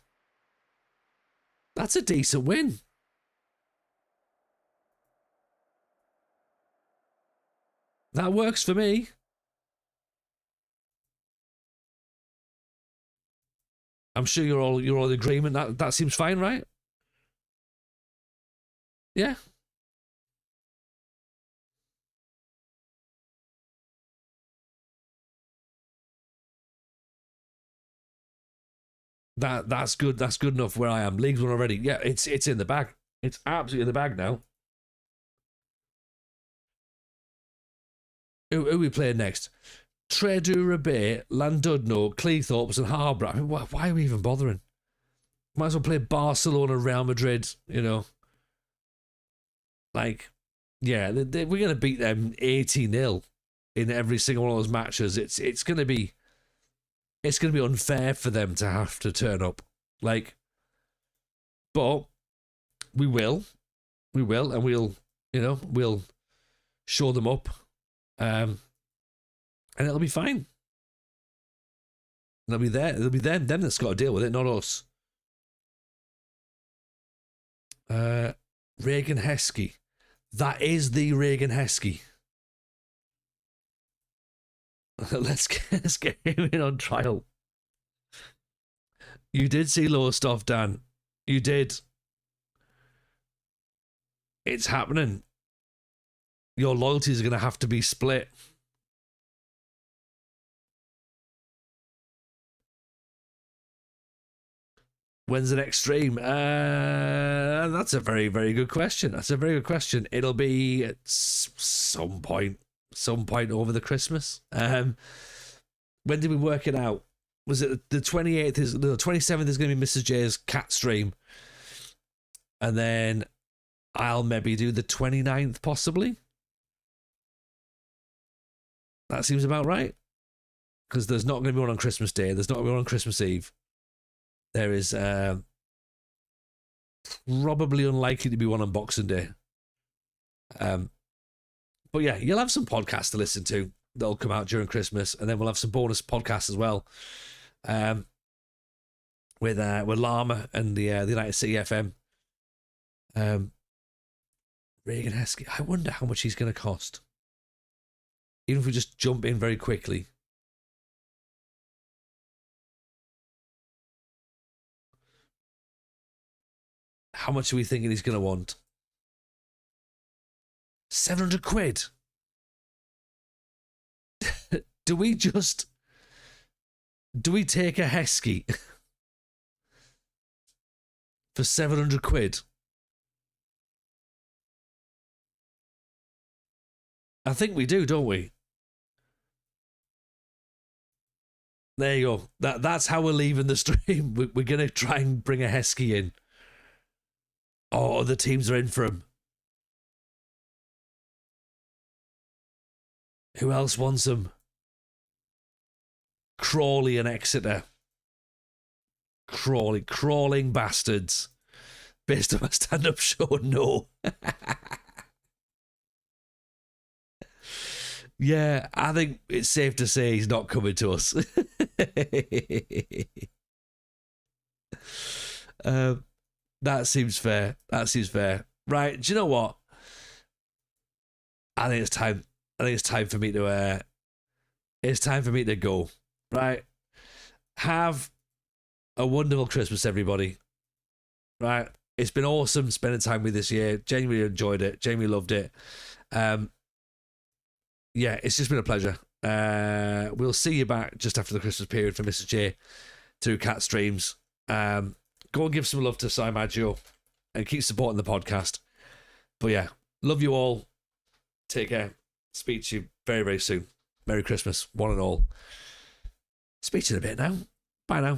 That's a decent win. That works for me. I'm sure you're all in agreement. That seems fine, right? Yeah. That's good. That's good enough where I am. League's won already. Yeah, it's in the bag. It's absolutely in the bag now. Who are we playing next? Tredu, Rabe, Landudno, Cleethorpes, and Harborough. I mean, why are we even bothering? Might as well play Barcelona, Real Madrid, you know. Like, yeah, we're going to beat them 80-0 in every single one of those matches. It's going to be unfair for them to have to turn up. Like, but we will, and we'll show them up. And it'll be fine. They'll be there. It'll be them that's got to deal with it, not us. Reagan Heskey. That is the Reagan Heskey. Let's get him in on trial. You did see lower stuff, Dan. You did. It's happening. Your loyalties are going to have to be split. When's the next stream? That's a very, very good question. It'll be at some point over the Christmas. When did we work it out? Was it the 28th? The 27th is going to be Mrs. J's cat stream. And then I'll maybe do the 29th, possibly. That seems about right. Because there's not going to be one on Christmas Day. There's not going to be one on Christmas Eve. There is probably unlikely to be one on Boxing Day. But yeah, you'll have some podcasts to listen to that'll come out during Christmas, and then we'll have some bonus podcasts as well. With Llama and the United City FM. Reagan Heskey. I wonder how much he's going to cost. Even if we just jump in very quickly. How much are we thinking he's going to want? 700 quid. Do we take a Heskey for 700 quid? I think we do, don't we? There you go. That's how we're leaving the stream. We're going to try and bring a Heskey in. Oh, the teams are in for him. Who else wants him? Crawley and Exeter. Crawling bastards. Based on my stand-up show, no. Yeah, I think it's safe to say he's not coming to us. That seems fair. Right, do you know what? I think it's time for me to go. Right? Have a wonderful Christmas, everybody. Right? It's been awesome spending time with this year. Genuinely enjoyed it. Genuinely loved it. Yeah, it's just been a pleasure. We'll see you back just after the Christmas period for Mr. J to Cat Streams. Go and give some love to Sai Maggio and keep supporting the podcast. But yeah, love you all. Take care. Speak to you very, very soon. Merry Christmas, one and all. Speak to you in a bit now. Bye now.